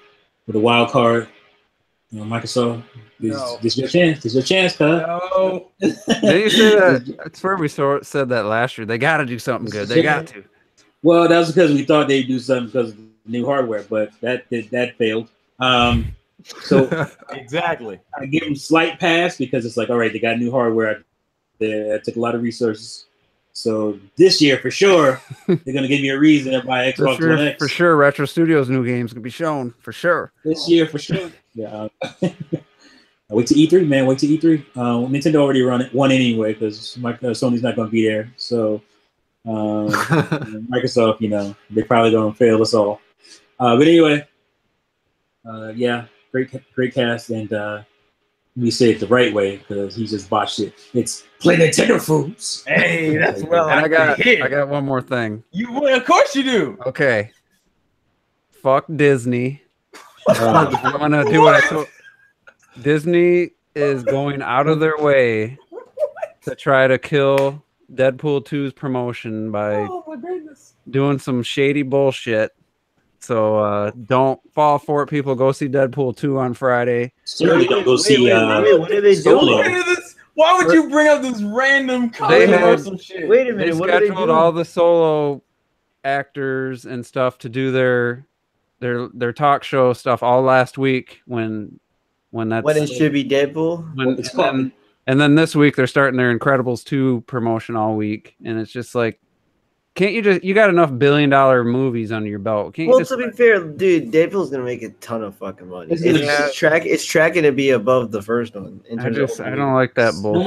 for the wild card. You know, Microsoft. This is your chance. This is your chance, cuz. No. Didn't you say that? That's where we said that last year. They got to do something good. They got to. Well, that was because we thought they'd do something because of the new hardware, but that failed. So exactly, I give them slight pass because it's like, all right, they got new hardware. That took a lot of resources. So this year, for sure, they're gonna give me a reason to buy Xbox One X. For sure, Retro Studios' new games gonna be shown for sure. This year, for sure. Yeah. Wait to E3, man. Wait to E3. Nintendo already won anyway because Sony's not gonna be there. So Microsoft, you know, they're probably gonna fail us all. But anyway, yeah, great cast, and let me say it the right way because he just botched it. It's play Nintendo fools. Hey, that's well. And I got one more thing. Of course you do. Okay. Fuck Disney. I'm gonna do what I told. Disney is going out of their way to try to kill Deadpool 2's promotion by doing some shady bullshit So don't fall for it, people. Go see Deadpool 2 on Friday. Certainly don't go see what are they Solo. doing? Why would you bring up this random controversial shit? Wait a They minute, what are they scheduled doing? all the solo actors and stuff to do their talk show stuff all last week when that's When it should be Deadpool? and then this week they're starting their Incredibles 2 promotion all week, and it's just like, can't you got enough $1 billion movies under your belt? Can't Well, you just to be fair, dude, Deadpool's gonna make a ton of fucking money. It's tracking to be above the first one. I don't like that bullshit.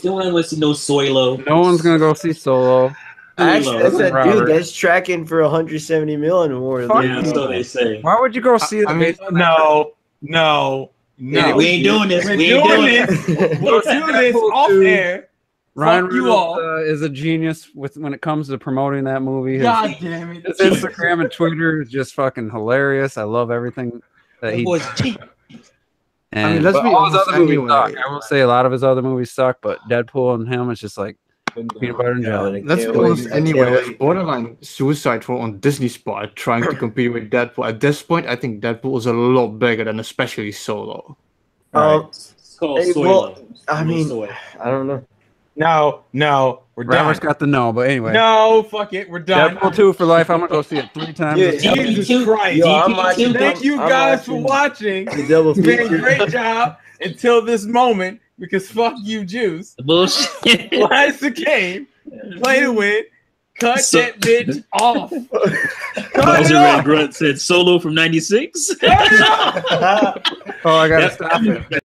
Nobody wants to see no Solo. No one's gonna go see Solo. Actually, Robert. that's tracking for 170 million or more. Yeah, so they say. Why would you go see that? No. We ain't doing this. We're We ain't doing doing this. We'll do this off air. Ryan Fuck you Reynolds, all. is a genius when it comes to promoting that movie. God damn it. His Instagram and Twitter is just fucking hilarious. I love everything that he Boys, and I mean, let's but be all his honest other movies anyway. suck. I will say a lot of his other movies suck, but Deadpool and him, it's just like peanut butter and jelly. Let's be honest anyway. It's borderline suicide for on Disney's part trying to compete with Deadpool. At this point, I think Deadpool is a lot bigger than especially Solo. It's called Solo. I mean, Soy. I don't know. No, we're done. Robert's got the no, but anyway. No, fuck it, we're done. Deadpool 2 for life. I'm gonna go see it 3 times. Dude, Jesus Christ. Yo, I'm watching. Thank you I'm guys for watching watching. the double You did a feature. great job until this moment because fuck you, Juice. Bullshit. Flies the game, play to win, cut that bitch off. Cut Bowser it Red off. Grunt said Solo from '96. Cut it off. Oh, I gotta stop it.